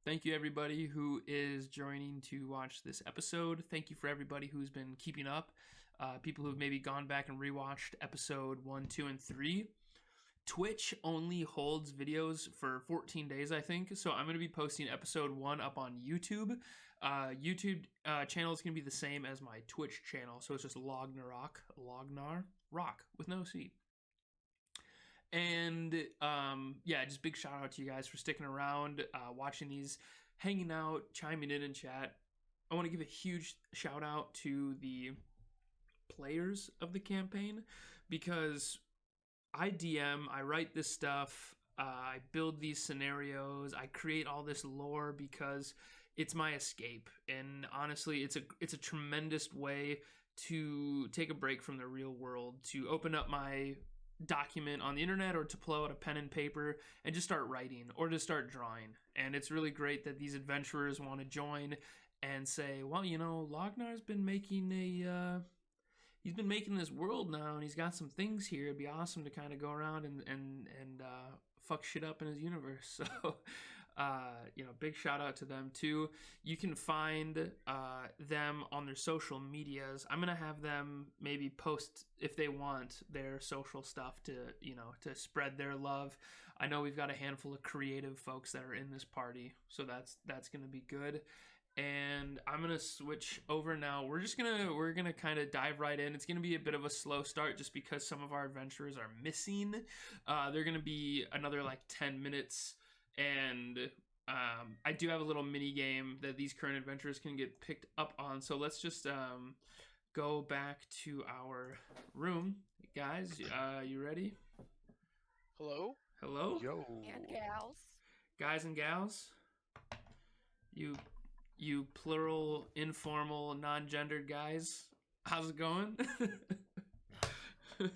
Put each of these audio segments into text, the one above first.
Thank you, everybody who is joining to watch this episode. Thank you for everybody who's been keeping up. People who've maybe gone back and rewatched episode 1, 2, and 3. Twitch only holds videos for 14 days, I think. So I'm going to be posting episode 1 up on YouTube. YouTube channel is going to be the same as my Twitch channel. So it's just Lognar Rock with no C. And yeah, just big shout out to you guys for sticking around, watching these, hanging out, chiming in chat. I want to give a huge shout out to the players of the campaign, because I DM, I write this stuff, I build these scenarios, I create all this lore because it's my escape. And honestly, it's a tremendous way to take a break from the real world, to open up my document on the internet, or to pull out a pen and paper and just start writing or to start drawing. And it's really great that these adventurers want to join and say, well, you know, Lognar's been making he's been making this world now, and he's got some things here. It'd be awesome to kind of go around and fuck shit up in his universe. So you know, big shout out to them too. You can find them on their social medias. I'm gonna have them maybe post, if they want, their social stuff to, you know, to spread their love. I know we've got a handful of creative folks that are in this party, so that's gonna be good. And I'm gonna switch over now. We're gonna kind of dive right in. It's gonna be a bit of a slow start just because some of our adventurers are missing. They're gonna be another like 10 minutes. And I do have a little mini game that these current adventurers can get picked up on. So let's just go back to our room. Guys, you ready? Hello? Hello? Yo. And gals. Guys and gals? You plural, informal, non-gendered guys. How's it going? I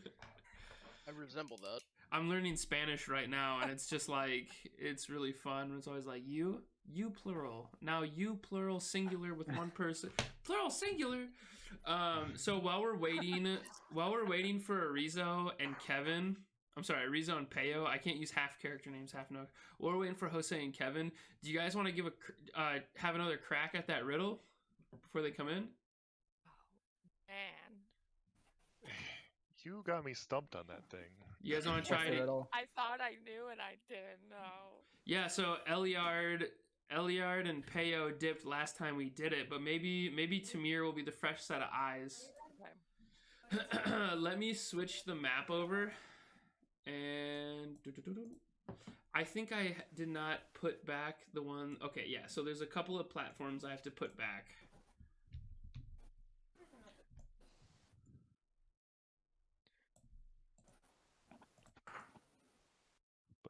resemble that. I'm learning Spanish right now, and it's just like, it's really fun. It's always like, you plural. Now you plural singular with one person. Plural singular. So while we're waiting for Erizo and Kevin, I'm sorry, Erizo and Peyo. I can't use half character names, half no. While we're waiting for Jose and Kevin, do you guys want to give have another crack at that riddle before they come in? Man. You got me stumped on that thing. You guys want to try it? I thought I knew and I didn't know. Yeah, so Eliard and Peyo dipped last time we did it, but maybe Tamir will be the fresh set of eyes. Okay. Let me switch the map over. And I think I did not put back the one. Okay, yeah, so there's a couple of platforms I have to put back.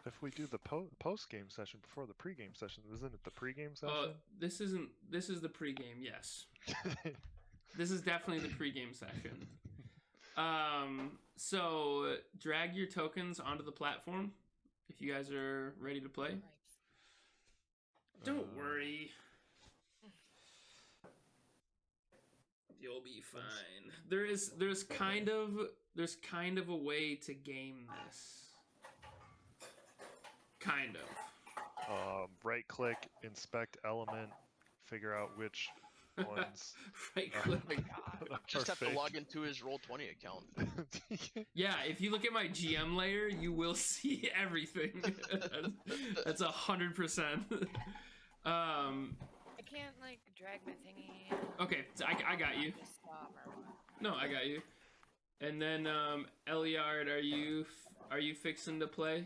But if we do the post-game session before the pre-game session, isn't it the pre-game session? This is the pre-game, yes. This is definitely the pre-game session. So drag your tokens onto the platform if you guys are ready to play. Don't worry. You'll be fine. There's kind of a way to game this. Kind of. Right click, inspect element, figure out which ones. Right click. Just have to fake. log into his Roll20 account. Yeah, if you look at my GM layer, you will see everything. That's 100%. I can't like drag my thingy. Okay, so I got you. Just stop or what? No, I got you. And then Eliard, are you fixing to play?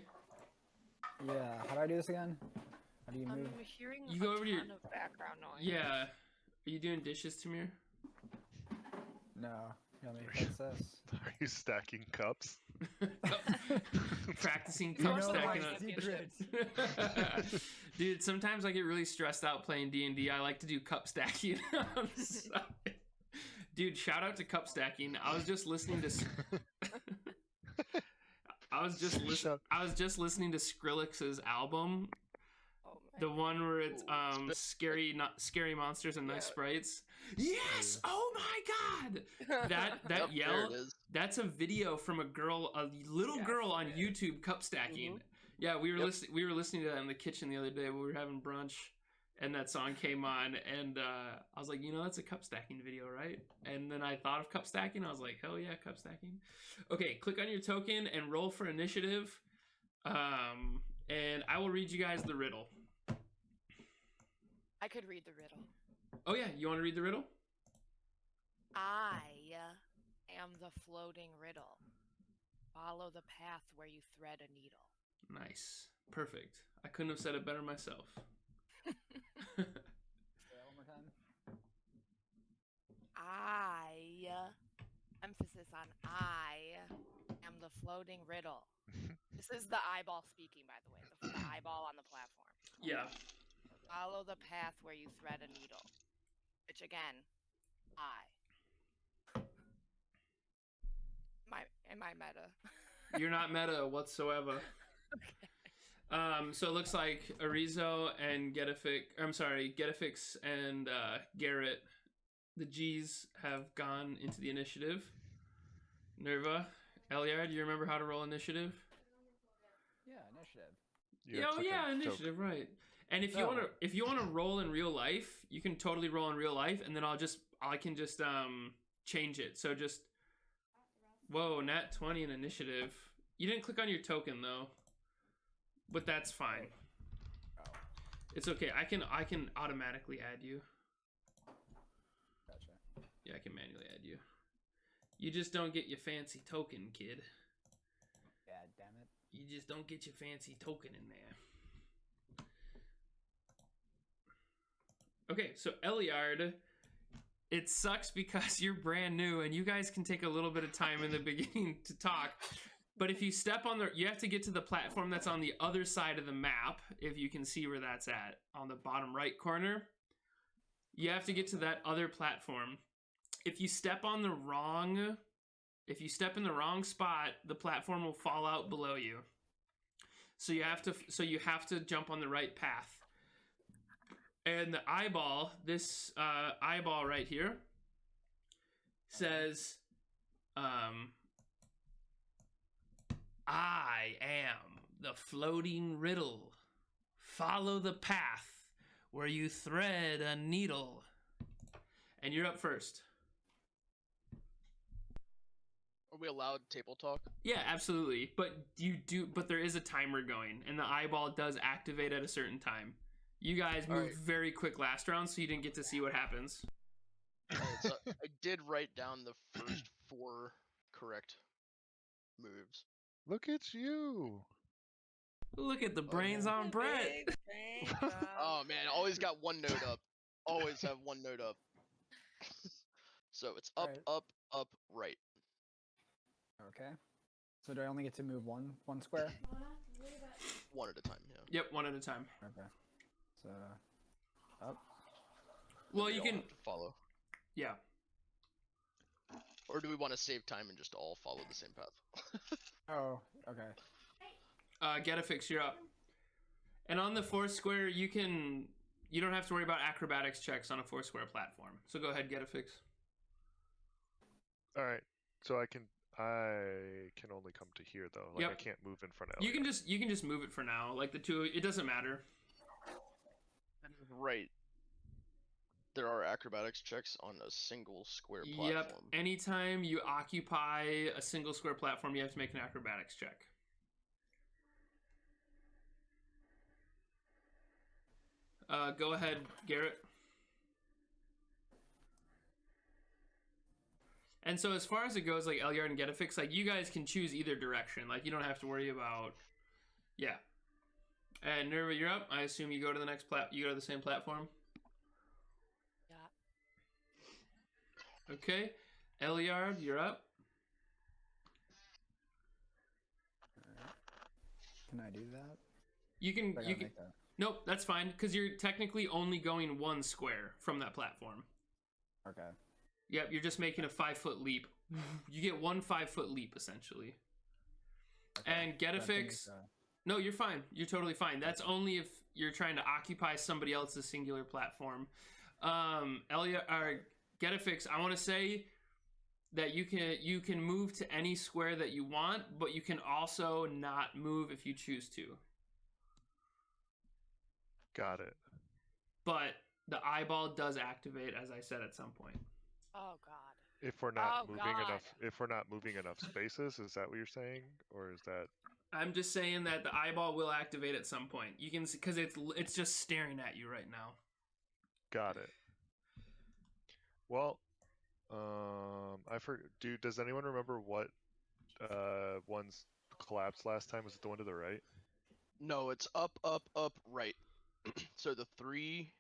Yeah, how do I do this again? How do you I'm move? hearing You go a over to your- ton of background noise. Yeah. Are you doing dishes, Tamir? No, you want me to fix this? Are you stacking cups? Practicing You cup know stacking my on. secrets. Dude, sometimes I get really stressed out playing D&D. I like to do cup stacking on the side. Dude, shout out to cup stacking. I was just listening to I was just listening to Skrillex's album, Oh, the man. one where it's Ooh, scary monsters and nice Yeah. sprites. Yes! Oh my god! That Yep, yell, there it is. that's a video from a little Yes, girl on yeah. YouTube cup stacking. Mhm. Yeah, we were Yep. listening to that in the kitchen the other day when we were having brunch. and that song came on, and I was like, you know, that's a cup stacking video, right? And then I thought of cup stacking. I was like, hell yeah, cup stacking. Okay, click on your token and roll for initiative. And I will read you guys the riddle. I could read the riddle. Oh yeah, you want to read the riddle? I am the floating riddle. Follow the path where you thread a needle. Nice. Perfect. I couldn't have said it better myself. Say that one more time. I, emphasis on I, am the floating riddle. This is the eyeball speaking, by the way. The eyeball on the platform. Yeah. Follow the path where you thread a needle. Which again, I. Am I meta? You're not meta whatsoever. So it looks like Erizo and Getafix and Garett, the G's, have gone into the initiative. Nerva, Eliard, do you remember how to roll initiative? Yeah, initiative. Yeah, initiative, right. And if you wanna roll in real life, you can totally roll in real life, and then I can just change it. So just whoa, nat 20 in initiative. You didn't click on your token though, but that's fine. Oh, It's okay. I can automatically add you. gotcha. Yeah, I can manually add you. You just don't get your fancy token, kid. Yeah, damn it. You just don't get your fancy token in there. Okay, so Eliard, it sucks because you're brand new and you guys can take a little bit of time in the beginning to talk. But if you step on you have to get to the platform that's on the other side of the map, if you can see where that's at, on the bottom right corner. You have to get to that other platform. If you step in the wrong spot, the platform will fall out below you. So you have to jump on the right path. And the eyeball, this eyeball right here, says, I am the floating riddle. Follow the path where you thread a needle. And you're up first. Are we allowed table talk? Yeah, absolutely. But there is a timer going, and the eyeball does activate at a certain time. You guys moved Alright. very quick last round, so you didn't get to see what happens. Alright, so I did write down the first 4 correct moves. Look at you. Look at the brains on Brett. Big brain, Oh man, always got one note up. Always have one note up. So it's up, Alright. up, up, right. Okay. So do I only get to move one square? One at a time, yeah. Yep, one at a time. Okay. So up. Well, They you all can. have to follow. Yeah. Or do we want to save time and just all follow the same path? Oh, okay. Getafix, you're up. And on the 4 square, you don't have to worry about acrobatics checks on a 4 square platform. So go ahead, Getafix. All right. So I can only come to here though. Like Yep. I can't move in front of. You can just move it for now. Like the two, it doesn't matter. Right. There are acrobatics checks on a single square platform. Yep. Anytime you occupy a single square platform, you have to make an acrobatics check. Go ahead, Garett. And so as far as it goes, like Eliard and Getafix, like you guys can choose either direction. Like you don't have to worry about, yeah. And Nerva, you're up. I assume you go to the next you go to the same platform. Yeah. Okay, Eliard, you're up. Can I do that? You can. I gotta You can. make that. Nope, that's fine because you're technically only going 1 square from that platform. Okay. Yep, you're just making a 5-foot leap. You get 1 5-foot leap essentially. Okay. And So I think, Getafix. No, you're fine. You're totally fine. That's only if you're trying to occupy somebody else's singular platform. Getafix, I want to say that you can move to any square that you want, but you can also not move if you choose to. Got it. but the eyeball does activate, as I said, at some point. Oh God. If we're not Oh, moving God. enough spaces, is that what you're saying, or is that? I'm just saying that the eyeball will activate at some point. You can see, because it's just staring at you right now. Got it. Well, Dude, does anyone remember what one's collapsed last time? Was it the one to the right? No, it's up, up, up, right. So the 3.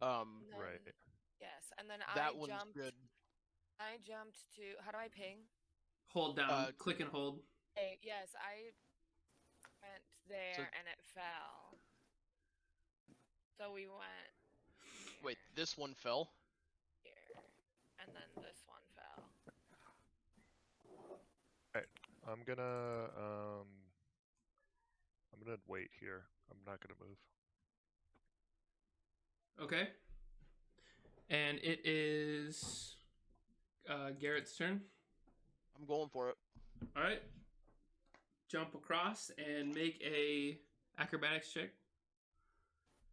And then- Right. Yes, and then That I one's jumped. good. I jumped to. How do I ping? Hold down, click and hold. Hey, yes, I went there So- and it fell. So we went Wait, this one fell. here, and then this one fell. I'm gonna wait here. I'm not gonna move. Okay. And it is Garett's turn. I'm going for it. All right. Jump across and make a acrobatics check.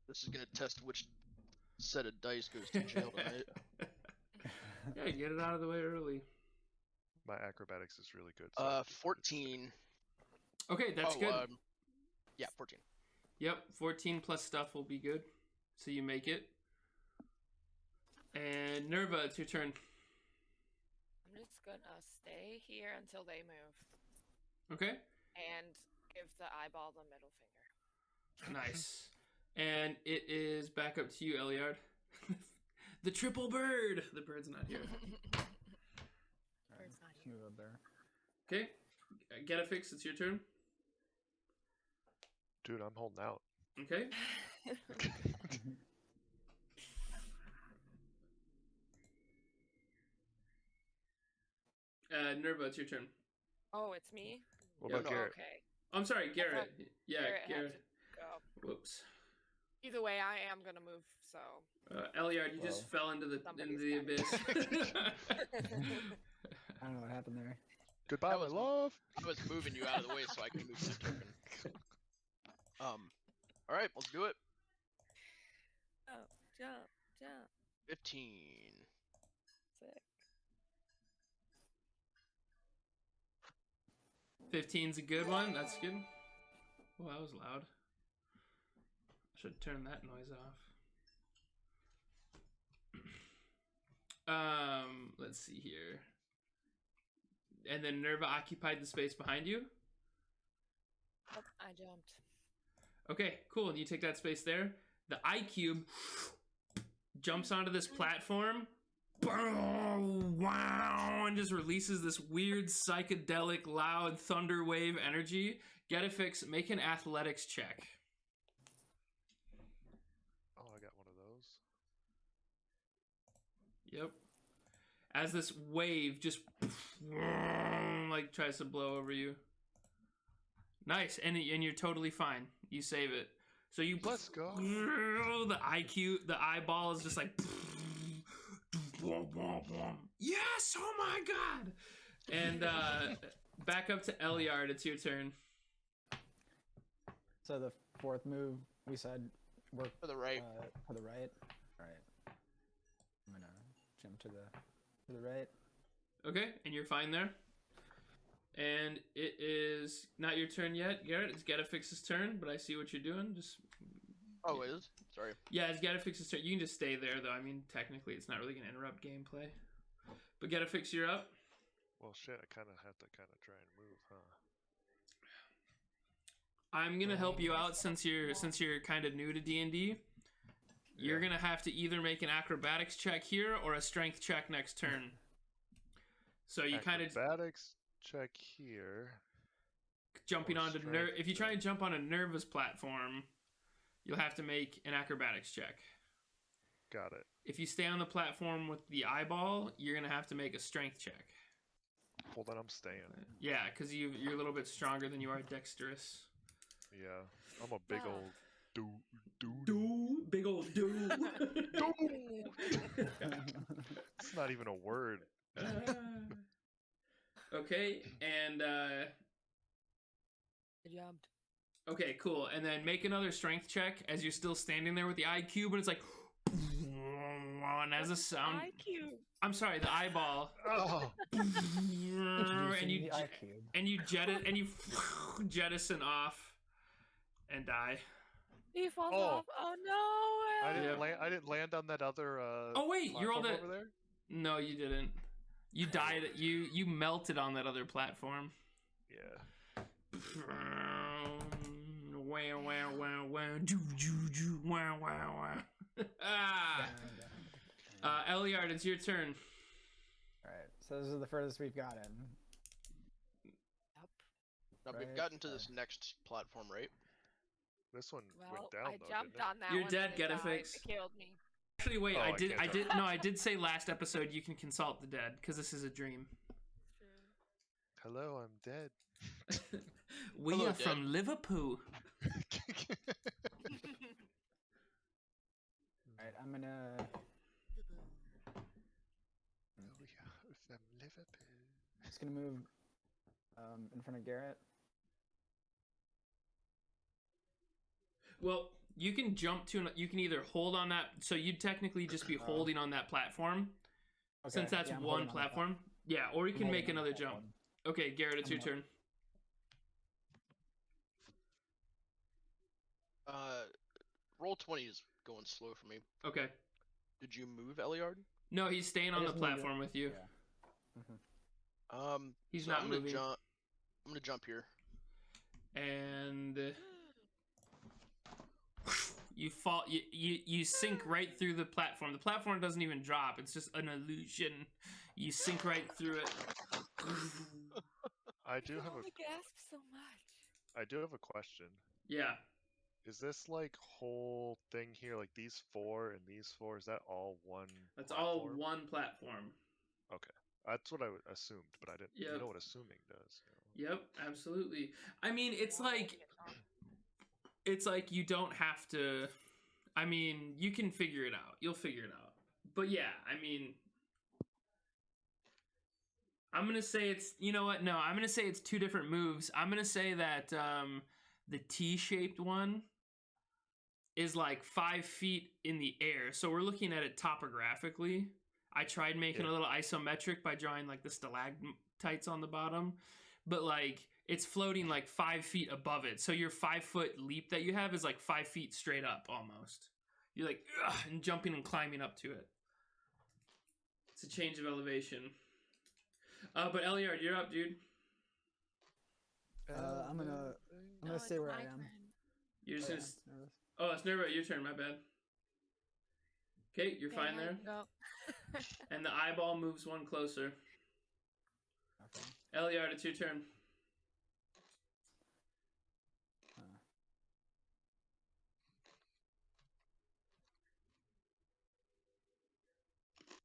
This is gonna test which set of dice goes to jail tonight. Yeah, get it out of the way early. My acrobatics is really good. so I'm just gonna stick. 14. Okay, that's good. Yeah, 14. Yep, 14 plus stuff will be good. So you make it. And Nerva, it's your turn. I'm just gonna stay here until they move Okay, and give the eyeball the middle finger. nice. And it is back up to you, Eliard. The triple bird. The bird's not here. Alright, Bird's not let's move up there. Okay, Getafix, it's your turn. Dude, I'm holding out. Okay. Nerva, it's your turn. Oh, it's me. What Yeah, about no, Garrett? Okay. I'm sorry, Garett. Yeah, Garrett had Garett. to go. Whoops. Either way, I am gonna move. So. Eliard, you just fell into the Somebody's abyss. I don't know what happened there. Goodbye, That my was- love. I was moving you out of the way so I can move the token. All right, let's do it. Oh, jump, jump. 15. Sick. 15's a good one. That's good. Oh, that was loud. I should turn that noise off. Let's see here. And then Nerva occupied the space behind you. Oh, I jumped. Okay, cool. And you take that space there. The eye cube jumps onto this platform. Wow, and just releases this weird psychedelic loud thunder wave energy. Getafix, make an athletics check. Oh, I got one of those. Yep. As this wave just like tries to blow over you. Nice, and you're totally fine. You save it. So you Let's go. The eyeball is just like yes, oh my god. And back up to Eliard, it's your turn. So the fourth move we said work To the right. to the right. All right. I'm gonna jump to the right. Okay, and you're fine there. And it is not your turn yet, Garrett. It's Getafix's turn, but I see what you're doing. Just Oh, it is? Sorry. yeah, it's Getafix's turn. You can just stay there, though. I mean, technically, it's not really gonna interrupt gameplay. But Getafix, you're up. Well, shit, I kind of have to kind of try and move, huh? I'm gonna help you out since you're kind of new to D&D. You're Yeah. gonna have to either make an acrobatics check here or a strength check next turn. So you kind of Acrobatics check here. jumping or onto strength if you try check. and jump on a Nerva's platform, you'll have to make an acrobatics check. Got it. If you stay on the platform with the eyeball, you're gonna have to make a strength check. Well, then I'm staying. Yeah, because you're a little bit stronger than you are dexterous. Yeah, I'm a big Ah. old dude. Dude, big old dude. It's not even a word. Okay, and I jumped. Okay, cool. And then make another strength check as you're still standing there with the eye cube, and it's like, and as a sound. IQ. I'm sorry, the eyeball. Oh, and you the eye cube. and you jettison off and die. He falls Oh. off. Oh no! I didn't Yeah. land. I didn't land on that other. Oh wait, you're on platform the. over there. No, you didn't. You died. You melted on that other platform. Yeah. Wow, wow, wow, wow, joo, joo, joo, wow, wow, wow. Ah. Eliard, it's your turn. Alright, so this is the furthest we've gotten. Now we've Right, gotten to okay. this next platform, right? This one Well, went down I though, jumped didn't it? on that You're one. dead, and it died. Getafix. It killed me. Actually, wait, Oh, I I did, can't I jump. did, no, I did say last episode you can consult the dead because this is a dream. Hello, I'm dead. We Hello, are dead. from Liverpool. Alright, I'm gonna. We are from Liverpool. Just gonna move in front of Garett. Well, you can jump to, you can either hold on that, so you'd technically just be holding on that platform, since that's yeah, I'm one holding on the platform. Yeah, or you I'm can holding make on the another jump. platform. Okay, Garrett, it's I'm your turn. Roll 20 is going slow for me. Okay. Did you move, Eliard? No, he's staying I on the just moved it. platform with you. Yeah. He's So not I'm gonna moving. jump. I'm gonna jump here. And you fall, you sink right through the platform. The platform doesn't even drop. It's just an illusion. You sink right through it. I do have only gasped so much. I do have a question. Yeah. Is this like whole thing here, like these four and these four, is that all one? That's all platform? one platform. That's what I assumed, but I didn't. Yep. You know what assuming does. You know? Yep, absolutely. I mean, it's like you don't have to. I mean, you can figure it out. You'll figure it out. But yeah, I mean, I'm gonna say it's. You know what? No, I'm gonna say it's two different moves. I'm gonna say that the T-shaped one is like 5 feet in the air. So we're looking at it topographically. I tried making a little isometric by drawing like the stalactites on the bottom, but like it's floating like 5 feet above it. So your 5 foot leap that you have is like 5 feet straight up almost. You're like and jumping and climbing up to it. It's a change of elevation. But Eliard, you're up, dude. I'm gonna No, stay it's where my I am. turn. You're just Oh, gonna. yeah, nervous. Oh, it's Nerva. Your turn. My bad. Okay, you're fine there. Go. And the eyeball moves one closer. Okay. Eliard, it's your turn.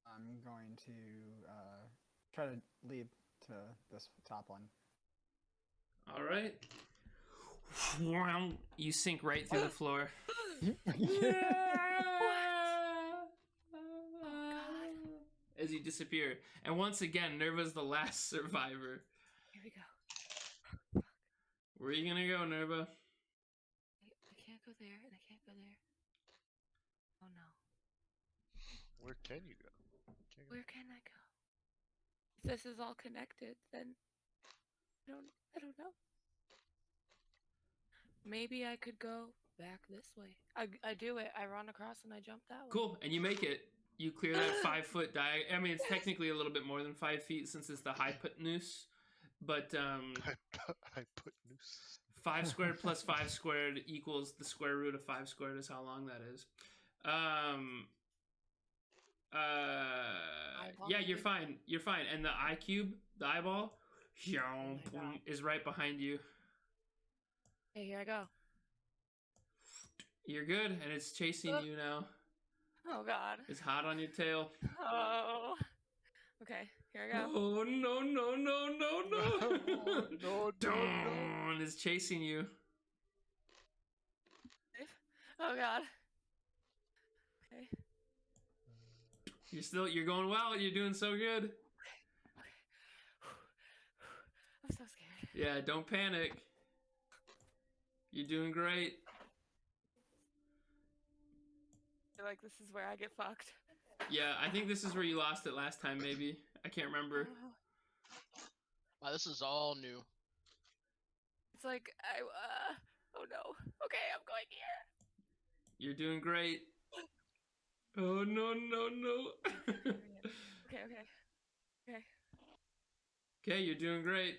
I'm going to try to lead to this top one. All right. You sink right through the floor. As you disappear. And once again, Nerva's the last survivor. Here we go. Where are you gonna go, Nerva? I can't go there, and I can't go there. Oh no. Where can you go? Can't go. Where can I go? If this is all connected, then I don't know. Maybe I could go back this way. I do it. I run across and I jump that way. Cool, and you make it. You clear that 5 foot diagonal. I mean, it's technically a little bit more than 5 feet since it's the hypotenuse, but I put noose. 5 squared plus 5 squared equals the square root of 5 squared is how long that is. Yeah, you're fine. You're fine. And the eye cube, the eyeball, is right behind you. Okay, here I go. You're good, and it's chasing you now. Oh god. It's hot on your tail. Oh. Okay, here I go. Oh, no, no, no, no, no. No, no, no. And it's chasing you. Oh god. Okay. You're going well. You're doing so good. I'm so scared. Yeah, don't panic. You're doing great. I feel like this is where I get fucked. Yeah, I think this is where you lost it last time, maybe. I can't remember. Wow, this is all new. It's like oh no. Okay, I'm going here. You're doing great. Oh, no, no, no. Okay. Okay, you're doing great.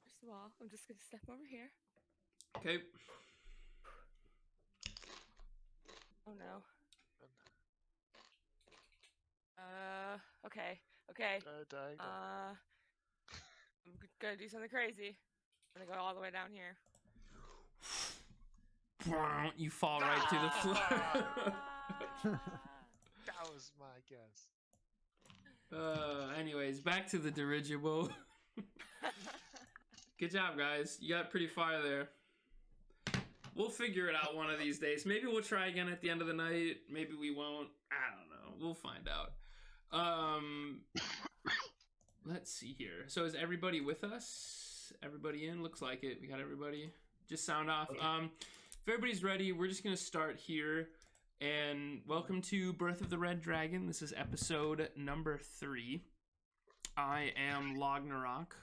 First of all, I'm just gonna step over here. Okay. Oh no. Okay. I'm gonna do something crazy. I'm gonna go all the way down here. You fall right through the floor. That was my guess. Anyways, back to the dirigible. Good job, guys. You got pretty far there. We'll figure it out one of these days. Maybe we'll try again at the end of the night. Maybe we won't. I don't know. We'll find out. Let's see here. So is everybody with us? Everybody in? Looks like it. We got everybody. Just sound off. If everybody's ready, we're just going to start here. And welcome to Birth of the Red Dragon. This is episode number 3. I am Lognarok.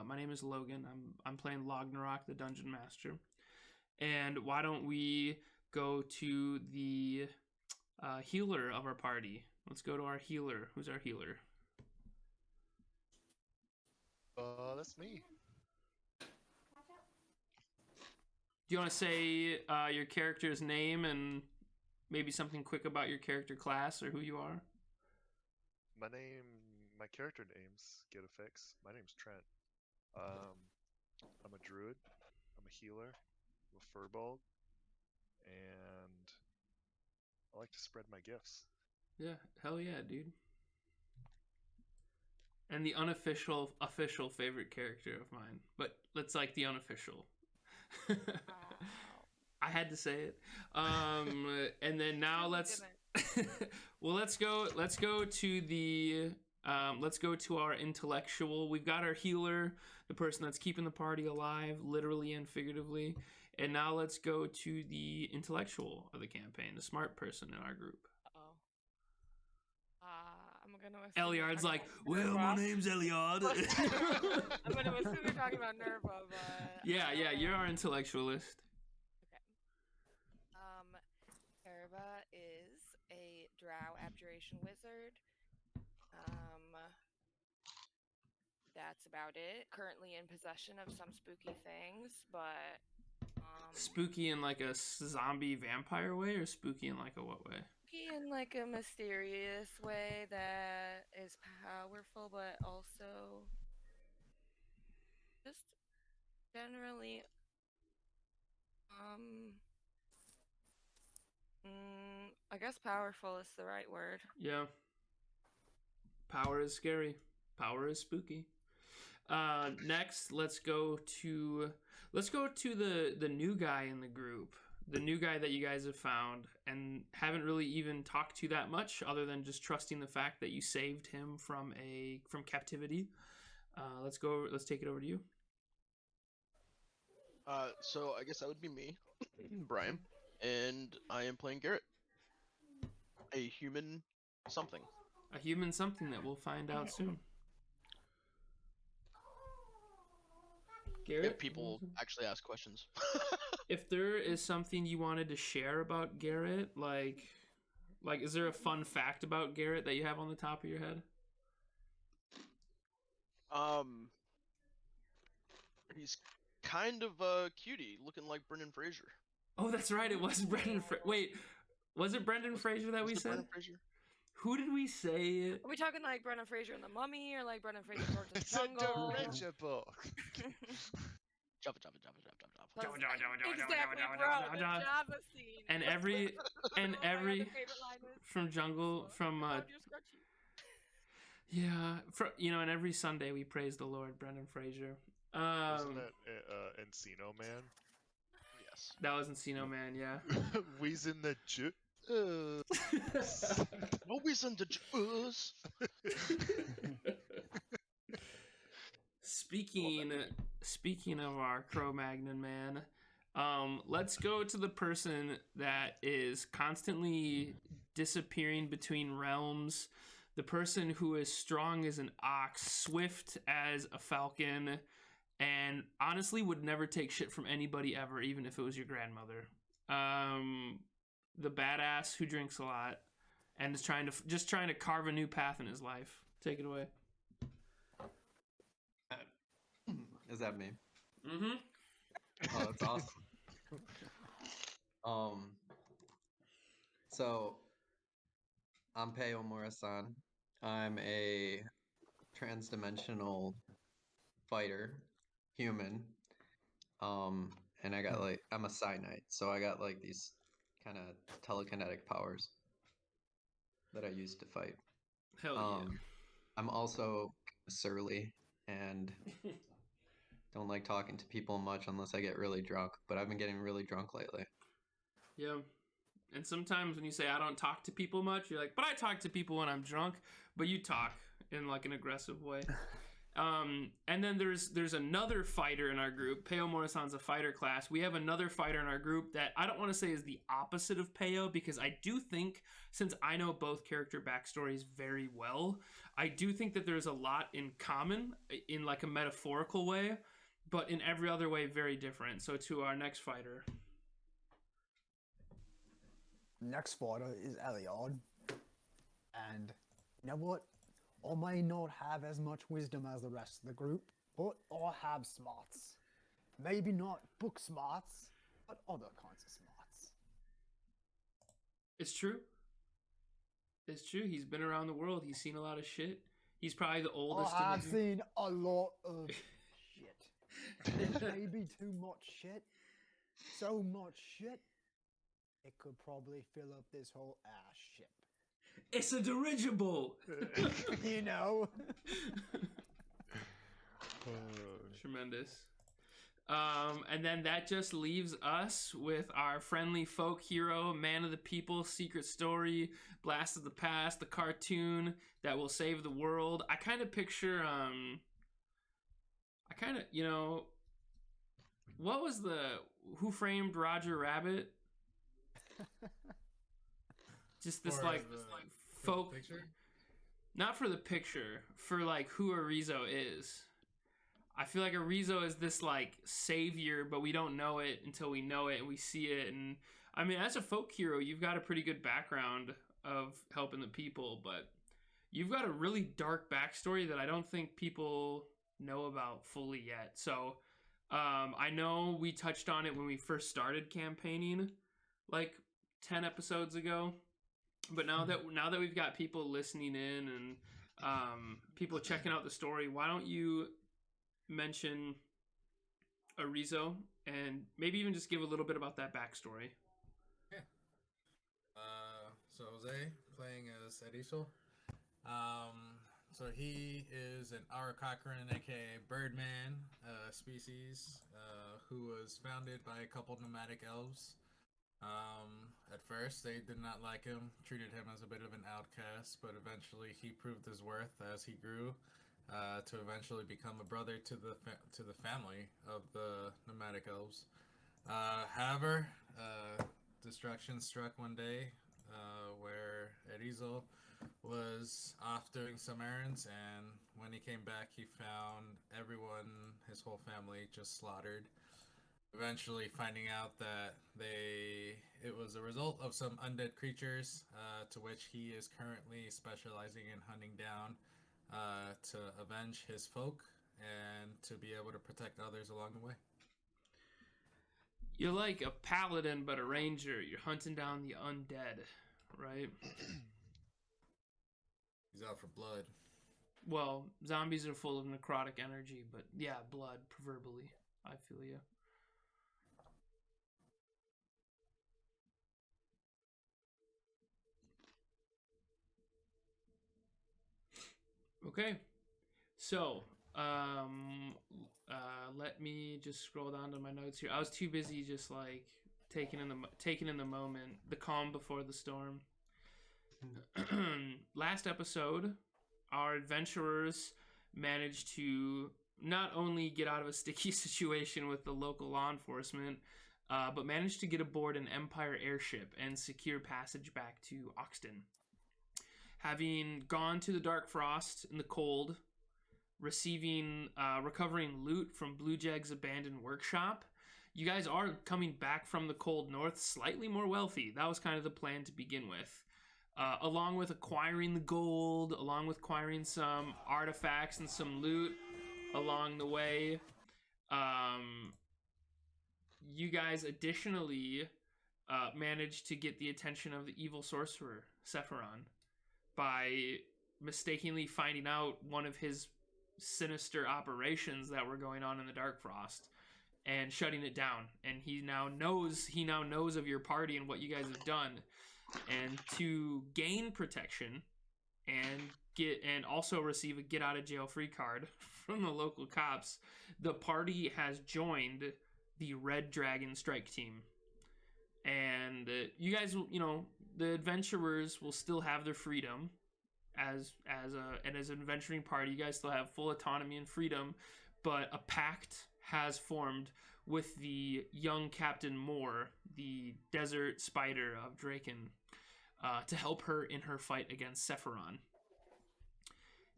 My name is Logan. I'm playing Lognarok, the Dungeon Master. And why don't we go to the healer of our party? Let's go to our healer. Who's our healer? That's me. Do you want to say your character's name and maybe something quick about your character class or who you are? My character name's Getafix. My name's Trent. I'm a druid. I'm a healer. I'm a furball, and I like to spread my gifts. Yeah, hell yeah, dude. And the unofficial, official favorite character of mine, but let's like the unofficial. I had to say it. And then now let's well, let's go to the let's go to our intellectual. We've got our healer, the person that's keeping the party alive, literally and figuratively. And now let's go to the intellectual of the campaign, the smart person in our group. I'm gonna assume Eliard's like, well, my name's Eliard. I'm gonna assume you're talking about Nerva, but yeah, you're our intellectualist. Okay. Nerva is a drow abjuration wizard. That's about it. Currently in possession of some spooky things, but spooky in like a zombie vampire way, or spooky in like a what way? Spooky in like a mysterious way that is powerful, but also just generally I guess powerful is the right word. Yeah. Power is scary. Power is spooky. Next, let's go to the new guy in the group. The new guy that you guys have found and haven't really even talked to that much, other than just trusting the fact that you saved him from captivity. Let's take it over to you. So I guess that would be me, Brian, and I am playing Garett, a human something. A human something that we'll find out soon. Garett, If people actually ask questions. if there is something you wanted to share about Garett, like is there a fun fact about Garett that you have on the top of your head? He's kind of a cutie, looking like Brendan Fraser. Oh, that's right. It was Brendan. Wait, was it Brendan Fraser that we said? Brendan Fraser? Who did we say? Are we talking like Brendan Fraser in The Mummy, or like Brendan Fraser in the It's Jungle? a dirigible. Jabba. Exactly, bro. The Java scene. And every My favorite line was, from Jungle from "Love your scrunchie." yeah, and every Sunday we praise the Lord, Brendan Fraser. Wasn't it Encino Man? Yes. That was Encino Man, yeah. We's in the Always in the juice. speaking of our Cro-Magnon man, let's go to the person that is constantly disappearing between realms. The person who is strong as an ox, swift as a falcon, and honestly would never take shit from anybody ever, even if it was your grandmother. The badass who drinks a lot and is trying to carve a new path in his life. Take it away. Is that me? Mm-hmm. Oh, that's awesome. So I'm Peyo Morisan. I'm a transdimensional fighter, human. And I got I'm a Cyanite, so I got like these kind of telekinetic powers that I use to fight. Hell yeah. I'm also surly and don't like talking to people much unless I get really drunk, but I've been getting really drunk lately. Yeah. And sometimes when you say I don't talk to people much, you're like, but I talk to people when I'm drunk, but you talk in like an aggressive way. And then there's another fighter in our group. Peyo Morisan's a fighter class. We have another fighter in our group that I don't want to say is the opposite of Peyo, because I do think, since I know both character backstories very well, I do think that there's a lot in common in like a metaphorical way, but in every other way very different. So to our next fighter. Next fighter is Eliard. And you know what? I may not have as much wisdom as the rest of the group, but I have smarts. Maybe not book smarts, but other kinds of smarts. It's true. It's true. He's been around the world. He's seen a lot of shit. He's probably the oldest. I've seen a lot of shit. Maybe too much shit. So much shit. It could probably fill up this whole ass ship. It's a dirigible. You know. Tremendous. And then that just leaves us with our friendly folk hero, man of the people, secret story, blast of the past, the cartoon that will save the world. I kind of picture, what was Who Framed Roger Rabbit? Just this folk picture? Not for the picture, for like who Erizo is. I feel like Erizo is this like savior, but we don't know it until we know it and we see it. And I mean, as a folk hero, you've got a pretty good background of helping the people, but you've got a really dark backstory that I don't think people know about fully yet. So I know we touched on it when we first started campaigning, like 10 episodes ago. But now that we've got people listening in and people checking out the story, why don't you mention Erizo and maybe even just give a little bit about that backstory? Yeah. So Jose playing as Erizo. So he is an Arakakaran, aka Birdman species, who was founded by a couple nomadic elves. At first, they did not like him, treated him as a bit of an outcast, but eventually he proved his worth as he grew, to eventually become a brother to the family of the nomadic elves. However, destruction struck one day, where Erizo was off doing some errands, and when he came back, he found everyone, his whole family, just slaughtered. Eventually finding out that it was a result of some undead creatures, to which he is currently specializing in hunting down to avenge his folk and to be able to protect others along the way. You're like a paladin, but a ranger. You're hunting down the undead, right? He's out for blood. Well, zombies are full of necrotic energy, but yeah, blood, proverbially. I feel you. Okay, so let me just scroll down to my notes here. I was too busy just like taking in the moment, the calm before the storm. Last episode, our adventurers managed to not only get out of a sticky situation with the local law enforcement, but manage to get aboard an Empire airship and secure passage back to Oxton. Having gone to the Dark Frost in the cold, recovering loot from Blue Jag's abandoned workshop, you guys are coming back from the cold north slightly more wealthy. That was kind of the plan to begin with. Along with acquiring the gold, along with acquiring some artifacts and some loot along the way, you guys additionally managed to get the attention of the evil sorcerer, Sephiron, by mistakenly finding out one of his sinister operations that were going on in the Dark Frost and shutting it down. And he now knows of your party and what you guys have done. And to gain protection and also receive a get out of jail free card from the local cops, the party has joined the Red Dragon Strike Team. And you guys, the adventurers will still have their freedom as an adventuring party. You guys still have full autonomy and freedom, but a pact has formed with the young Captain Moore, the desert spider of Draken, to help her in her fight against Sephiron.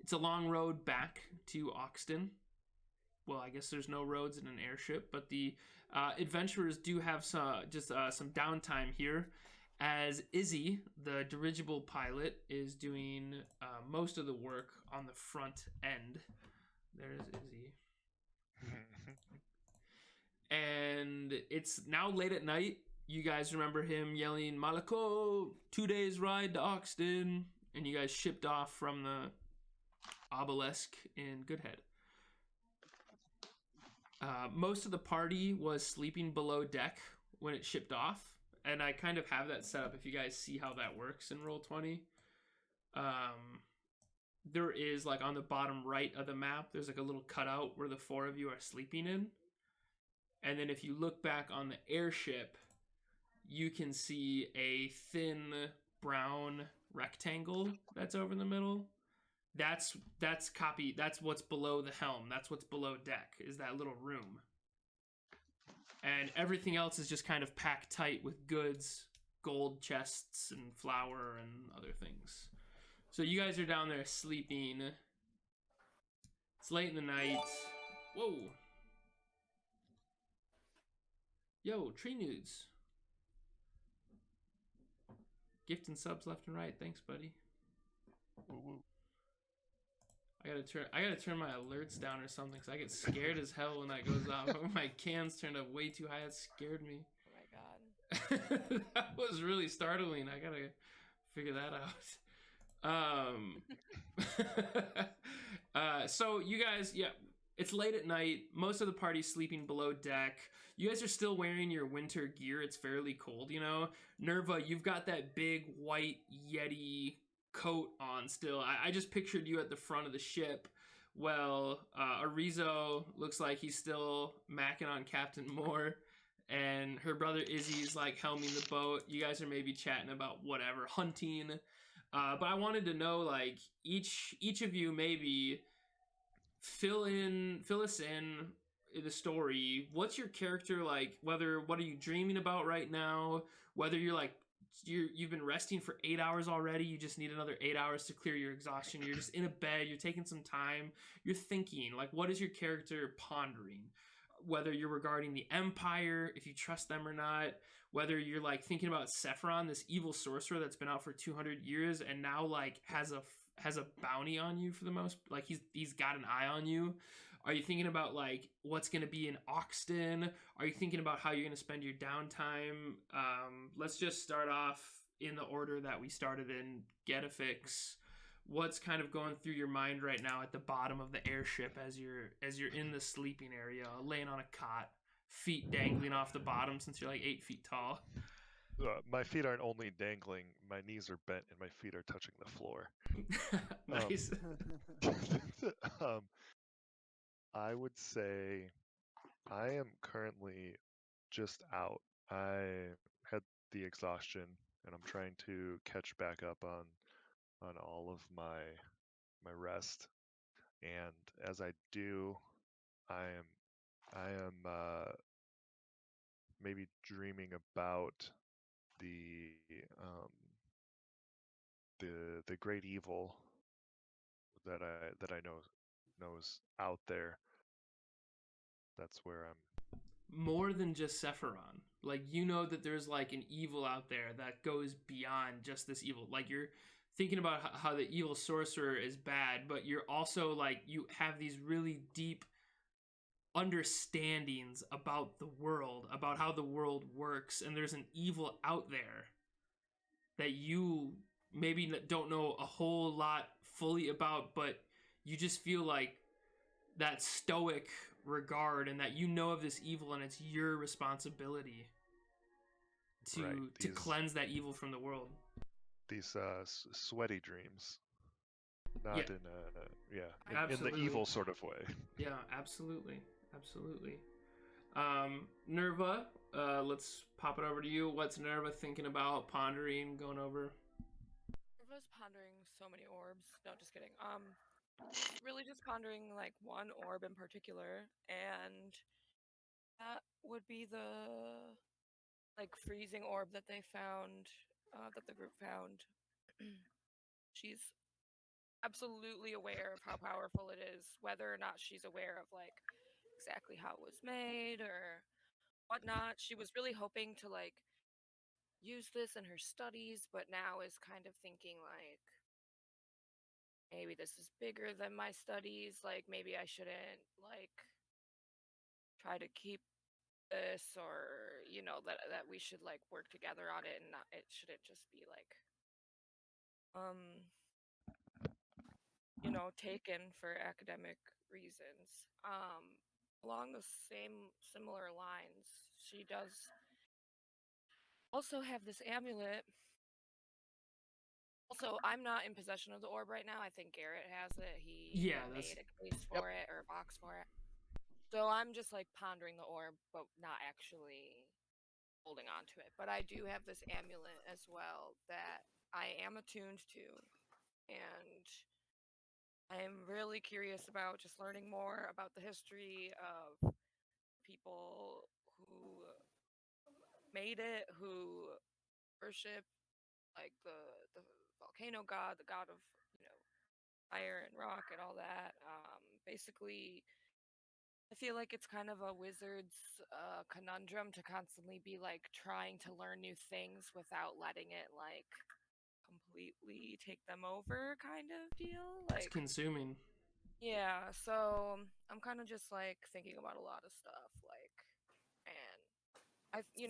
It's a long road back to Oxton. Well, I guess there's no roads in an airship, but the adventurers do have some downtime here, as Izzy, the dirigible pilot, is doing most of the work on the front end. There's Izzy. And it's now late at night. You guys remember him yelling, "Malako, 2 days ride to Oxton." And you guys shipped off from the obelisk in Goodhead. Most of the party was sleeping below deck when it shipped off. And I kind of have that set up if you guys see how that works in Roll20. There is, like, on the bottom right of the map, there's like a little cutout where the four of you are sleeping in. And then if you look back on the airship, you can see a thin brown rectangle that's over in the middle. That's what's below the helm. That's what's below deck, is that little room. And everything else is just kind of packed tight with goods, gold chests and flour and other things. So you guys are down there sleeping. It's late in the night. Whoa. Yo, Tree Nudes. Gifting subs left and right. Thanks, buddy. Woo woo. I gotta turn my alerts down or something, because I get scared as hell when that goes off. My cams turned up way too high. It scared me. Oh my god. That was really startling. I gotta figure that out. So you guys, yeah, it's late at night. Most of the party's sleeping below deck. You guys are still wearing your winter gear. It's fairly cold, Nerva, you've got that big white Yeti coat on still. I just pictured you at the front of the ship. Well, Erizo looks like he's still macking on Captain Moore, and her brother Izzy's like helming the boat. You guys are maybe chatting about whatever, hunting. But I wanted to know, like, each of you maybe fill us in the story. What's your character like? What are you dreaming about right now? Whether you're like, you've been resting for 8 hours already, you just need another 8 hours to clear your exhaustion, you're just in a bed, you're taking some time, you're thinking, like, what is your character pondering? Whether you're regarding the Empire, if you trust them or not, whether you're like thinking about Sephiron, this evil sorcerer that's been out for 200 years and now like has a bounty on you for the most, like he's got an eye on you. Are you thinking about like what's going to be in Oxton? Are you thinking about how you're going to spend your downtime? Let's just start off in the order that we started in. Getafix, what's kind of going through your mind right now at the bottom of the airship as you're in the sleeping area, laying on a cot, feet dangling off the bottom since you're like 8 feet tall? My feet aren't only dangling, my knees are bent and my feet are touching the floor. Nice. I would say I am currently just out. I had the exhaustion and I'm trying to catch back up on all of my rest. And as I do, I am maybe dreaming about the um, the great evil that I knows out there. That's where I'm. More than just Sephiron. Like, you know that there's like an evil out there that goes beyond just this evil. Like, you're thinking about how the evil sorcerer is bad, but you're also like, you have these really deep understandings about the world, about how the world works, and there's an evil out there that you maybe don't know a whole lot fully about, but you just feel like that stoic regard and that you know of this evil and it's your responsibility to Right, to these cleanse that evil from the world. these sweaty dreams, not Yeah, in a in the absolutely. evil sort of way. Yeah, absolutely. Absolutely. Nerva, let's pop it over to you. What's Nerva thinking about, pondering, going over? I was pondering so many orbs. No, just kidding. Really just pondering like one orb in particular, and that would be the like freezing orb that they found, that the group found. She's absolutely aware of how powerful it is, whether or not she's aware of like exactly how it was made or whatnot. She was really hoping to like use this in her studies, but now is kind of thinking like maybe this is bigger than my studies. Like maybe I shouldn't like try to keep this, or that we should like work together on it, and not, it shouldn't just be like um taken for academic reasons. Along the same similar lines, she does also have this amulet. Also, I'm not in possession of the orb right now. I think Garett has it. He Yeah, that's made a case for it, or a box for it. So I'm just like pondering the orb, but not actually holding on to it. But I do have this amulet as well that I am attuned to, and I'm really curious about just learning more about the history of people who made it, who worship like the volcano god, the god of fire and rock and all that. Basically, I feel like it's kind of a wizard's conundrum to constantly be like trying to learn new things without letting it like completely take them over, kind of deal. it's Like, consuming. yeah, so I'm kind of just like thinking about a lot of stuff, like, and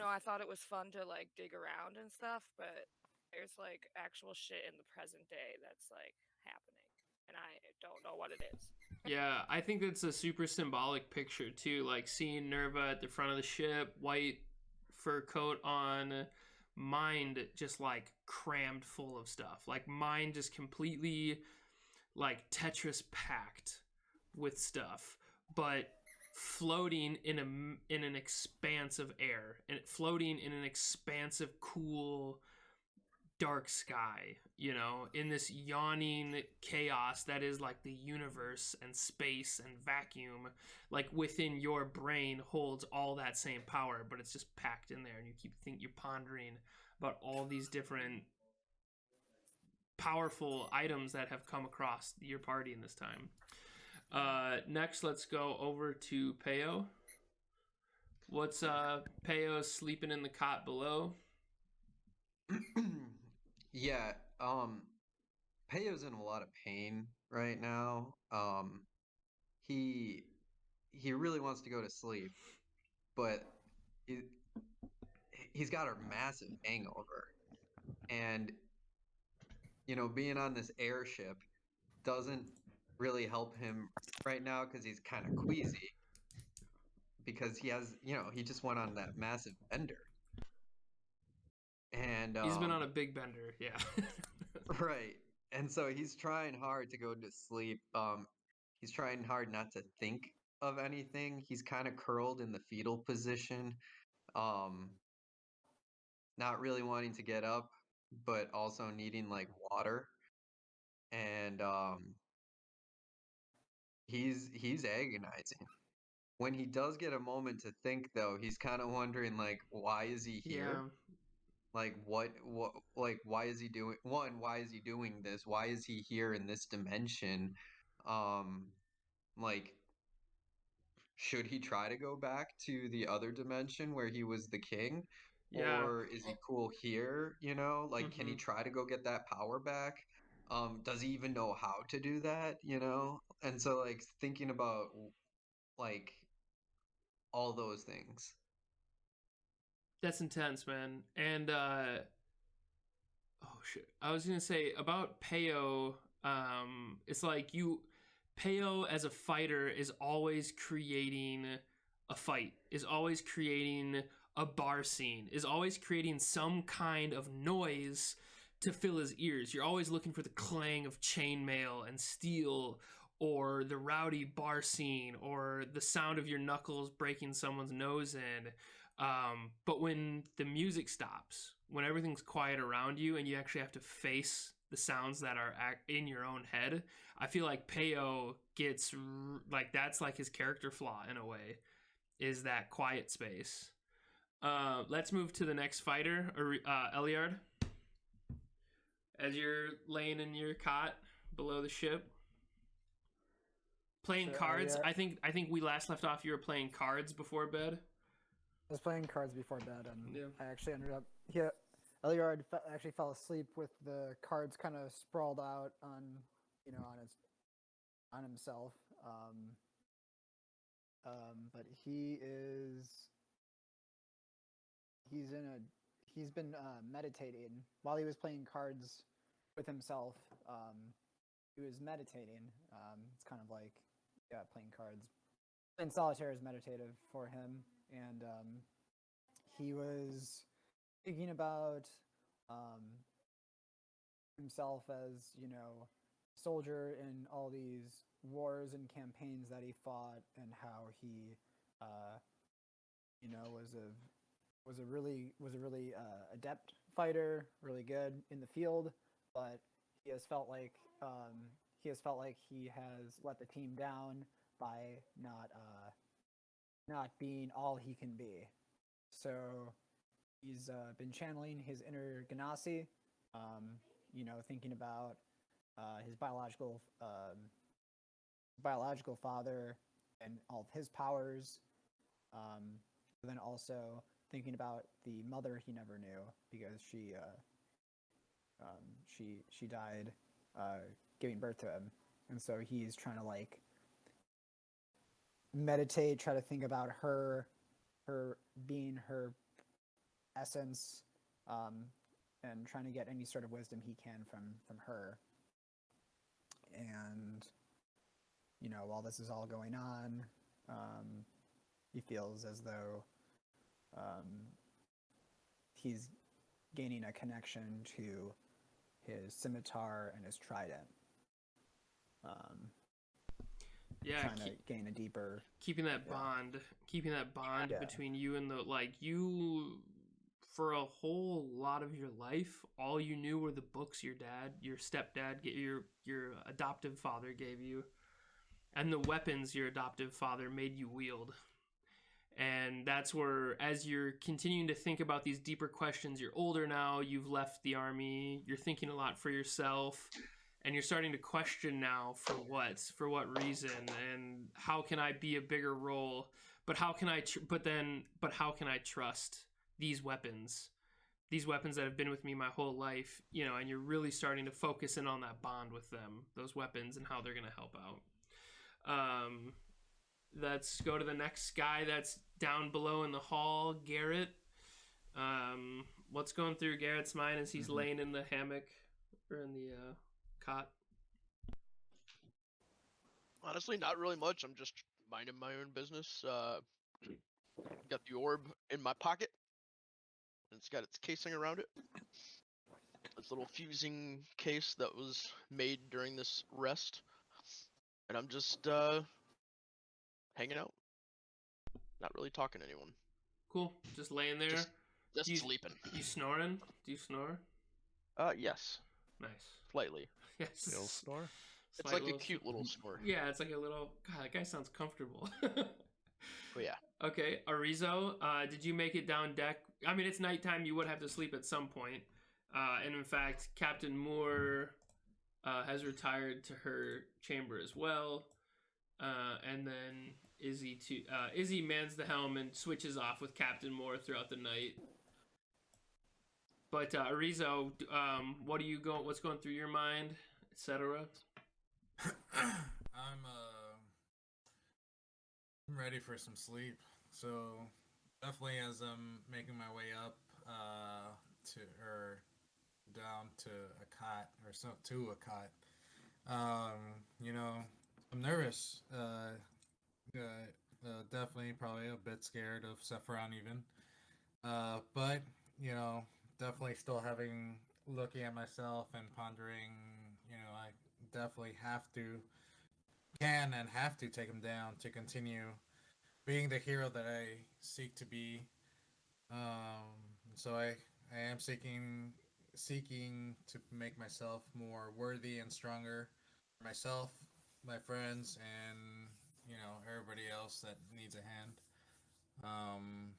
I thought it was fun to like dig around and stuff, but there's like actual shit in the present day that's like happening, and I don't know what it is. Yeah, I think that's a super symbolic picture too. Like seeing Nerva at the front of the ship, white fur coat on, mind just like crammed full of stuff. Like mind just completely like Tetris packed with stuff, but floating in an expanse of air, and floating in an expansive, cool, dark sky, in this yawning chaos that is like the universe and space and vacuum. Like within your brain holds all that same power, but it's just packed in there, and you're pondering about all these different powerful items that have come across your party in this time. Next, let's go over to Peyo. What's Peyo sleeping in the cot below? Yeah, Peyo's in a lot of pain right now. He really wants to go to sleep, but he, he's got a massive hangover, and being on this airship doesn't really help him right now because he's kind of queasy because he just went on that massive bender, and He's been on a big bender, yeah. right, and so he's trying hard to go to sleep. He's trying hard not to think of anything. He's kind of curled in the fetal position, um, not really wanting to get up, but also needing like water, and he's agonizing. when he does get a moment to think, though, he's kind of wondering, like, why is he here? Yeah. Like, like, why is he doing, why is he doing this? Why is he here in this dimension? Like, should he try to go back to the other dimension where he was the king? Yeah. Or is he cool here, you know? Like, can he Mhm. try to go get that power back? Does he even know how to do that, you know? And so, like, thinking about, like, all those things. That's intense, man. And oh shit. I was gonna say about Peyo, it's like Peyo as a fighter is always creating a fight, is always creating a bar scene, is always creating some kind of noise to fill his ears. You're always looking for the clang of chainmail and steel, or the rowdy bar scene, or the sound of your knuckles breaking someone's nose in. But when the music stops, when everything's quiet around you and you actually have to face the sounds that are in your own head, I feel like Peyo gets like that's like his character flaw in a way, is that quiet space. Let's move to the next fighter, Eliard. As you're laying in your cot below the ship, playing So, cards. Eliard- I think we last left off. You were playing cards before bed. I was playing cards before bed, and Yeah. I actually ended up. Yeah, Eliard actually fell asleep with the cards kind of sprawled out on, on himself. But he's been meditating while he was playing cards with himself. He was meditating. It's kind of like, playing cards. Playing solitaire is meditative for him, and he was thinking about himself as, soldier in all these wars and campaigns that he fought, and how he was a really adept fighter, really good in the field, but he has felt like he has let the team down by not being all he can be. So he's been channeling his inner Ganassi, thinking about his biological father and all of his powers, but then also thinking about the mother he never knew, because she died giving birth to him, and so he's trying to like meditate, try to think about her being her essence, and trying to get any sort of wisdom he can from her. And while this is all going on, he feels as though he's gaining a connection to his scimitar and his trident. Trying to gain a deeper keeping that bond Yeah. between you and you. For a whole lot of your life, all you knew were the books your stepdad, your adoptive father gave you, and the weapons your adoptive father made you wield. And that's where, as you're continuing to think about these deeper questions, you're older now, you've left the army, you're thinking a lot for yourself, and you're starting to question now, for what reason, and how can I be a bigger role? But how can I trust these weapons that have been with me my whole life, and you're really starting to focus in on that bond with them, those weapons, and how they're going to help out. Let's go to the next guy that's down below in the hall, Garett. What's going through Garett's mind as he's laying in the hammock or in the cot? Honestly, not really much. I'm just minding my own business. Got the orb in my pocket. It's got its casing around it. This little fusing case that was made during this rest. And I'm just hanging out. Not really talking to anyone. Cool. Just laying there. Just sleeping. You snoring? Do you snore? Yes. Nice. Slightly. Yes. Still snore? It's like a cute little snore. Yeah, it's like a little. God, that guy sounds comfortable. But yeah. Okay, Erizo, did you make it down deck? I mean, it's nighttime. You would have to sleep at some point. And in fact, Captain Moore has retired to her chamber as well. And then Izzy mans the helm and switches off with Captain Moore throughout the night. But Erizo, what's going through your mind, etc.? I'm ready for some sleep. So definitely as I'm making my way up down to a cot to a cot, I'm nervous. Definitely probably a bit scared of Sephiroth even. But definitely still looking at myself and pondering, I definitely have to take him down to continue being the hero that I seek to be. So I am seeking to make myself more worthy and stronger for myself, my friends, and everybody else that needs a hand.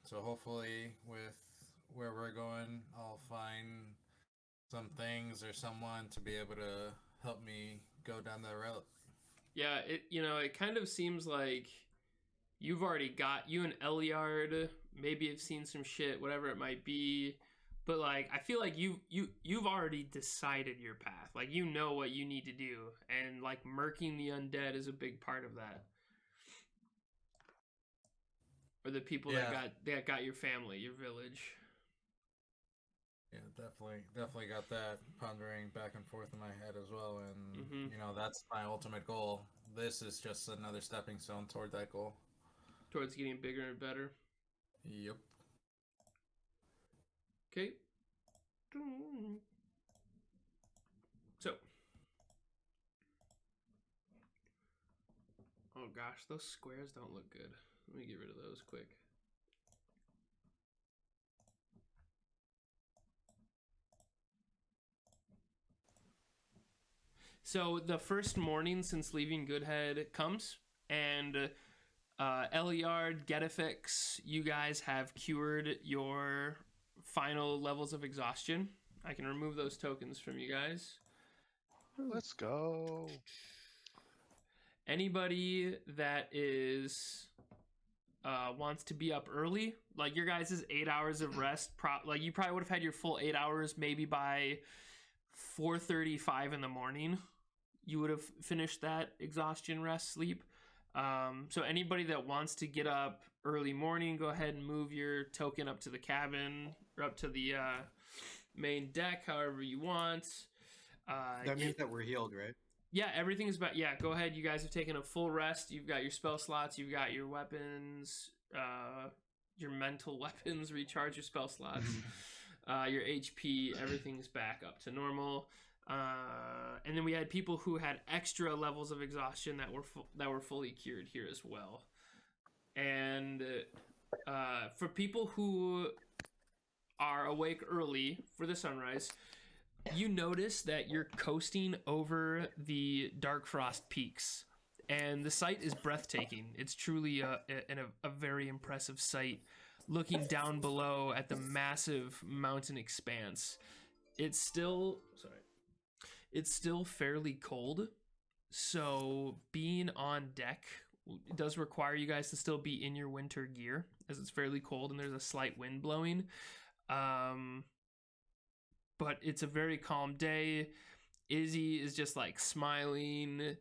So hopefully with where we're going, I'll find some things or someone to be able to help me go down that route. Yeah, it kind of seems like you and Eliard maybe have seen some shit, whatever it might be. But like, I feel like you've already decided your path. Like, you know what you need to do, and like murking the undead is a big part of that. Or the people that got your family, your village. Yeah, definitely got that pondering back and forth in my head as well, and that's my ultimate goal. This is just another stepping stone toward that goal. Towards getting bigger and better. Yep. Okay. So. Oh gosh, those squares don't look good. Let me get rid of those quick. So the first morning since leaving Goodhead comes, and Eliard, Getafix, you guys have cured your final levels of exhaustion. I can remove those tokens from you guys. Let's go. Anybody that is wants to be up early, like your guys' 8 hours of rest, like you probably would have had your full 8 hours maybe by 4:35 in the morning. You would have finished that exhaustion, rest, sleep. So anybody that wants to get up early morning, go ahead and move your token up to the cabin or up to the main deck, however you want. That means that we're healed, right? Yeah, everything is about. Yeah, go ahead. You guys have taken a full rest. You've got your spell slots. You've got your weapons, your mental weapons. Recharge your spell slots. Your HP. Everything's back up to normal. And then we had people who had extra levels of exhaustion that were fully cured here as well. And for people who are awake early for the sunrise, you notice that you're coasting over the Dark Frost peaks, and the sight is breathtaking. It's truly a very impressive sight. Looking down below at the massive mountain expanse, it's still fairly cold, so being on deck does require you guys to still be in your winter gear, as it's fairly cold and there's a slight wind blowing. But it's a very calm day. Izzy is just like smiling.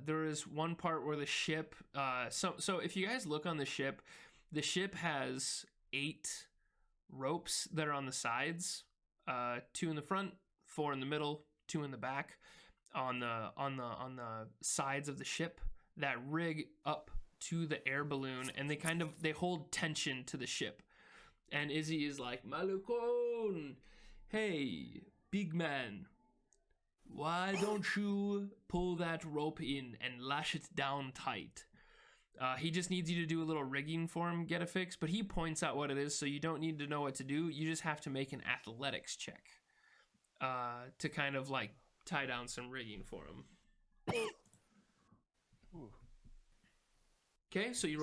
There is one part where the ship, so if you guys look on the ship has 8 ropes that are on the sides, 2 in the front, 4 in the middle, 2 in the back, on the sides of the ship that rig up to the air balloon, and they hold tension to the ship. And Izzy is like, Malukon, hey, big man, why don't you pull that rope in and lash it down tight? He just needs you to do a little rigging for him, Getafix, but he points out what it is, so you don't need to know what to do. You just have to make an athletics check to kind of like tie down some rigging for him. Ooh. Okay, so you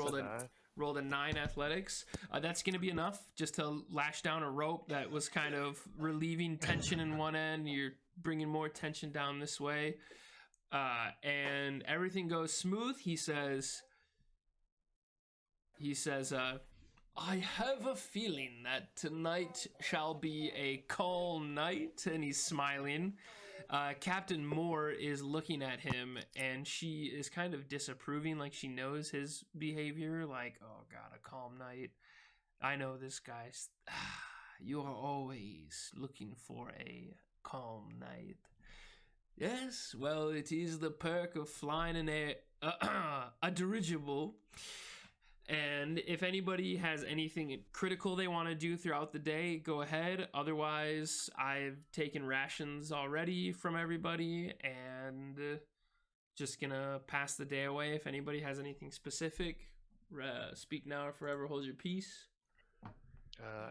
rolled a 9 athletics. That's going to be enough just to lash down a rope that was kind of relieving tension in one end. You're bringing more tension down this way. And everything goes smooth. He says, I have a feeling that tonight shall be a calm night. And he's smiling. Captain Moore is looking at him, and she is kind of disapproving, like she knows his behavior. Like, oh god, a calm night. I know this guy. You are always looking for a calm night. Yes, well, it is the perk of flying in a dirigible. And if anybody has anything critical they want to do throughout the day, go ahead. Otherwise, I've taken rations already from everybody and just gonna pass the day away. If anybody has anything specific, speak now or forever hold your peace.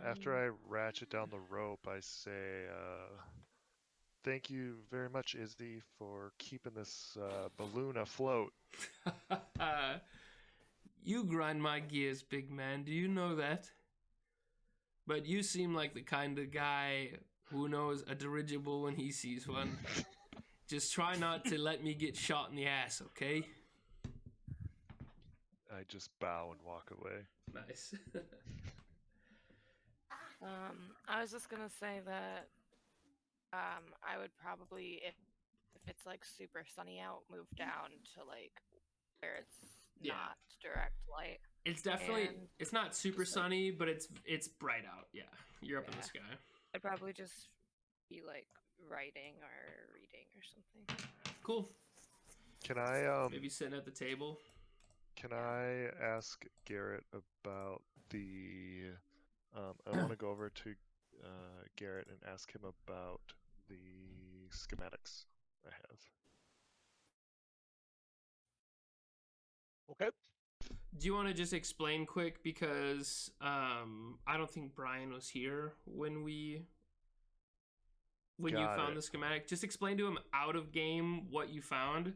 After I ratchet down the rope, I say, thank you very much, Izzy, for keeping this balloon afloat. You grind my gears, big man. Do you know that? But you seem like the kind of guy who knows a dirigible when he sees one. Just try not to let me get shot in the ass, okay? I just bow and walk away. Nice. I was just gonna say that I would probably, if it's like super sunny out, move down to like where it's not direct light. It's definitely, And it's not super just, like- sunny, but it's bright out. Yeah, you're up in the sky. I'd probably just be like writing or reading or something. Cool. Can I Maybe sitting at the table. Can I ask Garett about the? I want to go over to Garett and ask him about the schematics I have. Okay. Do you want to just explain quick, because I don't think Brian was here when you Got found it. the schematic. Just explain to him out of game what you found,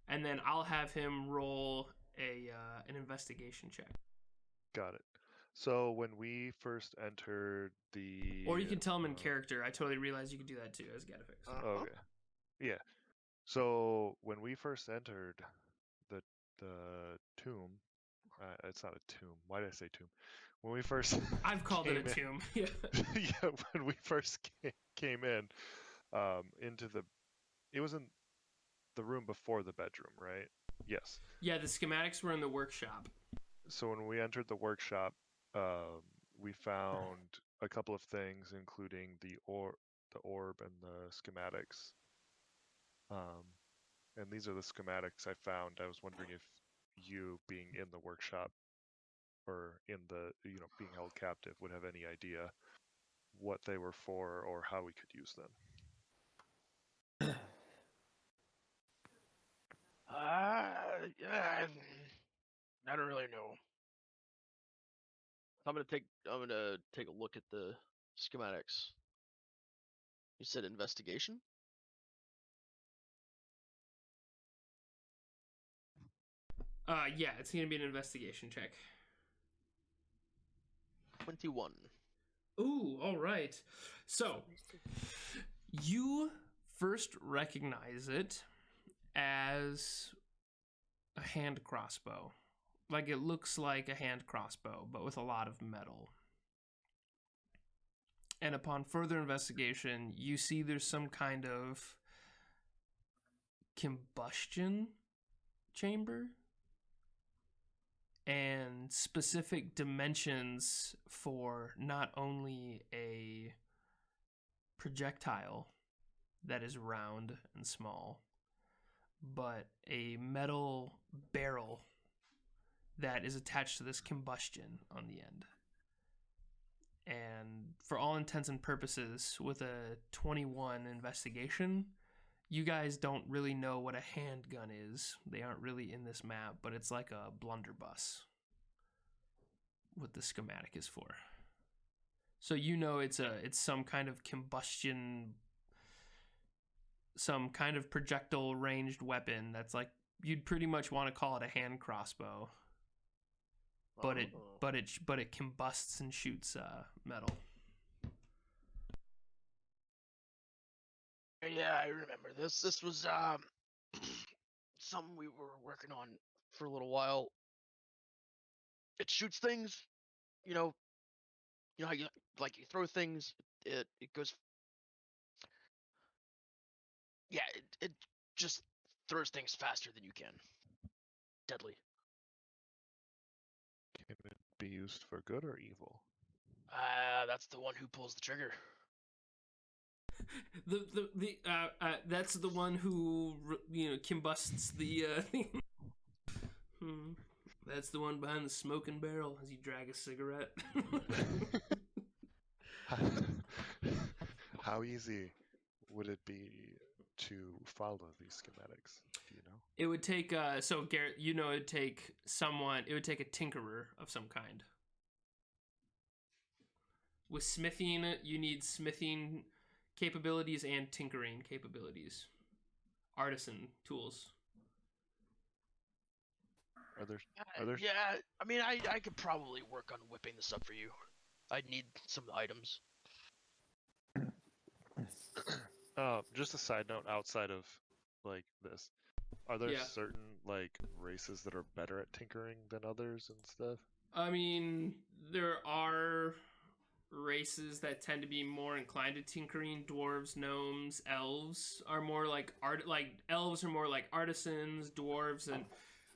and then I'll have him roll an investigation check. Got it. So when we first entered the, Or you can tell him in character. I totally realized you could do that too as Getafix. Okay. Yeah. So when we first entered the tomb, it's not a tomb. Why did I say tomb? When we first I've called it a came tomb. Yeah. in- yeah, when we first came in, into the, it was in the room before the bedroom, right? Yes. Yeah, the schematics were in the workshop. So when we entered the workshop, we found a couple of things, including the orb and the schematics. And these are the schematics I found. I was wondering if you, being in the workshop or in the, being held captive, would have any idea what they were for or how we could use them. Yeah, I don't really know. I'm gonna take a look at the schematics. You said investigation? Yeah, it's gonna be an investigation check. 21. Ooh, all right. So you first recognize it as a hand crossbow. Like, it looks like a hand crossbow, but with a lot of metal. And upon further investigation, you see there's some kind of combustion chamber and specific dimensions for not only a projectile that is round and small, but a metal barrel that is attached to this combustion on the end. And for all intents and purposes, with a 21 investigation, you guys don't really know what a handgun is. They aren't really in this map, but it's like a blunderbuss, what the schematic is for. So you know it's some kind of combustion, some kind of projectile ranged weapon that's like, you'd pretty much want to call it a hand crossbow. but Oh. it combusts and shoots metal. Yeah, I remember this. This was something we were working on for a little while. It shoots things, you know. You know how you throw things, it goes. Yeah, it just throws things faster than you can. Deadly. Can it be used for good or evil? That's the one who pulls the trigger. That's the one who combusts the thing. That's the one behind the smoking barrel as you drag a cigarette. How easy would it be to follow these schematics? Do you know? It would take so Garett, it'd take a tinkerer of some kind. With smithing, you need smithing capabilities and tinkering capabilities. Artisan tools. Are there? Yeah, I mean, I could probably work on whipping this up for you. I'd need some items. Just a side note outside of like this, are there Yeah. certain like races that are better at tinkering than others and stuff? I mean, there are races that tend to be more inclined to tinkering. Dwarves, gnomes, elves are more like elves are more like artisans. Dwarves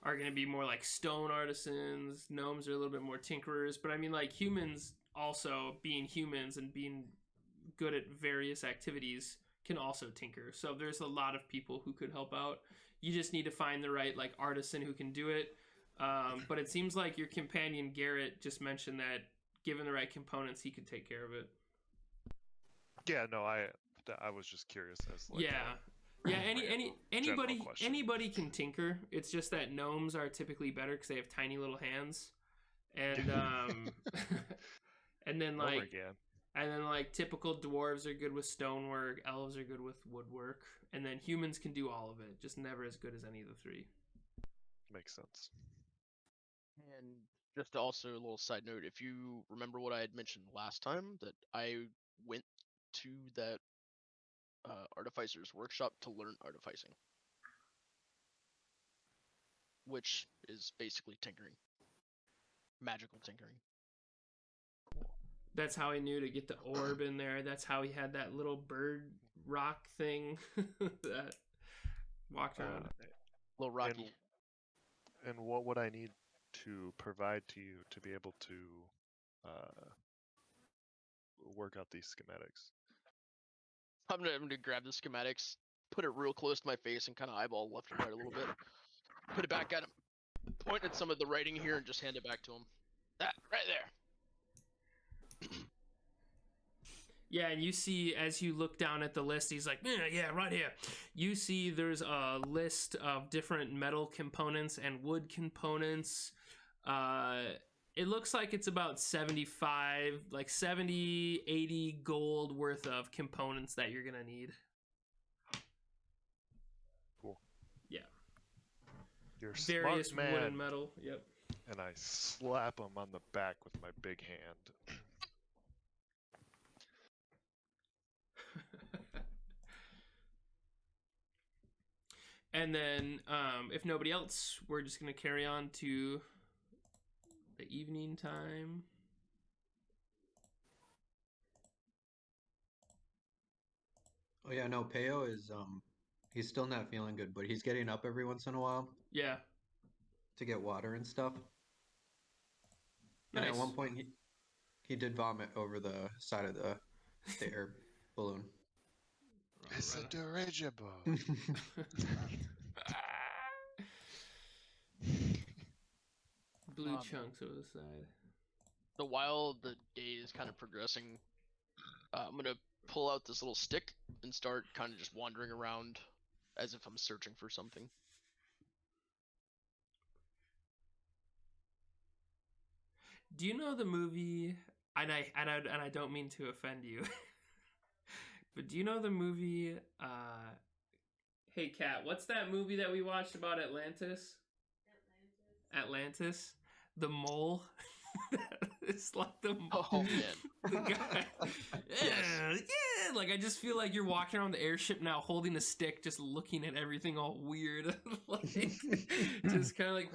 are going to be more like stone artisans. Gnomes are a little bit more tinkerers. But I mean, like humans also being humans and being good at various activities can also tinker. So there's a lot of people who could help out. You just need to find the right like artisan who can do it. But it seems like your companion Garett just mentioned that given the right components, he could take care of it. Yeah, no, I was just curious as like anybody can tinker. It's just that gnomes are typically better because they have tiny little hands, and and then like typical dwarves are good with stonework, elves are good with woodwork, and then humans can do all of it, just never as good as any of the three. Makes sense. And just also a little side note, if you remember what I had mentioned last time, that I went to that artificer's workshop to learn artificing, which is basically tinkering, magical tinkering. That's how he knew to get the orb in there. That's how he had that little bird rock thing that walked around. Little Rocky. And what would I need to provide to you to be able to work out these schematics? I'm gonna grab the schematics, put it real close to my face, and kind of eyeball left and right a little bit. Put it back at him, point at some of the writing here, and just hand it back to him. That right there. Yeah, and you see as you look down at the list, he's like, yeah, right here. You see there's a list of different metal components and wood components. It looks like it's about 70, 80 gold worth of components that you're going to need. Cool. Yeah. You're Various smart man. wood and metal. Yep. And I slap him on the back with my big hand. And then, if nobody else, we're just going to carry on to the evening time. Oh yeah, no, Peyo is he's still not feeling good, but he's getting up every once in a while Yeah. to get water and stuff. And Nice. at one point he did vomit over the side of the air balloon. It's a dirigible. Blue chunks over the side. So while the day is kind of progressing, I'm gonna pull out this little stick and start kind of just wandering around as if I'm searching for something. Do you know the movie? And I don't mean to offend you, but do you know the movie? Hey, Kat, what's that movie that we watched about Atlantis? Atlantis. the mole. It's like the Oh man. the guy. Yeah. Like I just feel like you're walking around the airship now, holding a stick, just looking at everything all weird, like just kind of like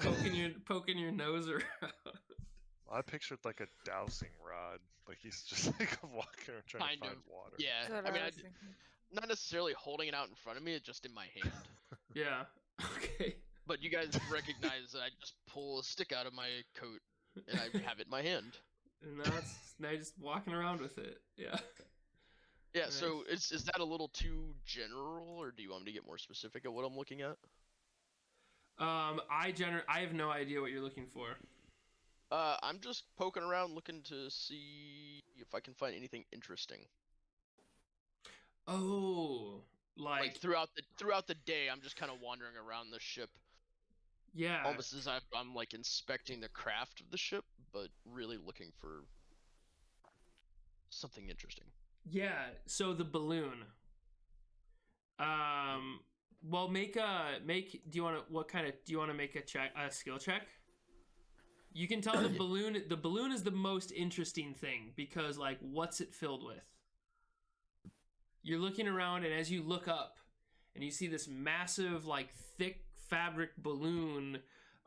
poking your nose around. I pictured like a dowsing rod, like he's just like walking around trying Kind to find of. water. Yeah. That's what I mean, was thinking. not necessarily holding it out in front of me, it's just in my hand. Yeah. Okay. But you guys recognize that I just pull a stick out of my coat and I have it in my hand. And now you're just walking around with it. Yeah. Yeah, so is that a little too general, or do you want me to get more specific at what I'm looking at? I have no idea what you're looking for. I'm just poking around looking to see if I can find anything interesting. Oh, Like throughout the day, I'm just kind of wandering around the ship, yeah. almost as if I'm like inspecting the craft of the ship, but really looking for something interesting. Yeah, so the balloon. Well, do you want to make a skill check? You can tell the balloon is the most interesting thing because like what's it filled with? You're looking around and as you look up and you see this massive like thick fabric balloon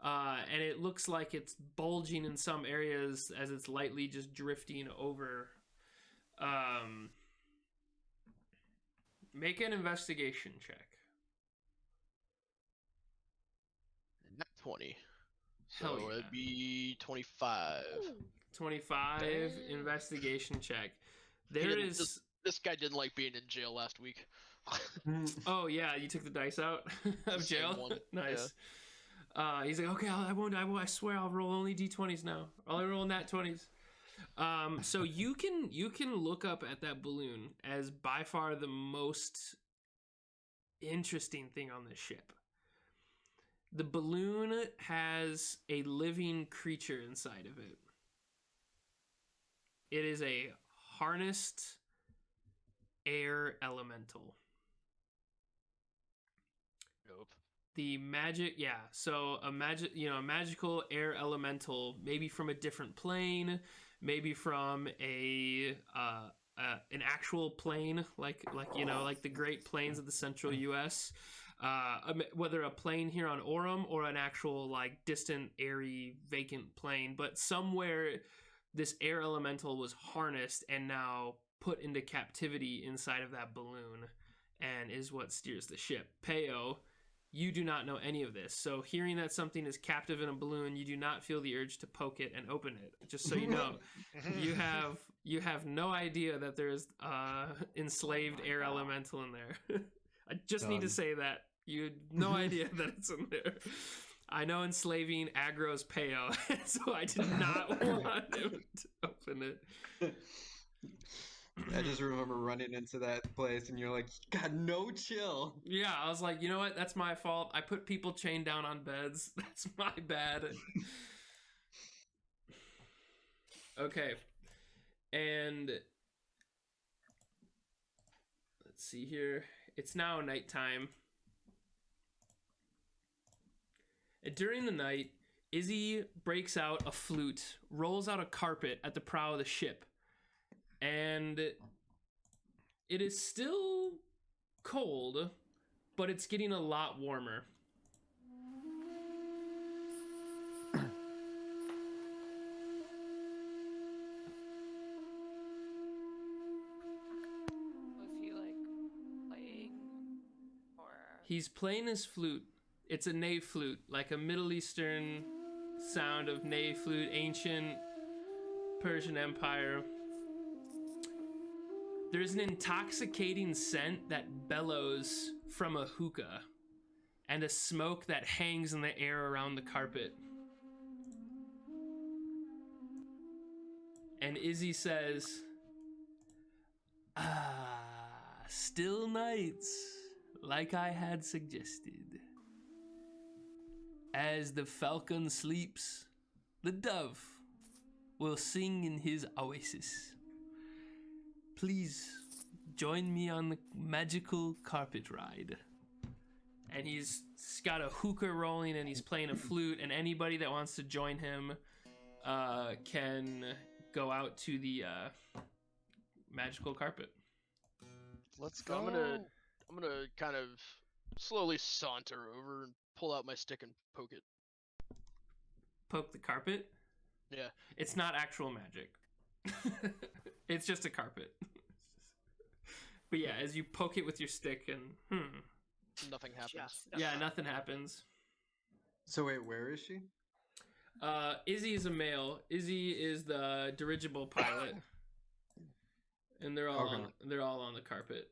and it looks like it's bulging in some areas as it's lightly just drifting over. Make an investigation check. Not 20. Hell So yeah. it'd be 25. 25 investigation check. There He didn't- is. This guy didn't like being in jail last week. Oh yeah, you took the dice out of Same jail. one, Nice. He's like, okay, I won't. I swear, I'll roll only d20s now. I'll only roll nat 20s. So you can look up at that balloon as by far the most interesting thing on this ship. The balloon has a living creature inside of it. It is a harnessed air elemental. Nope. The magic, yeah. So a magical air elemental, maybe from a different plane, maybe from an actual plane, like the Great Plains of the Central U.S. Whether a plane here on Aurum or an actual like distant, airy, vacant plane, but somewhere this air elemental was harnessed and now put into captivity inside of that balloon, and is what steers the ship. Peyo, you do not know any of this, so hearing that something is captive in a balloon, you do not feel the urge to poke it and open it. Just so you know, you have no idea that there's enslaved air elemental in there. I just need to say that you had no idea that it's in there. I know enslaving aggro's Peyo, so I did not want him to open it. I just remember running into that place and you're like, you got no chill. Yeah, I was like, you know what? That's my fault. I put people chained down on beds. That's my bad. Okay. And let's see here. It's now nighttime. And during the night, Izzy breaks out a flute, rolls out a carpet at the prow of the ship. And it is still cold, but it's getting a lot warmer. Was he like playing or He's playing his flute. It's a nave flute, like a Middle Eastern sound of nave flute, ancient Persian Empire. There's an intoxicating scent that bellows from a hookah and a smoke that hangs in the air around the carpet. And Izzy says, still nights, like I had suggested. As the falcon sleeps, the dove will sing in his oasis. Please join me on the magical carpet ride. And he's got a hookah rolling and he's playing a flute, and anybody that wants to join him can go out to the magical carpet. Let's So go. I'm gonna kind of slowly saunter over and pull out my stick and poke it. Poke the carpet? Yeah. It's not actual magic. It's just a carpet. But yeah, as you poke it with your stick and Nothing happens. yeah, nothing happens. So wait, where is she? Izzy is a male. Izzy is the dirigible pilot. And they're all Okay. on the carpet.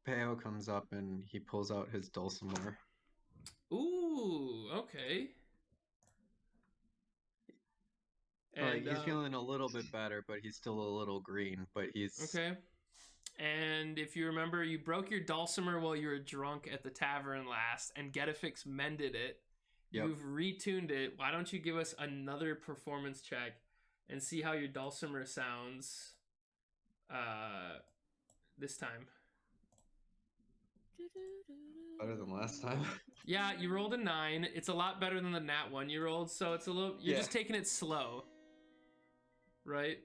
Peyo comes up and he pulls out his dulcimer. Ooh, okay. Like he's feeling a little bit better, but he's still a little green. But he's okay. And if you remember, you broke your dulcimer while you were drunk at the tavern last, and Getafix mended it. Yep. You've retuned it. Why don't you give us another performance check and see how your dulcimer sounds this time? better than last time. Yeah, you rolled a 9. It's a lot better than the nat one you rolled, so it's a little. You're just taking it slow, right?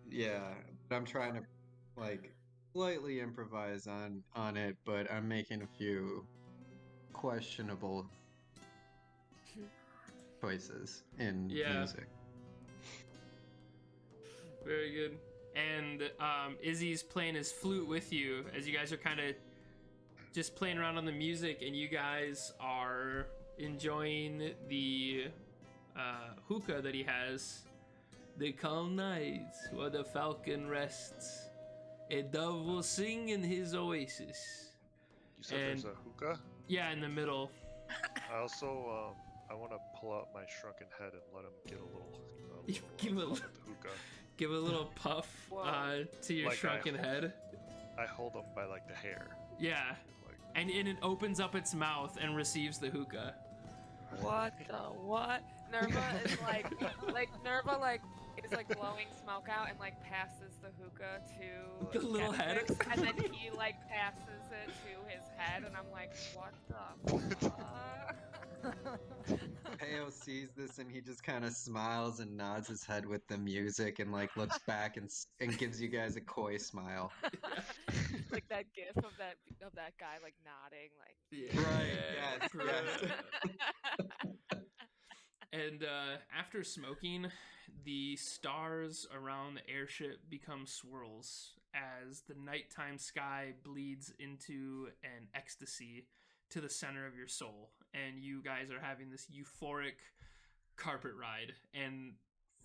Yeah, but I'm trying to like slightly improvise on it, but I'm making a few questionable choices in music. Very good. And Izzy's playing his flute with you as you guys are kind of just playing around on the music, and you guys are enjoying the hookah that he has. The calm nights where the falcon rests, a dove will sing in his oasis. You said there's a hookah? Yeah, in the middle. I also I want to pull out my shrunken head and let him get a little Give a puff at the hookah. Give a little puff to your Like shrunken head. I hold him by like the hair. Yeah. Like, And it opens up its mouth and receives the hookah. What the what? Nerva is Nerva is like blowing smoke out and like passes the hookah to The little head? Getafix, and then he like passes it to his head, and I'm like, what the fuck? Peyo sees this and he just kind of smiles and nods his head with the music and like looks back and gives you guys a coy smile. Like that gif of that guy like nodding like. Yeah. Right. Yes. And after smoking, the stars around the airship become swirls as the nighttime sky bleeds into an ecstasy to the center of your soul. And you guys are having this euphoric carpet ride. And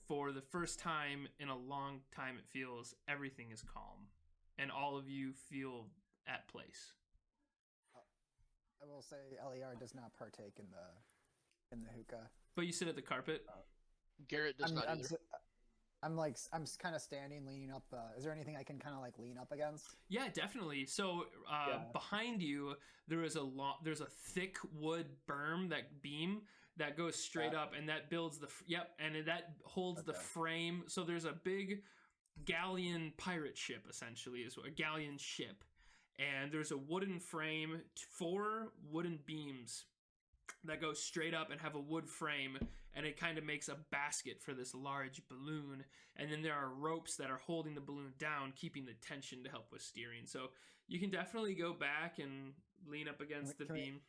for the first time in a long time, it feels everything is calm. And all of you feel at place. I will say Eliard does not partake in the hookah. But you sit at the carpet? Garett does not either. I'm kind of standing, leaning up. Is there anything I can kind of like lean up against? Yeah, definitely. So behind you, there's a thick wood berm, that beam that goes straight up, and that builds and that holds the frame. So there's a big galleon pirate ship, essentially, is a galleon ship, and there's a wooden frame, 4 wooden beams that go straight up and have a wood frame, and it kind of makes a basket for this large balloon. And then there are ropes that are holding the balloon down, keeping the tension to help with steering. So you can definitely go back and lean up against the beam.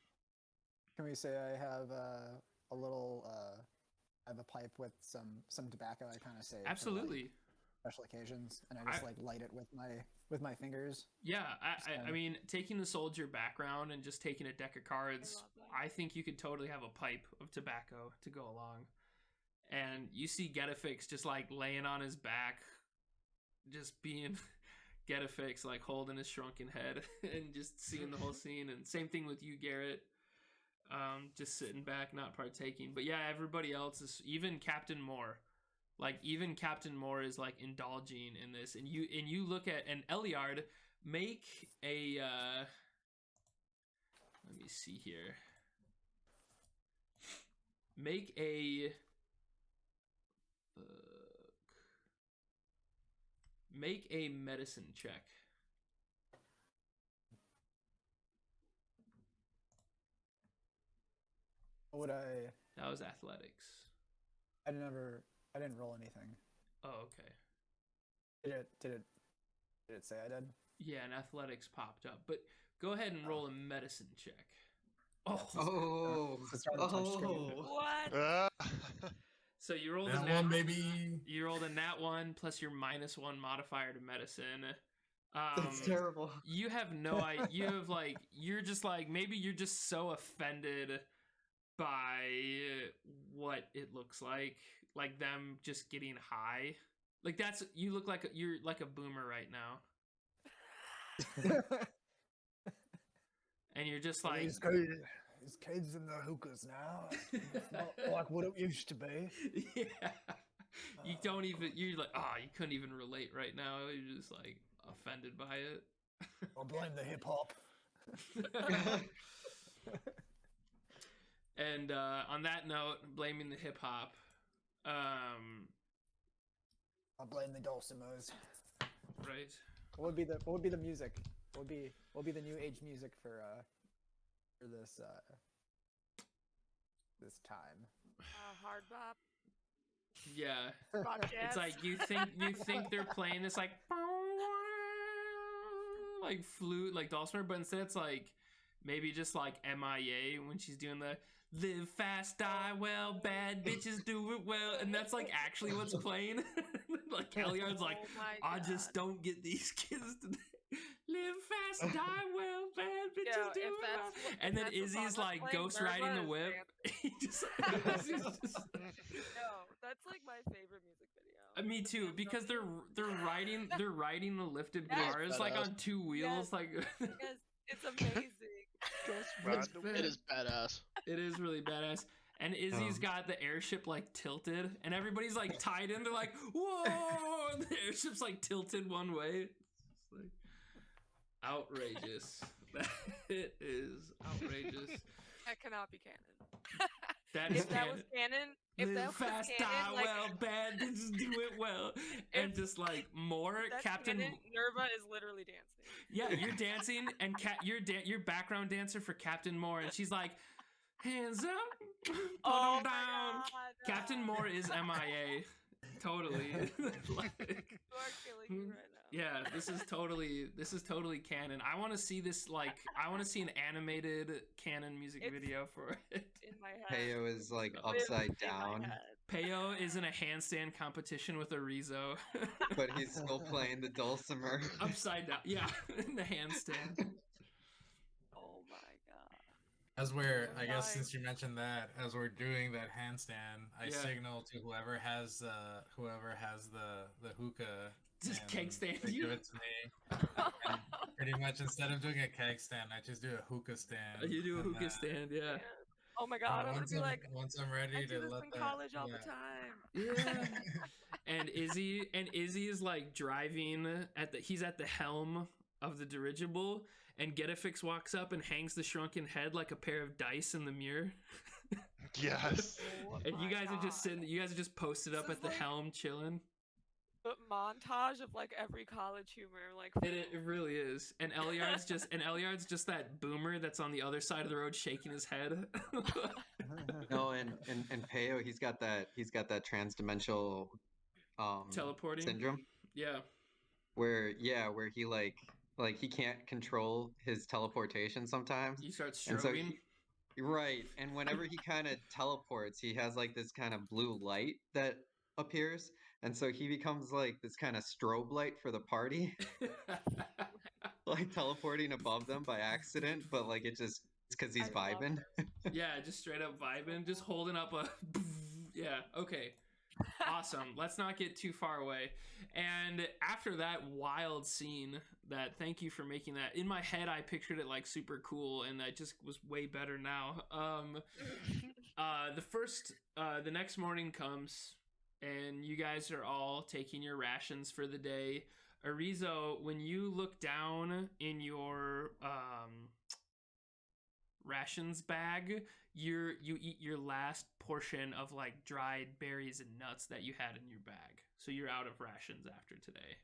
Can we say I have a little? I have a pipe with some tobacco. I kind of say Absolutely. Special occasions, and I just light it with my fingers. Yeah, I mean, taking the soldier background and just taking a deck of cards, I think you could totally have a pipe of tobacco to go along. And you see Getafix just like laying on his back, just being Getafix, like holding his shrunken head and just seeing the whole scene. And same thing with you, Garett, just sitting back, not partaking. But yeah, everybody else is, even Captain Moore. Like, even Captain Moore is, like, indulging in this. And you look at... And Eliard, make a... let me see here. Make a... Make a medicine check. Would I? That was athletics. I didn't roll anything. Oh, okay. Did it say I did? Yeah, and athletics popped up. But go ahead and roll a medicine check. Oh, Oh, It's starting to touch screen. What? so you rolled a That nat one, baby. You rolled a nat 1 plus your -1 modifier to medicine. that's terrible. You have no idea. You have like you're just like maybe you're just so offended by what it looks like them just getting high. Like that's you look like you're like a boomer right now, and you're just like These kids in the hookahs now. It's not like what it used to be. yeah. You don't even. You're like you couldn't even relate right now. You're just like offended by it. I'll blame the hip hop. And on that note, blaming the hip hop. I'll blame the dulcimers. Right. What would be the music? What would be the new age music for this this time? Hard bop. Yeah. Rock jazz. It's like you think they're playing this like flute, like dulcimer, but instead it's like maybe just like MIA when she's doing the live fast, die well, bad bitches do it well, and that's like actually what's playing. Like Eliard's like, Oh my I just God. don't get these kids today. Live fast, die well, bad bitches Yo, do if it well. that's what- And if then that's the song Izzy's that's like playing, ghost riding Nerva the is whip. dancing. He just, Izzy's just No, that's like my favorite music video. me The too, dance because video. they're riding the lifted Yes. bars like on two wheels, Yes. like Yes, it's amazing. It is badass. it is really badass. And Izzy's got the airship like tilted, and everybody's like tied in. They're like, whoa! And the airship's like tilted one way. It's like outrageous. It is outrageous. That cannot be canon. That is If that was canon, if Live that was fast, canon, die like, well, bad bitches do it well, and just like more if that's Captain. canon, Nerva is literally dancing. Yeah, you're dancing, and you're background dancer for Captain Moore, and she's like, hands up, put 'em Oh my down. God, Captain Moore is MIA, totally. Like, You are killing me right now. yeah, this is totally canon. I want to see this I want to see an animated canon music It's- video for it. In my head. Peyo is like Oh. upside In my down, head. Peyo is in a handstand competition with Erizo. but he's still playing the dulcimer. Upside down, yeah, in the handstand. Oh my god. As we're, I guess, Nice. since you mentioned that, as we're doing that handstand, I Yeah. signal to whoever has the hookah. Just and keg stand they you? give it to me. And pretty much, instead of doing a keg stand, I just do a hookah stand. You do a and, hookah stand, yeah. Yeah. Oh my god, I'm gonna once be like, once I'm I ready do to this let in that, college all yeah. the time. Yeah. And Izzy is like driving he's at the helm of the dirigible, and Getafix walks up and hangs the shrunken head like a pair of dice in the mirror. Yes. Oh And you my guys are just God. you guys are just posted up This at is the like- helm chilling. But montage of like every college humor, like It really is. And Eliard's just that boomer that's on the other side of the road shaking his head. No, and Peyo, he's got that transdimensional Teleporting. syndrome Yeah. where he like he can't control his teleportation sometimes. You start And so strobing. Right, and whenever he kind of teleports, he has like this kind of blue light that appears, and so he becomes like this kind of strobe light for the party, like teleporting above them by accident, but like it's because he's I love vibing. Yeah, just straight up vibing, just holding up a yeah, okay. Awesome. Let's not get too far away. And after that wild scene, thank you for making that. In my head I pictured it like super cool, and that just was way better now. The next morning comes, and you guys are all taking your rations for the day. Erizo, when you look down in your rations bag, you eat your last portion of like dried berries and nuts that you had in your bag. So you're out of rations after today.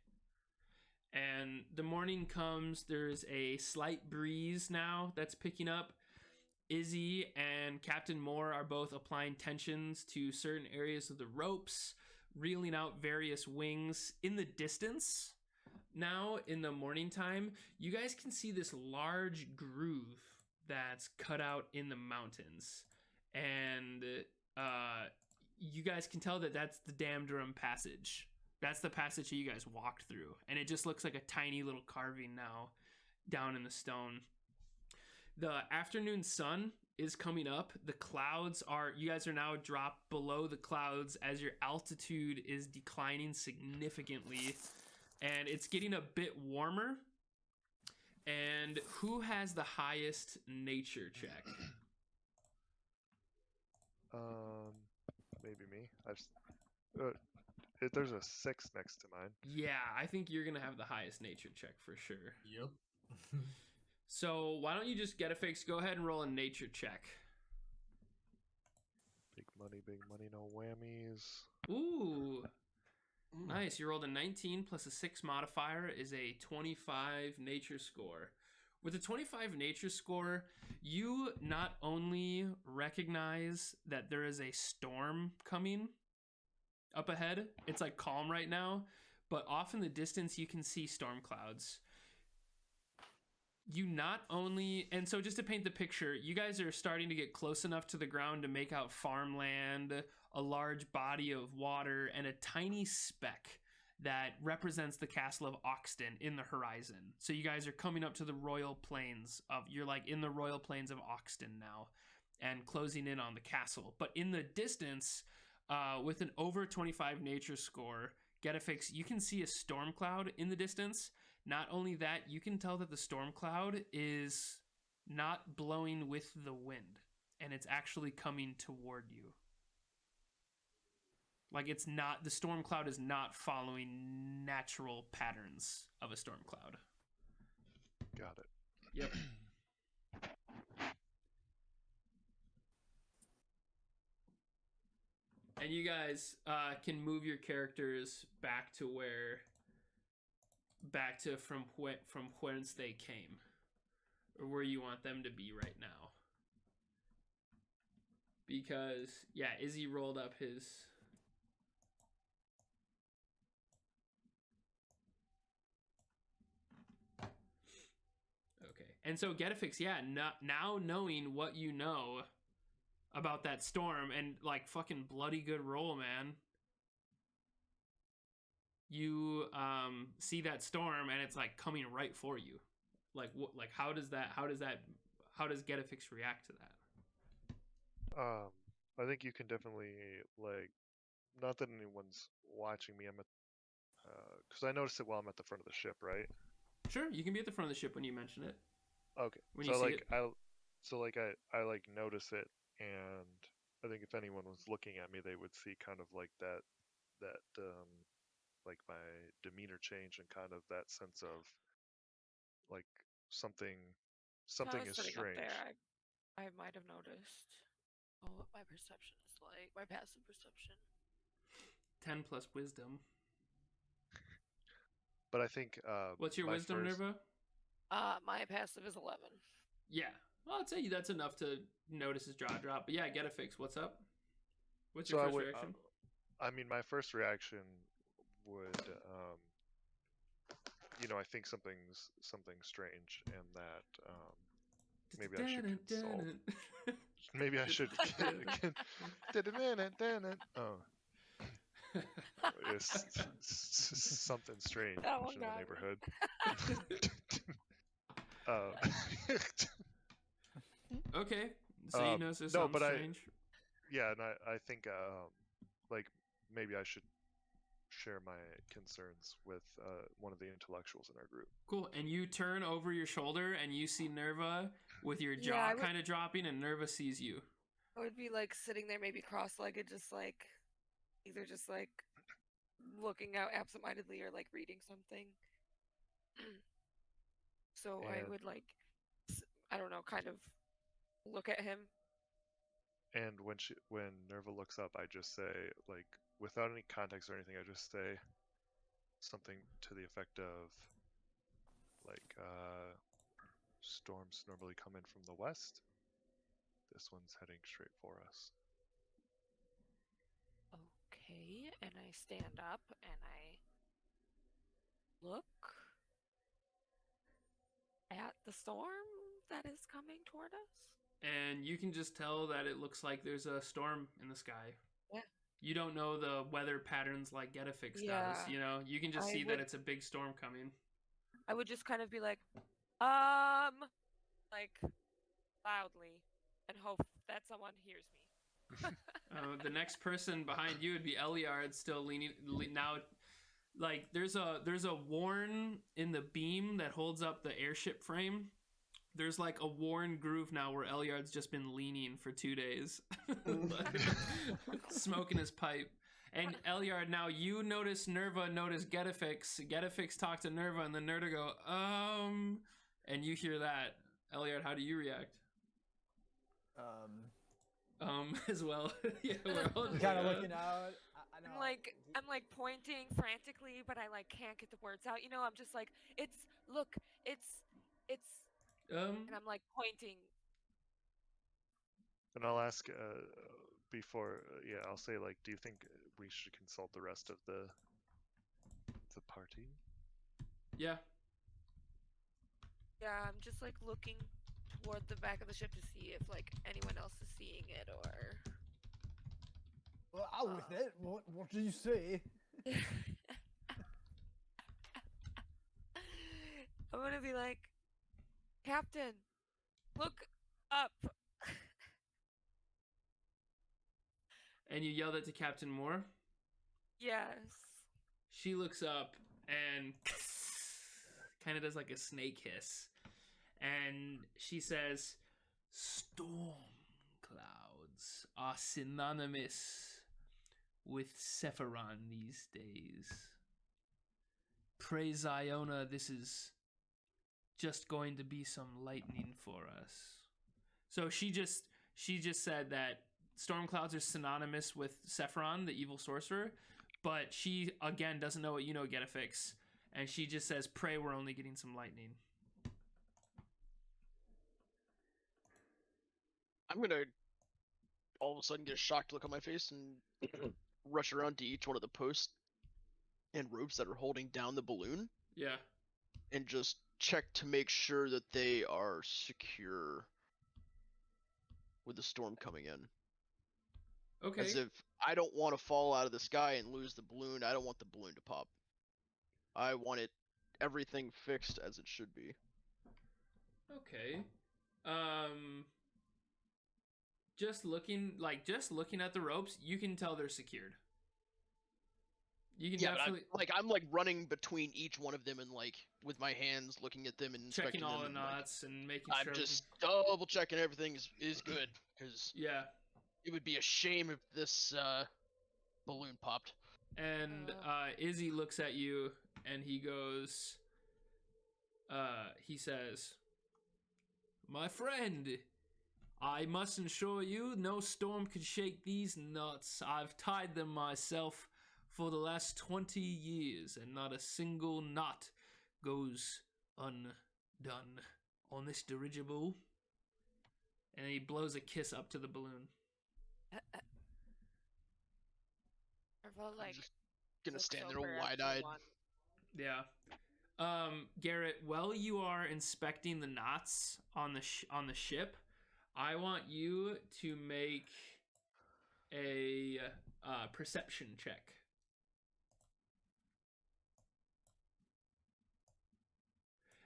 And the morning comes, there's a slight breeze now that's picking up, Izzy and Captain Moore are both applying tensions to certain areas of the ropes, reeling out various wings. In the distance, now in the morning time, you guys can see this large groove that's cut out in the mountains. And you guys can tell that that's the Damdrum passage. That's the passage that you guys walked through. And it just looks like a tiny little carving now down in the stone. The afternoon sun is coming up. The clouds are, you guys are now dropped below the clouds as your altitude is declining significantly. And it's getting a bit warmer. And who has the highest nature check? Maybe me. There's a 6 next to mine. Yeah, I think you're going to have the highest nature check for sure. Yep. So why don't you just Getafix, go ahead and roll a nature check. Big money, no whammies. Ooh, nice. You rolled a 19 plus a 6 modifier is a 25 nature score. With a 25 nature score, you not only recognize that there is a storm coming up ahead, it's like calm right now, but off in the distance you can see storm clouds. You not only, and so just to paint the picture, you guys are starting to get close enough to the ground to make out farmland, a large body of water, and a tiny speck that represents the castle of Oxton in the horizon. So you guys are coming up to the royal plains of, you're like in the royal plains of Oxton now and closing in on the castle. But in the distance, with an over 25 nature score, Getafix, you can see a storm cloud in the distance. Not only that, you can tell that the storm cloud is not blowing with the wind, and it's actually coming toward you. Like it's not, the storm cloud is not following natural patterns of a storm cloud. Got it. Yep. And you guys can move your characters back to from whence they came, or where you want them to be right now. Because yeah, Izzy rolled up his. Okay, and so Getafix, yeah, now knowing what you know about that storm, and like fucking bloody good roll, man. You see that storm and it's like coming right for you. Like what? Like how does Getafix react to that? I think you can definitely, like, not that anyone's watching me. I'm at, because I noticed it while I'm at the front of the ship, right? Sure, you can be at the front of the ship when you mention it. Okay. When so you see like it. I like notice it, and I think if anyone was looking at me, they would see kind of like that like my demeanor change and kind of that sense of like something I was is sitting strange. Up there, I might have noticed. Oh, what my perception is like. My passive perception. 10 plus wisdom. But I think What's your my wisdom, first- Nerva? My passive is 11. Yeah. Well, I'd say that's enough to notice his jaw drop. But yeah, Getafix, what's up? What's your first reaction? I mean, my first reaction would, I think something's strange, and that maybe I should consult. Maybe I should. Oh, it's something strange Oh, in the God. neighborhood. Okay. So you notice there's something strange? Yeah, and I think like maybe I should share my concerns with one of the intellectuals in our group. Cool. And you turn over your shoulder and you see Nerva with your jaw kind of dropping, and Nerva sees you. I would be like sitting there, maybe cross-legged, just like either just like looking out absentmindedly or like reading something. So I would like, I don't know, kind of look at him. And when Nerva looks up, I just say, like, without any context or anything, I just say something to the effect of, like, storms normally come in from the west, This one's heading straight for us. Okay, and I stand up and I look at the storm that is coming toward us. And you can just tell that it looks like there's a storm in the sky. Yeah. You don't know the weather patterns like Getafix does, Yeah. you know? You can just I see would- that it's a big storm coming. I would just kind of be like loudly, and hope that someone hears me. The next person behind you would be Eliard, still leaning now. Like there's a worn in the beam that holds up the airship frame. There's like a worn groove now where Eliard's just been leaning for 2 days, smoking his pipe. And Eliard, now you notice Nerva notice Getafix. Getafix talk to Nerva, and then Nerva go, and you hear that. Eliard, how do you react? As well. Yeah, we're all Kind of looking out. I know. I'm like pointing frantically, but I like can't get the words out. You know, I'm just like, it's and I'm like pointing. And I'll ask before, I'll say, like, do you think we should consult the rest of the party? Yeah. Yeah, I'm just like looking toward the back of the ship to see if like anyone else is seeing it or. Well, out with it. What do you see? I'm gonna be like, Captain, look up. And you yell that to Captain Moore. Yes. She looks up and kind of does like a snake hiss. And she says, "Storm clouds are synonymous with Sephiron these days. Praise Iona, this is just going to be some lightning for us." So she just said that storm clouds are synonymous with Sephiron, the evil sorcerer, but she again doesn't know what you know, Getafix, and she just says, "Pray we're only getting some lightning." I'm gonna all of a sudden get a shocked look on my face and rush around to each one of the posts and ropes that are holding down the balloon Yeah. and just check to make sure that they are secure with the storm coming in. Okay. As if I don't want to fall out of the sky and lose the balloon. I don't want the balloon to pop. I want everything fixed as it should be. Okay. Just looking at the ropes, you can tell they're secured. You can definitely I'm running between each one of them and like with my hands looking at them and inspecting checking all the them and, knots and making I'm sure. just double checking everything is good because Yeah. it would be a shame if this balloon popped. And Izzy looks at you and he goes, he says, "My friend, I must assure you no storm could shake these nuts. I've tied them myself for the last 20 years, and not a single knot goes undone on this dirigible." And he blows a kiss up to the balloon. Nerva, like, I'm just gonna looks stand there over at wide-eyed. everyone. Yeah. Garett, while you are inspecting the knots on the ship, I want you to make a perception check.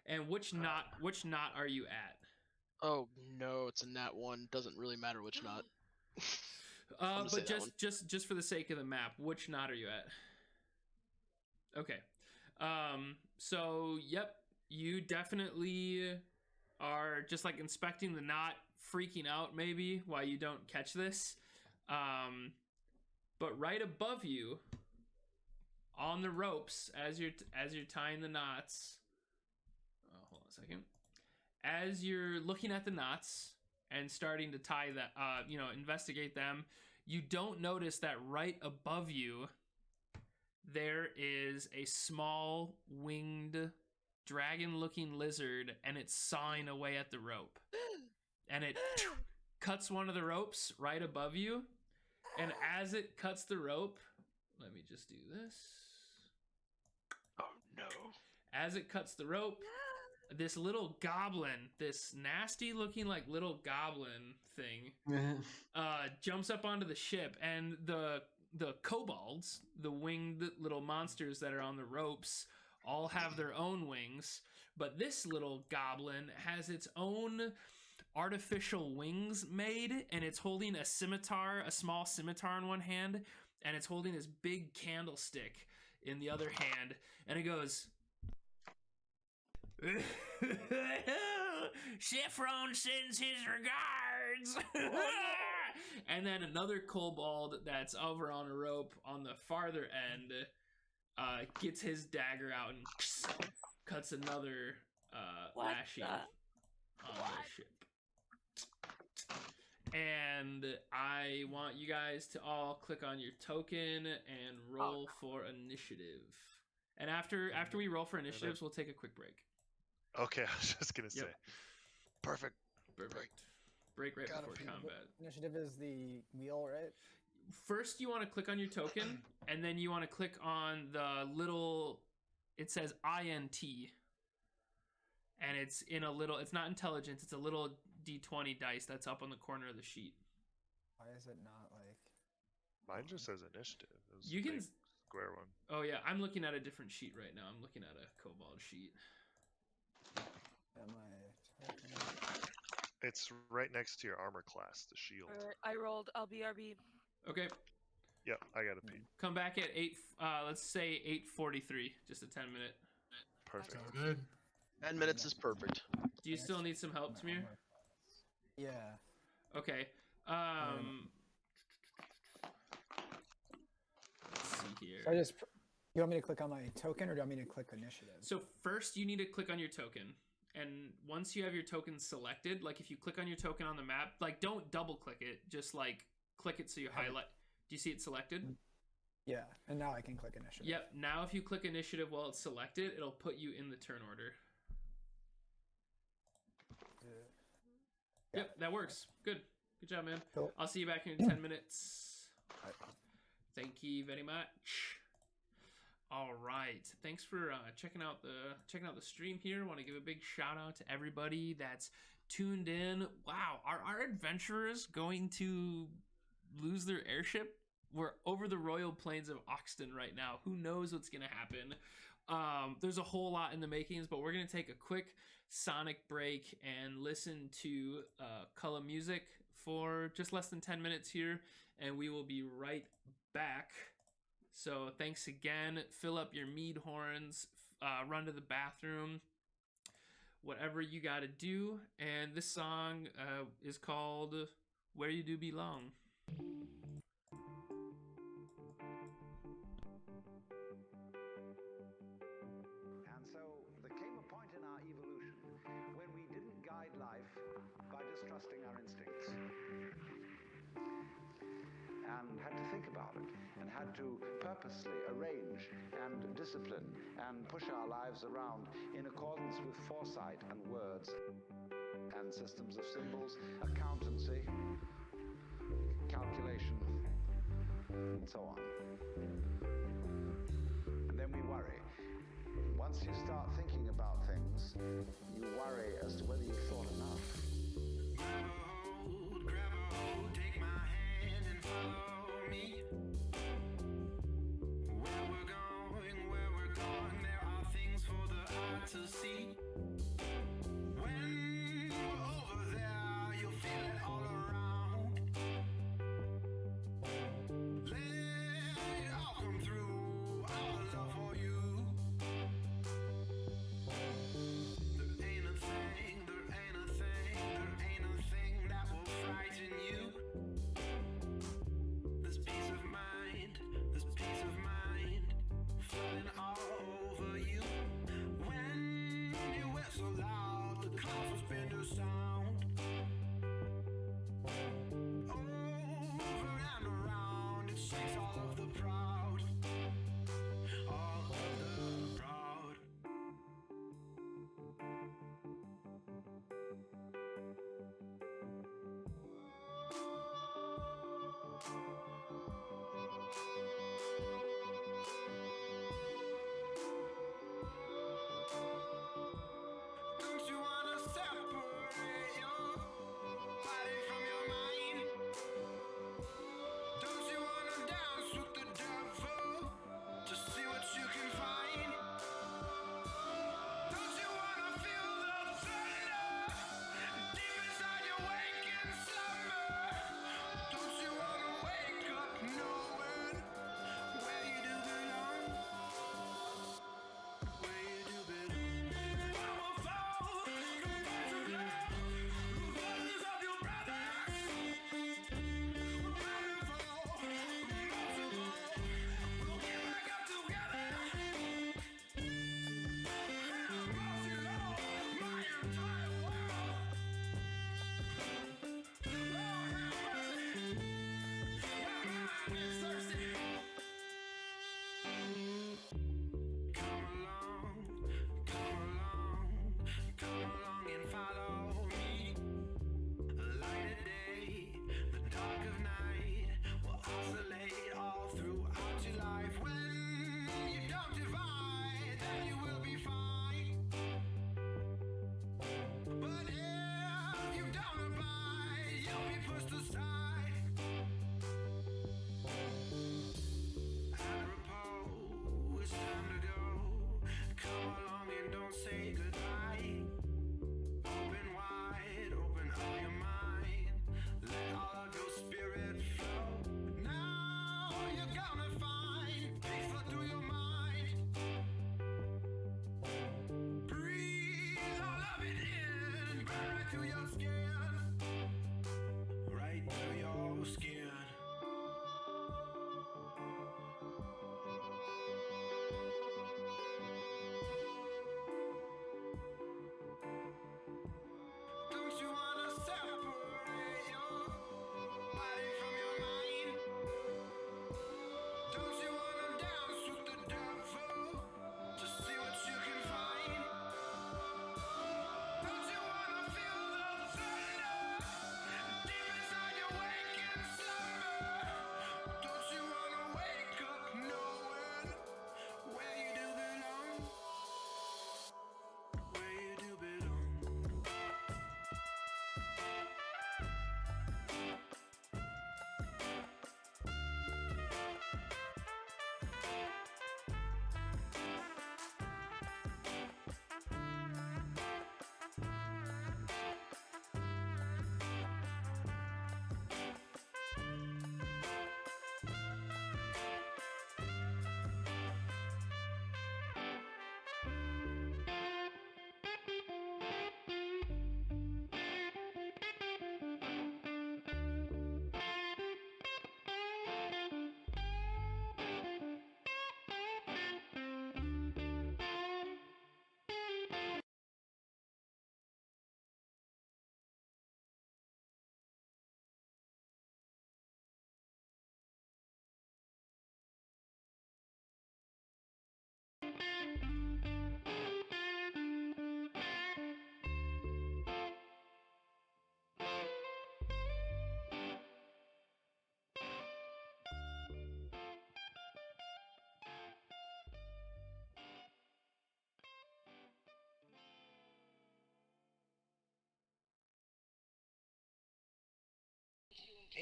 And which knot are you at? Oh no, it's a nat 1. Doesn't really matter which knot. I'm gonna say But that one. just for the sake of the map, which knot are you at? Okay. So yep, you definitely are just like inspecting the knot, freaking out maybe why you don't catch this. But right above you, on the ropes, as you're tying the knots. Oh, hold on a second. As you're looking at the knots and starting to tie that, investigate them, you don't notice that right above you there is a small winged dragon-looking lizard, and it's sawing away at the rope. And cuts one of the ropes right above you. And as it cuts the rope, let me just do this. Oh no. As it cuts the rope, this little goblin, this nasty looking like little goblin thing, jumps up onto the ship, and the kobolds, the winged little monsters that are on the ropes, all have their own wings, but this little goblin has its own artificial wings made, and it's holding a scimitar, a small scimitar in one hand, and it's holding this big candlestick in the other hand, and it goes, Saffron sends his regards. And then another kobold that's over on a rope on the farther end gets his dagger out and cuts another lashing on the ship. And I want you guys to all click on your token and roll for initiative. And after we roll for initiatives, we'll take a quick break. Okay, I was just gonna say. Perfect. Break right before combat. Initiative is the wheel, right? First, you want to click on your token, and then you want to click on the little. It says INT, and it's in a little. It's not intelligence. It's a little D20 dice that's up on the corner of the sheet. Why is it not like? Mine just says initiative. It was You a can. big square one. Oh yeah, I'm looking at a different sheet right now. I'm looking at a kobold sheet. Am I? It's right next to your armor class, the shield. I rolled. I'll BRB. Okay, Yep, I got a P. come back at 8. Let's say 8:43. Just a 10-minute. Perfect. Sounds good. 10 minutes is perfect. Do you still need some help, Tamir? Yeah. Okay. Let's see here. So you want me to click on my token, or do you want me to click initiative? So first you need to click on your token. And once you have your token selected, like if you click on your token on the map, like don't double click it, just like click it so you highlight. Do you see it selected? Yeah, and now I can click initiative. Yep. Now if you click initiative while it's selected, it'll put you in the turn order. Yep, that works. Good job, man. Cool. I'll see you back in 10 minutes. Thank you very much. All right, thanks for checking out the stream here. Want to give a big shout out to everybody that's tuned in. Wow, are our adventurers going to lose their airship? We're over the royal plains of Oxton right now. Who knows what's gonna happen? There's a whole lot in the makings, but we're gonna take a quick sonic break and listen to Cullah music for just less than 10 minutes here, and we will be right back. So thanks again. Fill up your mead horns, run to the bathroom, whatever you got to do. And this song is called Where You Do Belong. And so there came a point in our evolution when we didn't guide life by distrusting our instincts, and had to think about it, and had to purposely arrange and discipline and push our lives around in accordance with foresight and words and systems of symbols, accountancy, calculation, and so on. And then we worry. Once you start thinking about things, you worry as to whether you've thought enough. Grab a hold, take my hand and follow me. Where we're going, there are things for the eye to see. When we're over there, you'll feel it all around. Let it all come through, our love for you. There ain't a thing that will frighten you. This peace of mind, flooding all over you. When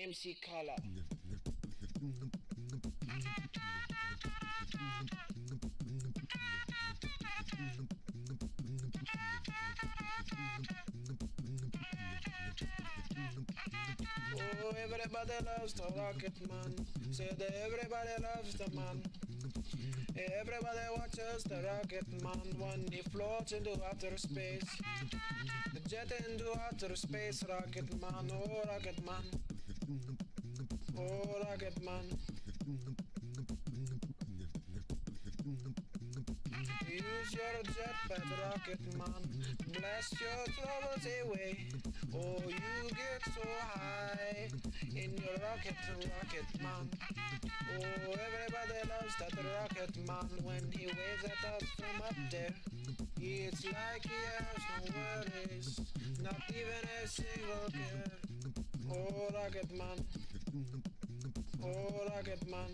MC Color. Oh, everybody loves the Rocket Man. Say that everybody loves the man. Everybody watches the Rocket Man when he floats into outer space. Jet into outer space, Rocket Man. Oh, Rocket Man. Oh, Rocket Man. Use your jetpack, Rocket Man. Blast your troubles away. Oh, you get so high in your rocket, Rocket Man. Oh, everybody loves that Rocket Man when he waves at us from up there. It's like he has no worries, not even a single care. Oh, Rocket Man. Oh, Rocket Man.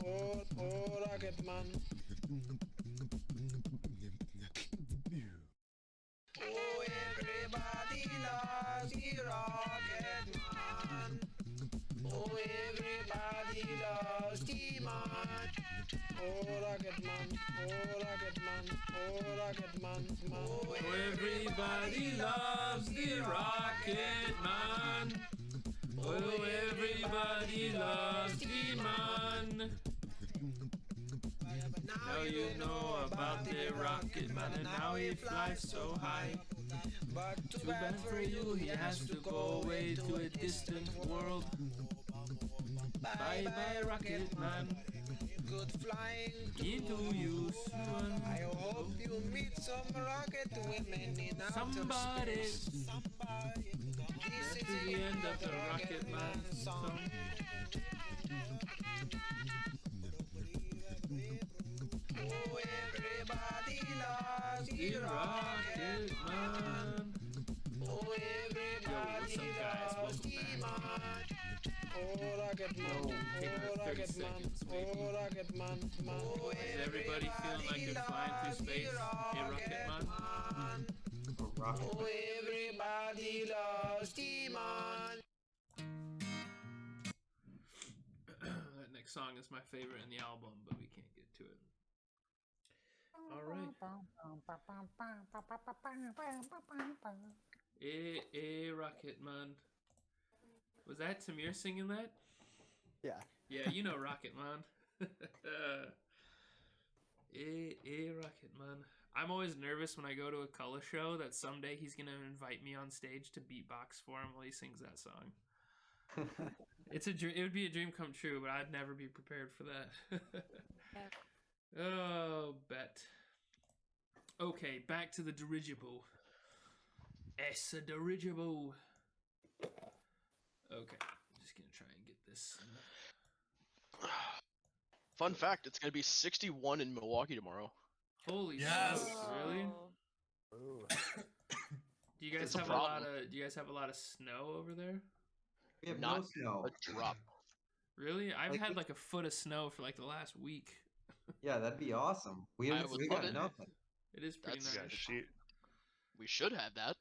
Oh, Rocket Man. Oh, everybody loves the Rocket Man. Oh, everybody loves the man. Oh, Rocket Man. Oh, Rocket Man. Oh, Rocket Man. Oh, everybody loves the Rocket Man. Oh, everybody loves the man. Now you know about the Rocket Man and how he flies so high. But Too bad for you, he has to go away to a distant world. Bye bye, Rocket Man. good flying Into you soon. I hope you meet some rocket women in outer Somebody. space. This is To the end of the Rocket Man song. Oh, everybody loves The the Rocket Man. Oh, Yo, everybody what's up, guys? loves Welcome the back. man. Oh, Rocket Man. Take Oh, about 30 Rocket Man. seconds, maybe. Oh, Rocket Man. Oh, Is everybody feeling like they're flying through space? Hey, Rocket Man. Oh, everybody loves the man. That next song is my favorite in the album, but we can't get to it. All right. Hey, Rocket Man. Was that Tamir singing that? Yeah. Yeah, you know Rocket Man. Hey, Rocket Man. I'm always nervous when I go to a color show that someday he's gonna invite me on stage to beatbox for him while he sings that song. It would be a dream come true, but I'd never be prepared for that. Oh, bet. Okay, back to the dirigible. Es a dirigible. Okay, I'm just gonna try and get this. Fun fact: it's gonna be 61 in Milwaukee tomorrow. Holy Yes. smokes, really? Ooh. Do you guys It's a have problem. Do you guys have a lot of snow over there? We have Not no snow. A drop. Really? I've Like had we- like a foot of snow for like the last week. Yeah, that'd be awesome. We I haven't, would we love got it. nothing. It is pretty That's- Yeah, nice. she. We should have that.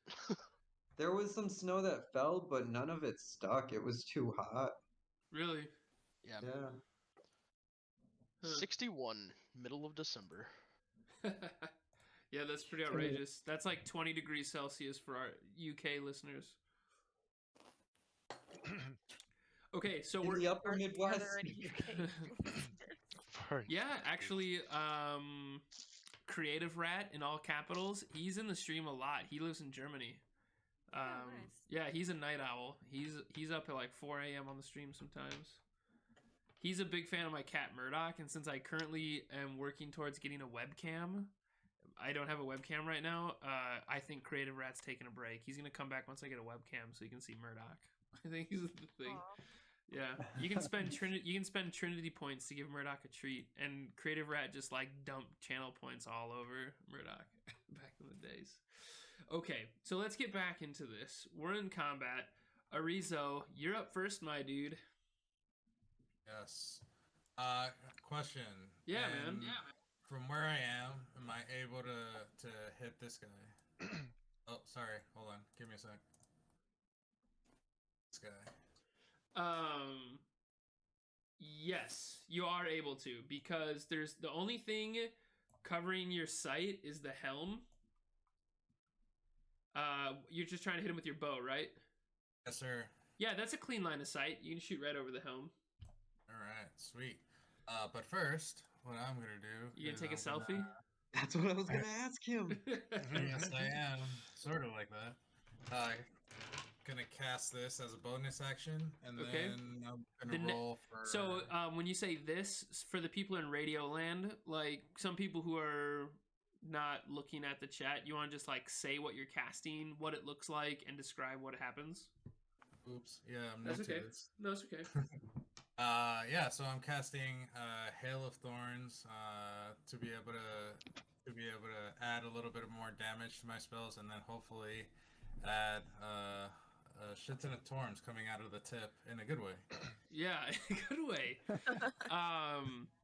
There was some snow that fell, but none of it stuck. It was too hot. Really? Yeah. Yeah. Huh. 61, middle of December. Yeah, that's pretty outrageous. That's like 20 degrees Celsius for our UK listeners. Okay, so In we're the upper Are Midwest. there any UK For, yeah, actually, Creative Rat in all capitals. He's in the stream a lot. He lives in Germany. Oh, nice. Yeah, he's a night owl. He's up at like 4 a.m. on the stream sometimes. He's a big fan of my cat Murdoch, and since I currently am working towards getting a webcam, I don't have a webcam right now. I think Creative Rat's taking a break. He's gonna come back once I get a webcam so you can see Murdoch. I think he's the thing. Aw. Yeah, you can spend Trinity points to give Murdoch a treat, and Creative Rat just like dumped channel points all over Murdoch back in the days. Okay, so let's get back into this. We're in combat. Erizo, you're up first, my dude. Yes. Question. Yeah, man. And From where I am I able to hit this guy? Oh, sorry. Hold on. Give me a sec. This guy. Yes, you are able to, because there's the only thing covering your sight is the helm. You're just trying to hit him with your bow, right? Yes, sir. Yeah, that's a clean line of sight. You can shoot right over the helm. All right, sweet. But first, what I'm gonna do? You gonna is take a I'm selfie? That's what I was gonna ask him. Yes, I am. Sort of like that. Gonna cast this as a bonus action, and Okay. then I'm gonna roll for. So, when you say this, for the people in Radio Land, like some people who are not looking at the chat, you want to just like say what you're casting, what it looks like, and describe what happens? Oops. Yeah, I'm That's new okay. to this. No, it's okay. Yeah. So I'm casting Hail of Thorns to be able to add a little bit more damage to my spells, and then hopefully add a shit ton of Torms coming out of the tip in a good way. Yeah, good way.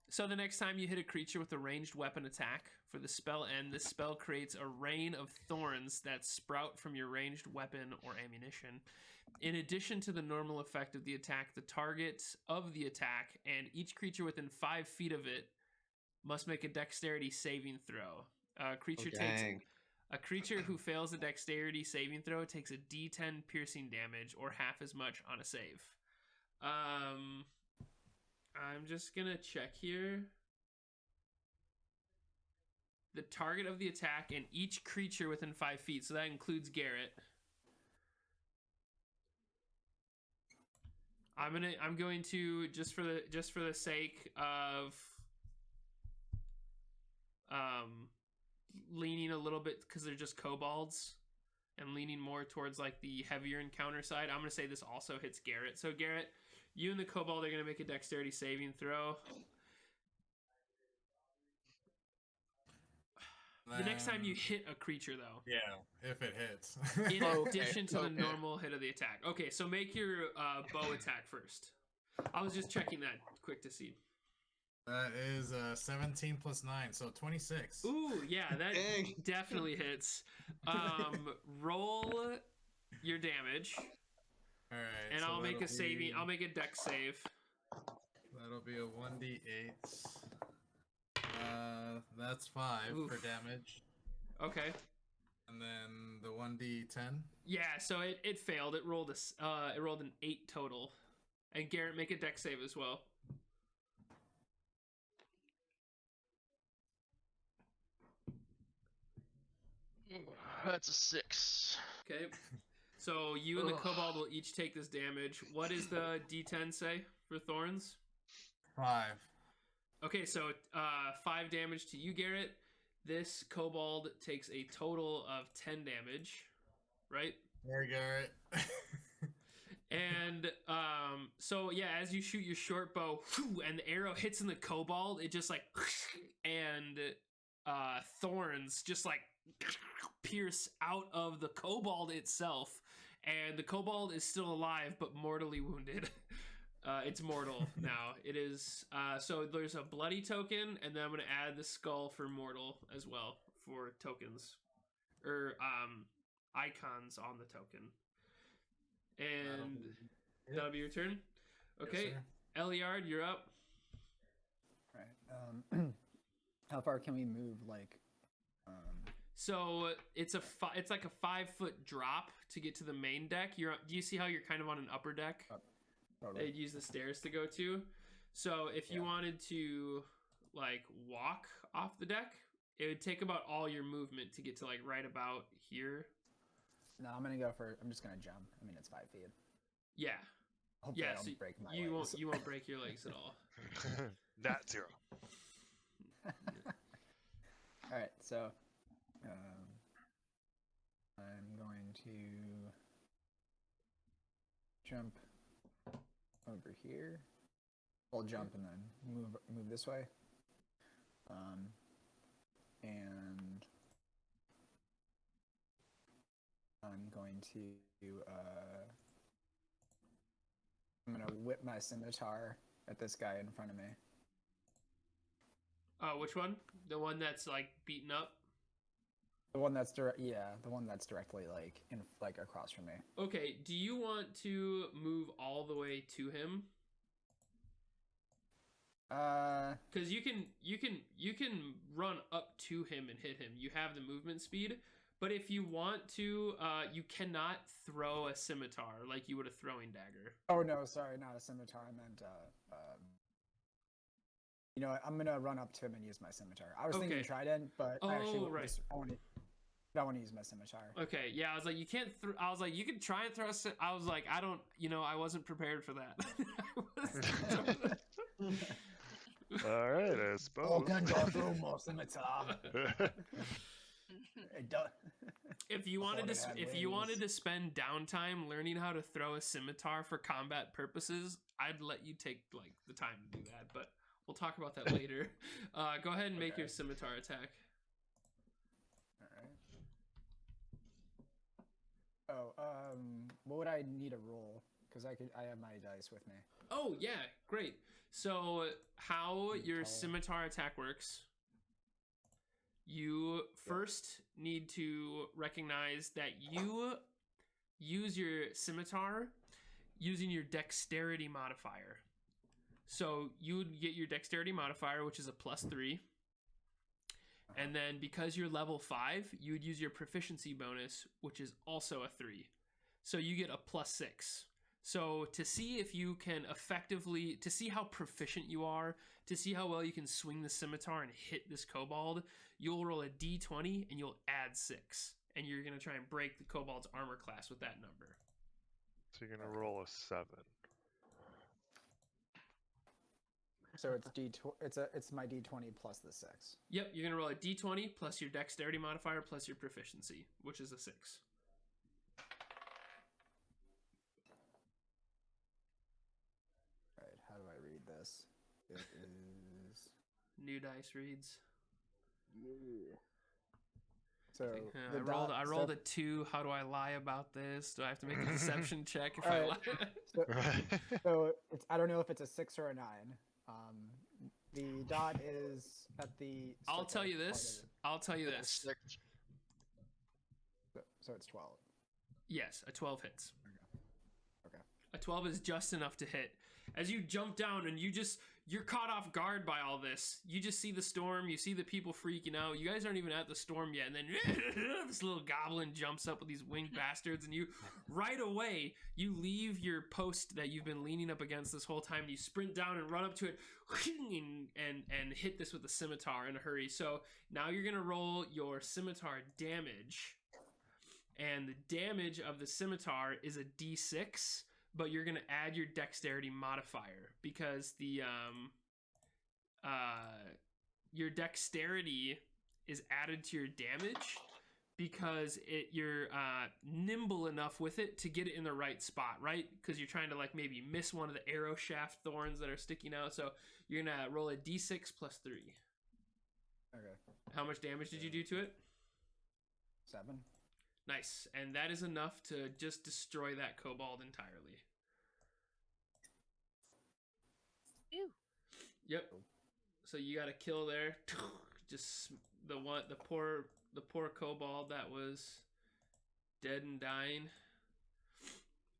So the next time you hit a creature with a ranged weapon attack, for the spell end, this spell creates a rain of thorns that sprout from your ranged weapon or ammunition. In addition to the normal effect of the attack, the target of the attack and each creature within 5 feet of it must make a dexterity saving throw. A creature who fails a dexterity saving throw takes a D10 piercing damage or half as much on a save. I'm just gonna check here. The target of the attack and each creature within 5 feet, so that includes Garett. I'm going to just for the sake of leaning a little bit, because they're just kobolds, and leaning more towards like the heavier encounter side, I'm gonna say this also hits Garett. So Garett, you and the kobold are gonna make a dexterity saving throw. The next time you hit a creature, though. Yeah, if it hits. In addition to the normal hit of the attack. Okay, so make your bow attack first. I was just checking that quick to see. That is 17 plus 9, so 26. Ooh, yeah, that definitely hits. Roll your damage. All right. And so I'll make a that'll saving. be- I'll make a dex save. That'll be a 1d8. That's 5 Oof. for damage. Okay. And then the 1d10. Yeah, so it failed. It rolled an 8 total. And Garett, make a dex save as well. That's a 6. Okay. So you and the kobold will each take this damage. What does the D10 say for thorns? 5. Okay, so 5 damage to you, Garett. This kobold takes a total of 10 damage, right? There, Garett. And so yeah, as you shoot your short bow, and the arrow hits in the kobold, it just like, and thorns just like pierce out of the kobold itself, and the kobold is still alive but mortally wounded. It's mortal now. It is so there's a bloody token, and then I'm gonna add the skull for mortal as well for tokens or icons on the token. And that'll be your turn. Okay, Yes, Eliard, you're up. Right. How far can we move? Like, So it's like a 5-foot drop to get to the main deck. Do you see how you're kind of on an upper deck? totally. They'd use the stairs to go to. So if you wanted to like walk off the deck, it would take about all your movement to get to like right about here. No, I'm just gonna jump. I mean, it's 5 feet. Yeah. Hopefully, Yeah, I don't so break my you legs. won't break your legs at all. Not 0. All right, so I'm going to jump over here. I'll jump and then move this way. And I'm going to I'm gonna whip my scimitar at this guy in front of me. Which one? The one that's like beaten up? The one that's the one that's directly like in like across from me. Okay, do you want to move all the way to him? Because you can run up to him and hit him. You have the movement speed, but if you want to, you cannot throw a scimitar like you would a throwing dagger. Oh no, sorry, not a scimitar. I meant you know what, I'm gonna run up to him and use my scimitar. I was thinking Okay. trident, but I actually right. I want to use my scimitar. Okay, yeah, I was like, you can't. I was like, you can try and throw. I was like, I don't. I wasn't prepared for that. All right, I suppose. Oh, can go through my scimitar. It does. If you wanted to, thought it had if you wanted wings. to spend downtime learning how to throw a scimitar for combat purposes, I'd let you take like the time to do that. But we'll talk about that later. Go ahead and make Okay. your scimitar attack. All right. Oh, what would I need to roll? Because I have my dice with me. Oh yeah, great. So how your Tell. scimitar attack works? You first need to recognize that you use your scimitar using your dexterity modifier. So you would get your dexterity modifier, which is a +3. And then because you're level 5, you would use your proficiency bonus, which is also a 3. So you get a +6. So to see if you can effectively, to see how proficient you are, to see how well you can swing the scimitar and hit this kobold, you'll roll a d20 and you'll add 6. And you're going to try and break the kobold's armor class with that number. So you're gonna roll a 7. So it's my d20 plus the 6. Yep, you're going to roll a d20 plus your dexterity modifier plus your proficiency, which is a 6. Right, how do I read this? It is New dice reads. so I rolled a 2. How do I lie about this? Do I have to make a deception check if I Alright. lie? So it's I don't know if it's a 6 or a 9. The dot is at the. I'll tell you part of this. it. I'll tell you this. So it's 12. Yes, a 12 hits. Okay. A 12 is just enough to hit. As you jump down and you're caught off guard by all this. You just see the storm, you see the people freaking out. You guys aren't even at the storm yet, and then this little goblin jumps up with these winged bastards, and you right away you leave your post that you've been leaning up against this whole time, and you sprint down and run up to it and hit this with a scimitar in a hurry. So now you're gonna roll your scimitar damage. And the damage of the scimitar is a d6, but you're gonna add your dexterity modifier because the your dexterity is added to your damage because you're nimble enough with it to get it in the right spot, right? Because you're trying to like maybe miss one of the arrow shaft thorns that are sticking out. So you're gonna roll a d6 plus 3. Okay. How much damage did you do to it? 7. Nice. And that is enough to just destroy that kobold entirely. Ew. Yep. So you got a kill there. Just the poor kobold that was dead and dying.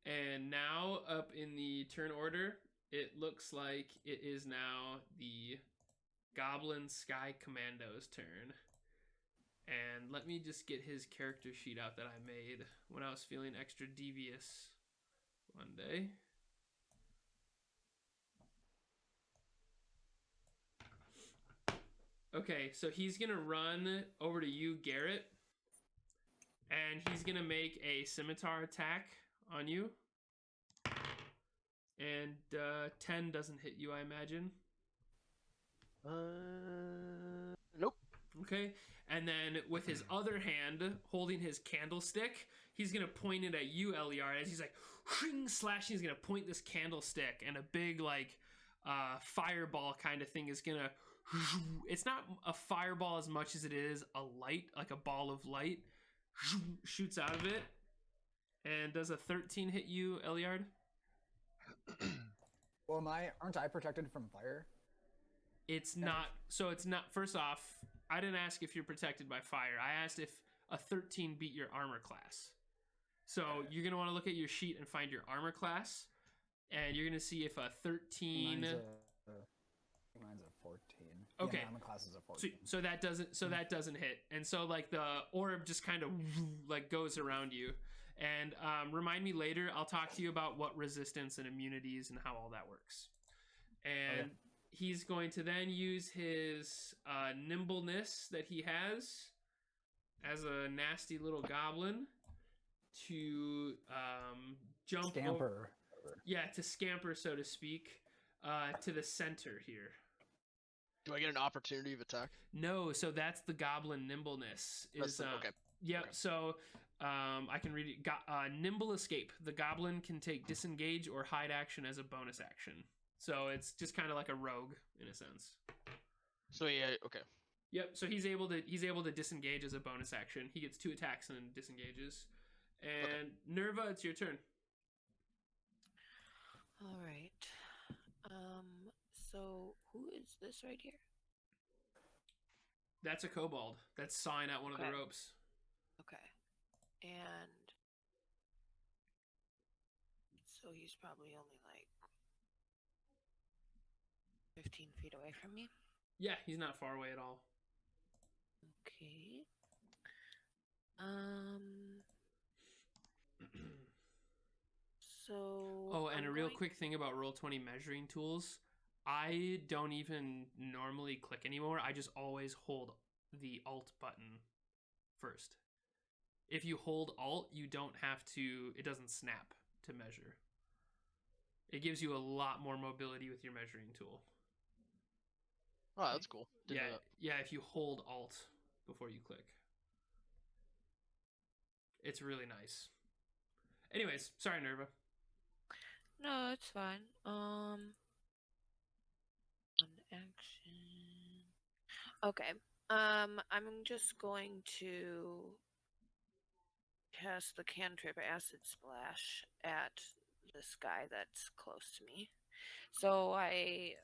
And now up in the turn order, it looks like it is now the Goblin Sky Commando's turn. And let me just get his character sheet out that I made when I was feeling extra devious one day. Okay, so he's going to run over to you, Garett. And he's going to make a scimitar attack on you. And 10 doesn't hit you, I imagine. Nope. Okay, and then with his other hand, holding his candlestick, he's going to point it at you, Eliard, as he's like, slashing, he's going to point this candlestick, and a big, like, fireball kind of thing is going to, it's not a fireball as much as it is a light, like a ball of light, shoots out of it. And does a 13 hit you, Eliard? Well, aren't I protected from fire? It's not, so it's not, first off, I didn't ask if you're protected by fire. I asked if a 13 beat your armor class. So you're going to want to look at your sheet and find your armor class, and you're going to see if a 13... Mine's a 14. Okay. Yeah, my armor class is a 14. So that doesn't hit. And so like the orb just kind of like goes around you. And remind me later, I'll talk to you about what resistance and immunities and how all that works. And he's going to then use his nimbleness that he has as a nasty little goblin to jump Scamper. to scamper, so to speak, to the center here. Do I get an opportunity of attack? No, so that's the goblin nimbleness. Okay. Yeah, Okay. so I can read it. Nimble escape. The goblin can take disengage or hide action as a bonus action. So it's just kind of like a rogue in a sense. So yeah, okay. Yep. So he's able to disengage as a bonus action. He gets 2 attacks and disengages. And Nerva, it's your turn. All right. So who is this right here? That's a kobold. That's sawing at one of the Okay. ropes. Okay. And so he's probably only like 15 feet away from me. Yeah, he's not far away at all. Okay. So. Oh, and I'm a real going- quick thing about Roll20 measuring tools. I don't even normally click anymore. I just always hold the Alt button first. If you hold Alt, you don't have to, it doesn't snap to measure. It gives you a lot more mobility with your measuring tool. Oh, that's cool. Didn't Yeah, know that. yeah, if you hold Alt before you click. It's really nice. Anyways, sorry, Nerva. No, it's fine. One action. Okay. I'm just going to cast the cantrip Acid Splash at this guy that's close to me. So I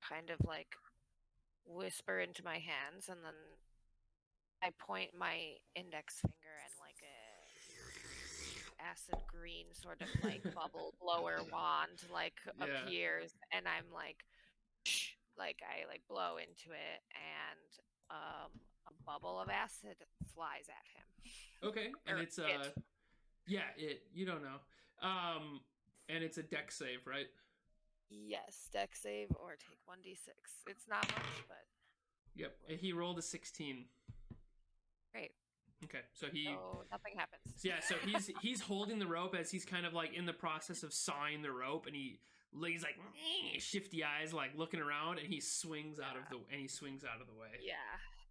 kind of like whisper into my hands, and then I point my index finger, and like a acid green sort of like bubble blower wand like Yeah. appears, and I'm like, shh, like I like blow into it, and a bubble of acid flies at him. Okay, and Or it's it. you don't know. And it's a deck save, right? Yes, deck save or take 1d6. It's not much, but Yep. And he rolled a 16. great. Okay, so he So nothing happens. yeah, so he's holding the rope as he's kind of like in the process of sawing the rope, and he's like shifty eyes, like looking around, and he swings out of the way. Yeah,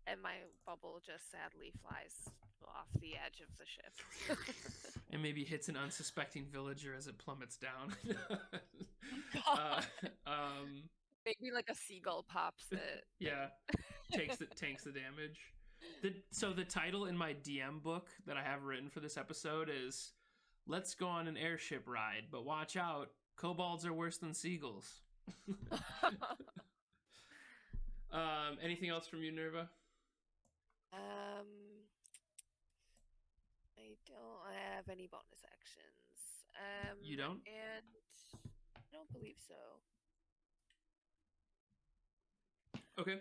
and my bubble just sadly flies off the edge of the ship. And maybe hits an unsuspecting villager as it plummets down. Maybe like a seagull pops it. Yeah, tanks the damage. So the title in my DM book that I have written for this episode is "Let's go on an airship ride, but watch out, kobolds are worse than seagulls." Anything else from you, Nerva? I don't have any bonus actions. You don't? And I don't believe so. Okay.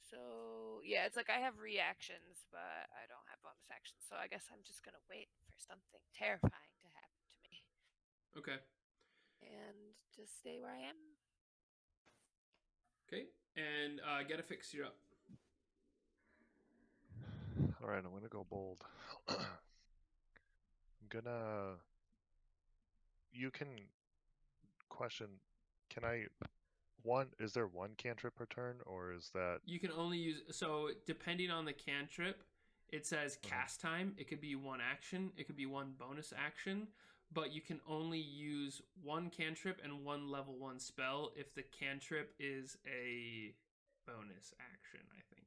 So yeah, it's like I have reactions, but I don't have bonus actions. So I guess I'm just gonna wait for something terrifying to happen to me Okay. and just stay where I am. Okay. And Getafix, you're up. All right, I'm gonna go bold. You can question. Can I? Is there one cantrip per turn, or is that? You can only use, so depending on the cantrip, it says cast time. It could be one action. It could be one bonus action. But you can only use one cantrip and one level 1 spell if the cantrip is a bonus action, I think.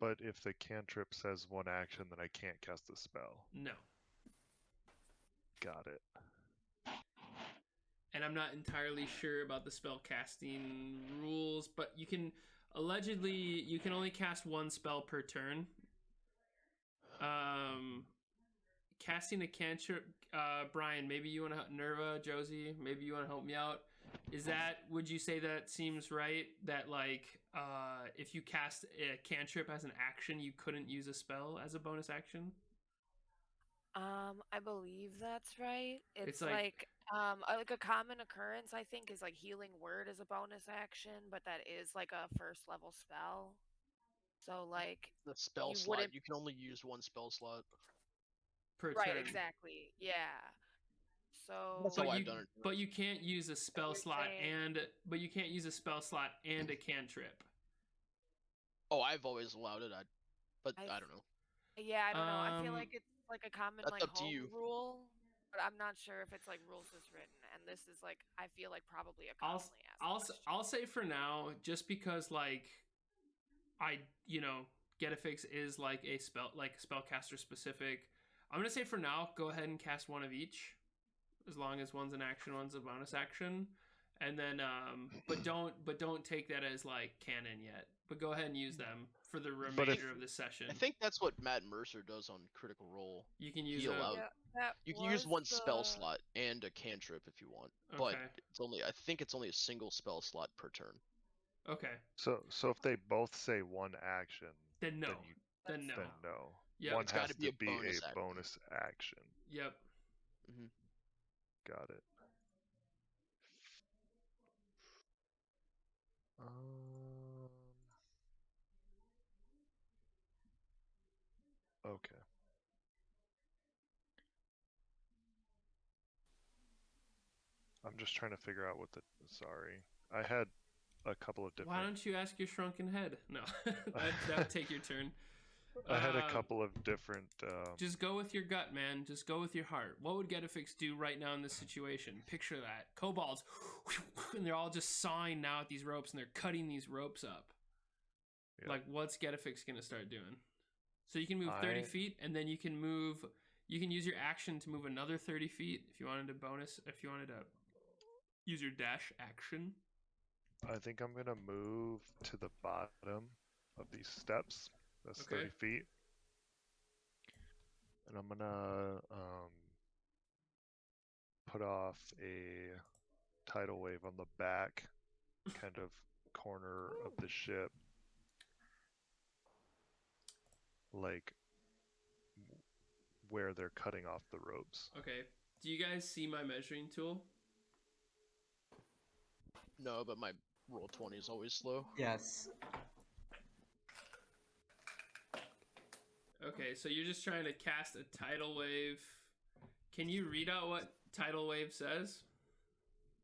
But if the cantrip says one action, then I can't cast the spell. No. Got it. And I'm not entirely sure about the spell casting rules, but you can, Allegedly, you can only cast one spell per turn. Casting a cantrip, Brian, maybe you want to, Nerva, Josie, maybe you want to help me out. Would you say that seems right? That like, if you cast a cantrip as an action, you couldn't use a spell as a bonus action? I believe that's right. It's like- like a common occurrence, I think, is like healing word as a bonus action, but that is like a first level spell. So like The spell you slot, wouldn't- you can only use one spell slot. Per right, turn. exactly. Yeah. So That's how I've done it. But you can't use a spell you're slot saying- and a cantrip. Oh, I've always allowed it. But I I don't know. Yeah, I don't know. I feel Um, like it's like a common that's like up to home you. rule, but I'm not sure if it's like rules as written. And this is like I feel like probably a commonly asked question. I'll say for now, just because like Getafix is like a spellcaster specific. I'm gonna say for now, go ahead and cast one of each, as long as one's an action, one's a bonus action, and then but don't take that as like canon yet. But go ahead and use them for the remainder of the session. I think that's what Matt Mercer does on Critical Role. You can use He a- allowed- Yeah, that You can use was one spell the- slot and a cantrip if you want, but Okay. I think it's only a single spell slot per turn. Okay. So if they both say one action, Then no. you- Then no. then no. Yep. One It's has gotta to be a be bonus a action. bonus action. Yep. Got it. Okay. I'm just trying to figure out what the. Sorry, I had a couple of different. Why don't you ask your shrunken head? No, that would take your turn. I had a couple of different. Just go with your gut, man. Just go with your heart. What would Getafix do right now in this situation? Picture that. Kobolds, and they're all just sawing now at these ropes, and they're cutting these ropes up. Yeah. Like, what's Getafix going to start doing? So you can move 30 feet, and then you can move... You can use your action to move another 30 feet if you wanted to use your dash action. I think I'm gonna move to the bottom of these steps. That's Okay. 30 feet. And I'm gonna put off a tidal wave on the back kind of corner of the ship. Like where they're cutting off the ropes. Okay. Do you guys see my measuring tool? No, but my roll 20 is always slow. Yes. Okay, so you're just trying to cast a tidal wave. Can you read out what tidal wave says?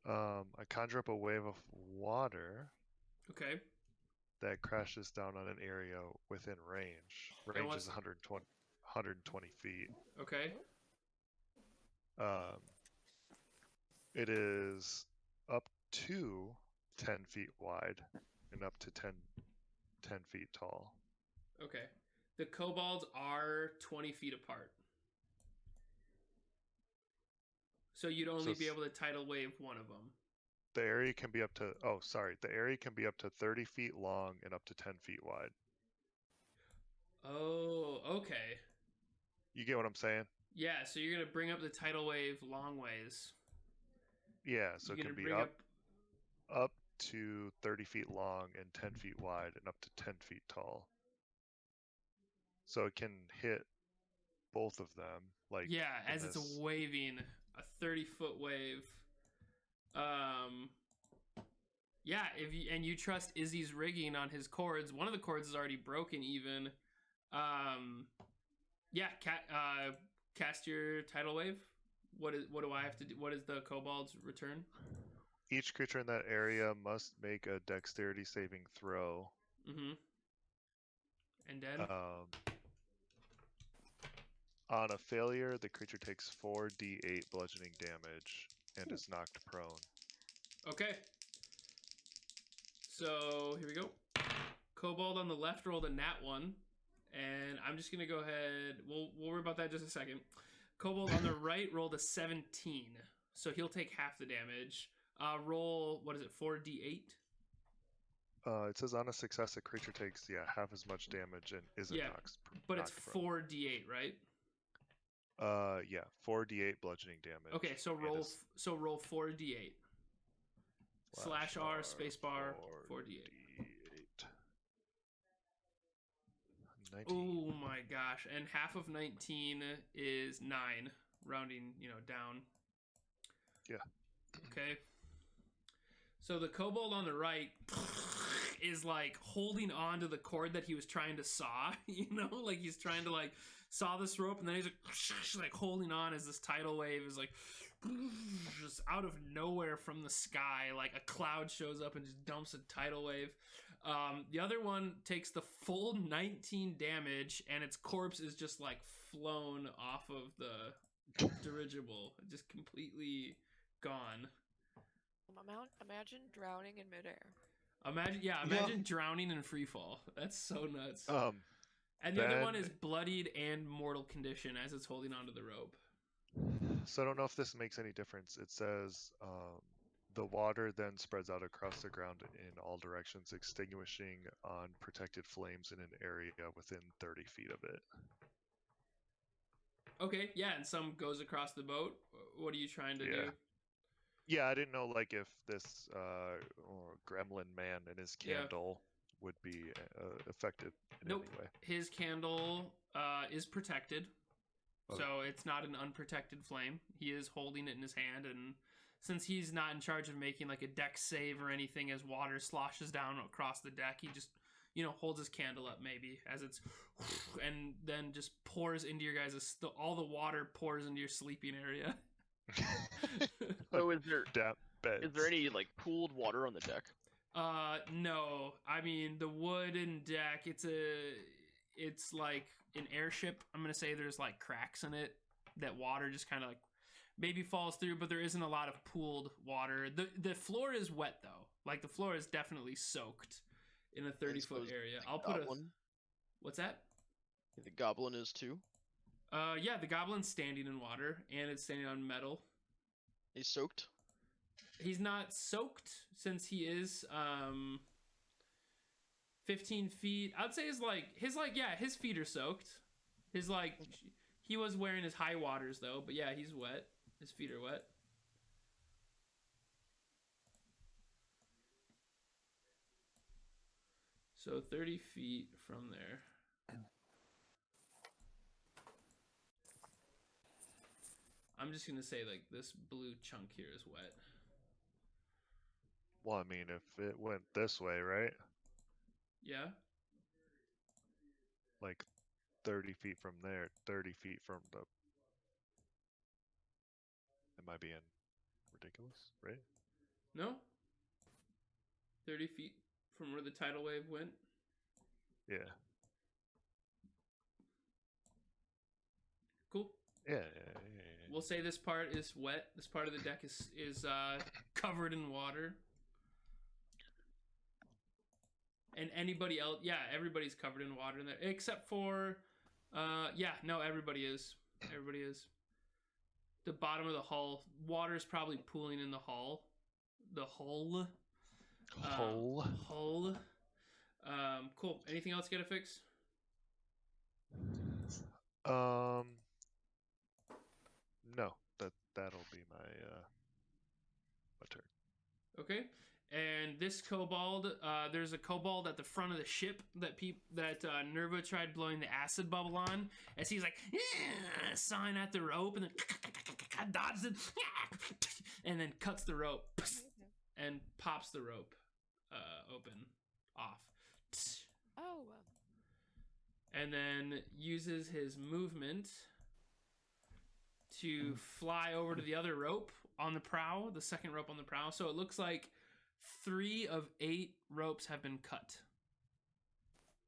I conjure up a wave of water Okay. that crashes down on an area within range. Range what's- is 120 feet. Okay. It is up to 10 feet wide and up to 10 feet tall. Okay. The kobolds are 20 feet apart. So you'd only be able to tidal wave one of them. The area can be up to the area can be up to 30 feet long and up to 10 feet wide. Oh, okay. You get what I'm saying? Yeah, so you're going to bring up the tidal wave long ways. Yeah, so You're it can gonna be bring up to 30 feet long and 10 feet wide and up to 10 feet tall. So it can hit both of them. Like Yeah, in as it's this- waving a 30-foot wave. Yeah, and you trust Izzy's rigging on his cords. One of the cords is already broken even. Yeah, cast your tidal wave. What do I have to do? What is the kobold's return? Each creature in that area must make a dexterity saving throw. Mm-hmm. And then? On a failure, the creature takes 4d8 bludgeoning damage and is knocked prone. Okay. So, here we go. Kobold on the left rolled a nat 1. And I'm just going to go ahead. We'll worry about that in just a second. Kobold on the right rolled a 17. So he'll take half the damage. Roll, what is it, 4d8? It says on a success, a creature takes half as much damage and isn't Yeah, knocked. but it's knocked from. 4d8, right? 4d8 bludgeoning damage. Okay, so and roll it's roll 4d8. Slash R spacebar 4d8. 19. Oh my gosh! And half of 19 is 9, rounding down. Yeah. Okay. So the kobold on the right is like holding on to the cord that he was trying to saw, like he's trying to like saw this rope, and then he's like holding on as this tidal wave is like just out of nowhere from the sky, like a cloud shows up and just dumps a tidal wave. The other one takes the full 19 damage, and its corpse is just like flown off of the dirigible, just completely gone. Imagine drowning in midair. Imagine drowning in free fall. That's so nuts. And the other one is bloodied and mortal condition as it's holding onto the rope. So I don't know if this makes any difference. It says the water then spreads out across the ground in all directions, extinguishing on protected flames in an area within 30 feet of it. Okay, yeah, and some goes across the boat. What are you trying to do? Yeah, I didn't know like if this gremlin man and his candle would be affected in any way. His candle is protected, so it's not an unprotected flame. He is holding it in his hand, and since he's not in charge of making like a dex save or anything as water sloshes down across the deck, he just holds his candle up maybe as it's and then just pours into your guys' all the water pours into your sleeping area. So is there any like pooled water on the deck? No. I mean, the wooden deck, it's like an airship. I'm gonna say there's like cracks in it that water just kind of like maybe falls through, but there isn't a lot of pooled water. The floor is wet though. Like the floor is definitely soaked in a 30-foot area. I'll put what's that? The goblin is too. Yeah, the goblin's standing in water, and it's standing on metal. He's soaked? He's not soaked, since he is 15 feet. I'd say his feet are soaked. He was wearing his high waters, though, but yeah, he's wet. His feet are wet. So 30 feet from there. I'm just gonna say like this blue chunk here is wet. Well, I mean, if it went this way, right? Yeah. Like 30 feet from there, 30 feet from the... Am I being ridiculous, right? No. 30 feet from where the tidal wave went. Yeah. Cool. Yeah. We'll say this part is wet. This part of the deck is covered in water. And anybody else, everybody's covered in water in there, except for, everybody is. Everybody is. The bottom of the hull, water is probably pooling in the hull. The hull. Hull. Cool. Anything else Getafix? No, that'll be my turn. Okay. And this kobold, there's a kobold at the front of the ship that Nerva tried blowing the acid bubble on, as he's like sawing at the rope, and then dodges it, and then cuts the rope and pops the rope open off. Oh. And then uses his movement to fly over to the other rope on the prow, the second rope on the prow. So it looks like 3 of 8 ropes have been cut.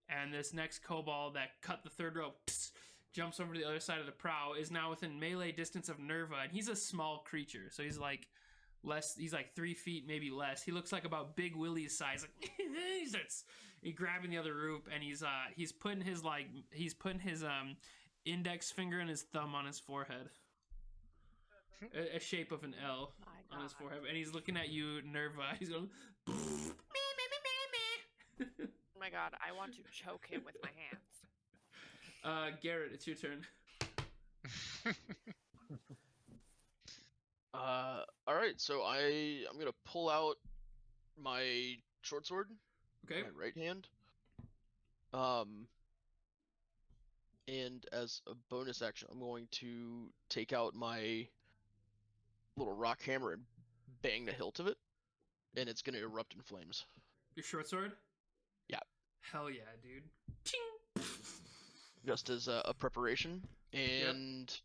And this next kobold that cut the third rope jumps over to the other side of the prow, is now within melee distance of Nerva, and he's a small creature, so he's like 3 feet, maybe less. He looks like about Big Willie's size. Like he starts grabbing the other rope, and he's putting his index finger and his thumb on his forehead, a shape of an L on his forehead, and he's looking at you, Nerva. He's going, Oh my god, I want to choke him with my hands. Garrett, it's your turn. All right. So I'm gonna pull out my short sword, Okay. my right hand. And as a bonus action, I'm going to take out my little rock hammer and bang the hilt of it, and it's gonna erupt in flames. Your short sword? Yeah. Hell yeah, dude. Ting! Just as a preparation, and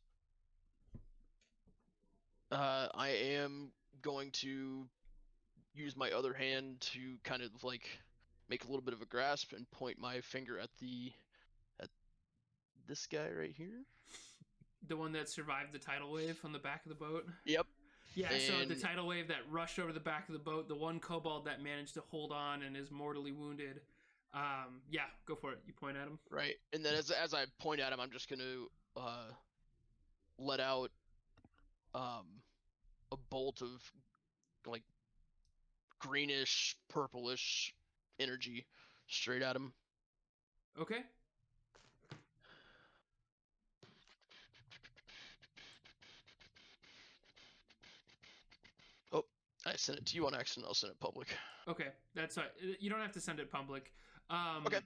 I am going to use my other hand to kind of like make a little bit of a grasp and point my finger at this guy right here. The one that survived the tidal wave on the back of the boat? Yep. Yeah, so the And- tidal wave that rushed over the back of the boat, the one kobold that managed to hold on and is mortally wounded. Yeah, go for it. You point at him. Right, and then as I point at him, I'm just gonna let out a bolt of like greenish, purplish energy straight at him. Okay. Oh, I sent it to you on accident. I'll send it public. Okay, that's right. You don't have to send it public. Okay.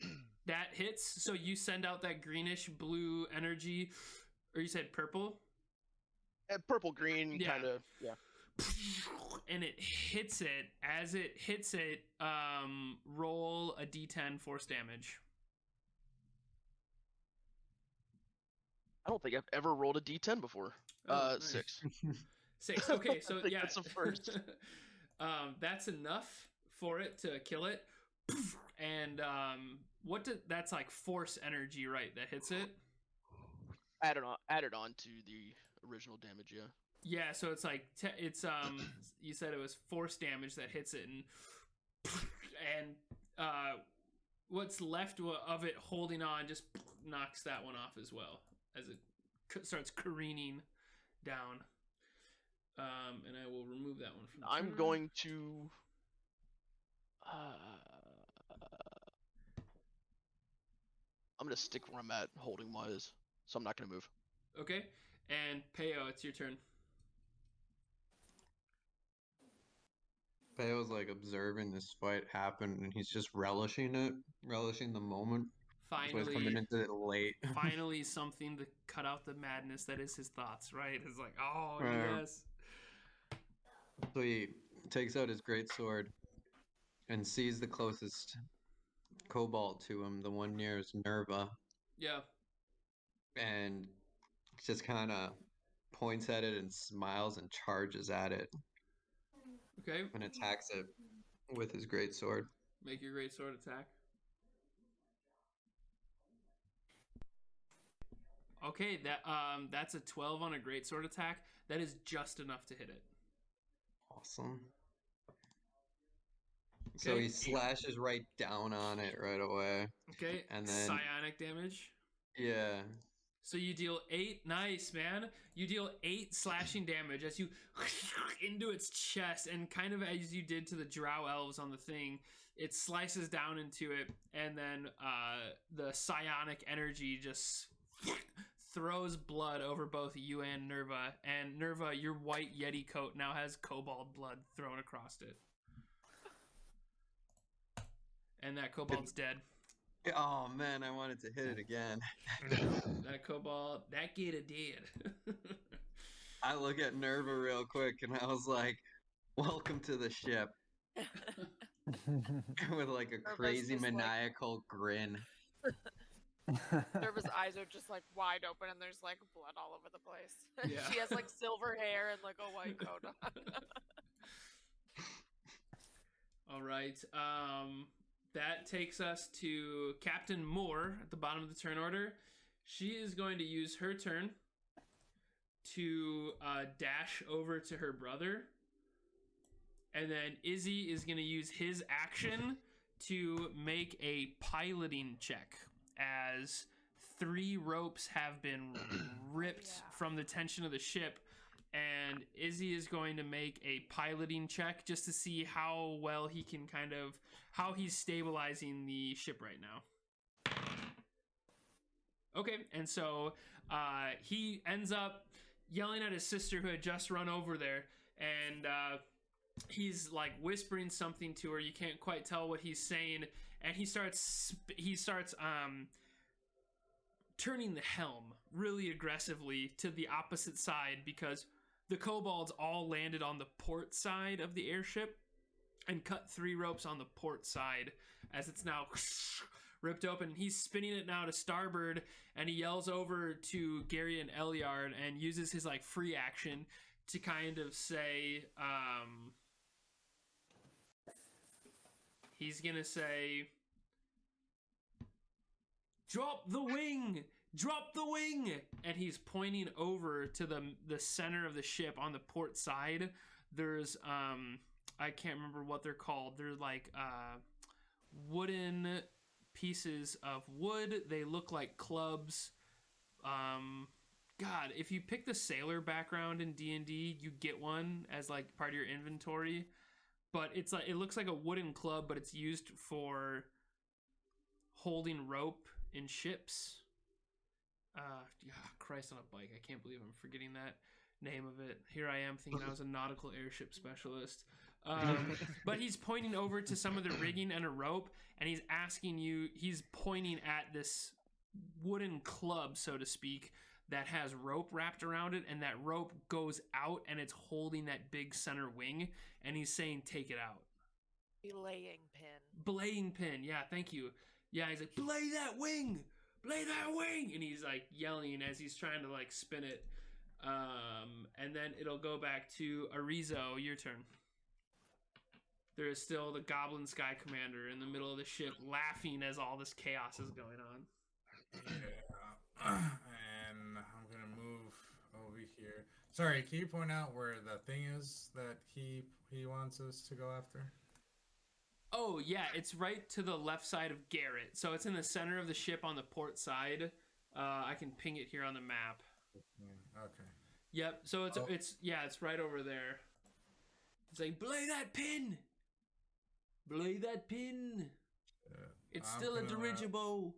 That hits. So you send out that greenish blue energy, or you said purple? Purple green, Yeah. kind of. Yeah. And it hits it. As it hits it, roll a d10 force damage. I don't think I've ever rolled a d10 before. Oh, nice. 6. 6. Okay, so I think yeah, that's a first. that's enough for it to kill it. And that's like force energy, right? That hits it. Added on to the original damage. Yeah. Yeah, so it's like you said it was force damage that hits it, and what's left of it holding on just knocks that one off as well as it starts careening down. And I will remove that one from the I'm turn. going to. I'm gonna stick where I'm at, holding wise, so I'm not gonna move. Okay, and Peyo, it's your turn. Peyo's like observing this fight happen, and he's just relishing the moment. That's why he's coming Finally, into it late. finally something to cut out the madness that is his thoughts, right? It's like, oh, Right. yes. So he takes out his greatsword and sees the closest cobalt to him, the one nearest Nerva, Yeah. and just kind of points at it and smiles and charges at it Okay, and attacks it with his greatsword. make your great sword attack. Okay, that's a 12 on a great sword attack. That is just enough to hit it. Awesome. So Okay. he slashes right down on it right away. Okay, And then- psionic damage. Yeah. So you deal 8. Nice, man. You deal 8 slashing damage as you into its chest, and kind of as you did to the drow elves on the thing, it slices down into it, and then the psionic energy just throws blood over both you and Nerva. And Nerva, your white Yeti coat now has kobold blood thrown across it. And that kobold's dead. Oh man, I wanted to hit it again. That kobold, that gator dead. I look at Nerva real quick and I was like, "Welcome to the ship." With like a crazy just like- maniacal grin. Nerva's eyes are just like wide open and there's like blood all over the place. Yeah. She has like silver hair and like a white coat on. All right. That takes us to Captain Moore at the bottom of the turn order. She is going to use her turn to dash over to her brother. And then Izzy is going to use his action to make a piloting check as 3 ropes have been ripped Yeah. from the tension of the ship. and Izzy is going to make a piloting check just to see how well he can how he's stabilizing the ship right now. Okay, and so he ends up yelling at his sister who had just run over there, and he's like whispering something to her. You can't quite tell what he's saying, and he starts turning the helm really aggressively to the opposite side because the kobolds all landed on the port side of the airship and cut 3 ropes on the port side as it's now ripped open. He's spinning it now to starboard, and he yells over to Garett and Eliard and uses his like free action to kind of say, he's gonna say, "Drop the wing! Drop the wing!" And he's pointing over to the center of the ship on the port side. There's I can't remember what they're called. They're like wooden pieces of wood. They look like clubs. God, if you pick the sailor background in D&D, you get one as like part of your inventory. But it's like, it looks like a wooden club, but it's used for holding rope in ships. Christ on a bike. I can't believe I'm forgetting that name of it. Here I am thinking I was a nautical airship specialist. But he's pointing over to some of the rigging and a rope, and he's asking you, he's pointing at this wooden club, so to speak, that has rope wrapped around it, and that rope goes out and it's holding that big center wing, and he's saying, "Take it out." Belaying pin. Belaying pin, yeah, thank you. Yeah, he's like, "Belay that wing! Belay that wing!" And he's like yelling as he's trying to like spin it. And then it'll go back to Erizo, your turn. There is still the Goblin Sky Commander in the middle of the ship laughing as all this chaos is going on. Yeah. And I'm going to move over here. Sorry, can you point out where the thing is that he wants us to go after? Oh, yeah, it's right to the left side of Garett. So it's in the center of the ship on the port side. I can ping it here on the map. Okay. Yep, so it's right over there. It's like, "Belay that pin! Belay that pin! It's still a dirigible."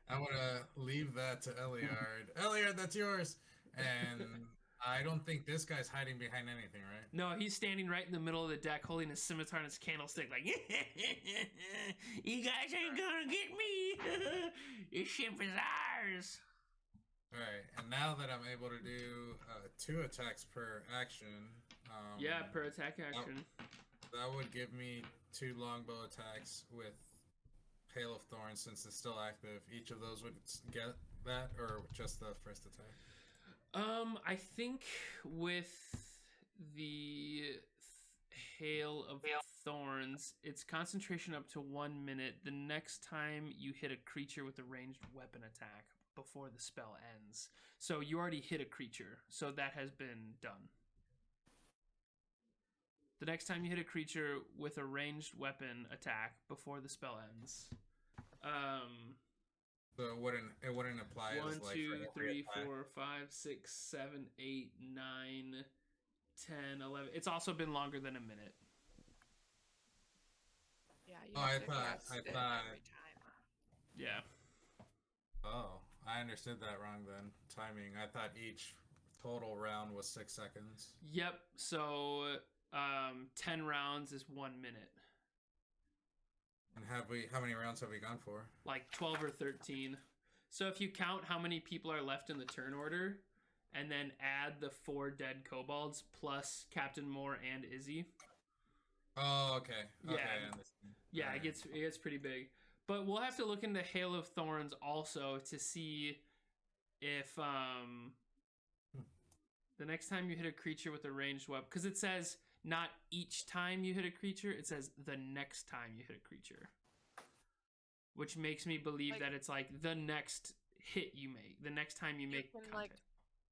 I'm gonna leave that to Eliard. Eliard, that's yours. And I don't think this guy's hiding behind anything, right? No, he's standing right in the middle of the deck holding his scimitar and his candlestick like, "You guys ain't gonna get me! This ship is ours!" Alright, and now that I'm able to do 2 attacks per action... yeah, per attack action. That would give me 2 longbow attacks with Hail of Thorns since it's still active. Each of those would get that, or just the first attack? I think with the Hail of Thorns, it's concentration up to 1 minute. The next time you hit a creature with a ranged weapon attack before the spell ends. So you already hit a creature, so that has been done. The next time you hit a creature with a ranged weapon attack before the spell ends. So it wouldn't apply 1, as like 2, for every 3, attack. 4, 5, 6, 7, 8, 9, 10, 11. It's also been longer than a minute. Yeah, you Oh, have I to thought- cast it thought- every time. Yeah. Oh, I understood that wrong then. Timing. I thought each total round was 6 seconds. Yep. So 10 rounds is 1 minute. And how many rounds have we gone for? Like 12 or 13. So if you count how many people are left in the turn order, and then add the 4 dead kobolds plus Captain Moore and Izzy. Oh, okay. Yeah. Okay, I understand. Yeah, Alright. it gets pretty big. But we'll have to look into Hail of Thorns also to see if the next time you hit a creature with a ranged weapon, because it says not each time you hit a creature, it says the next time you hit a creature. Which makes me believe Like- that it's like the next hit you make, the next time you make can, contact. like,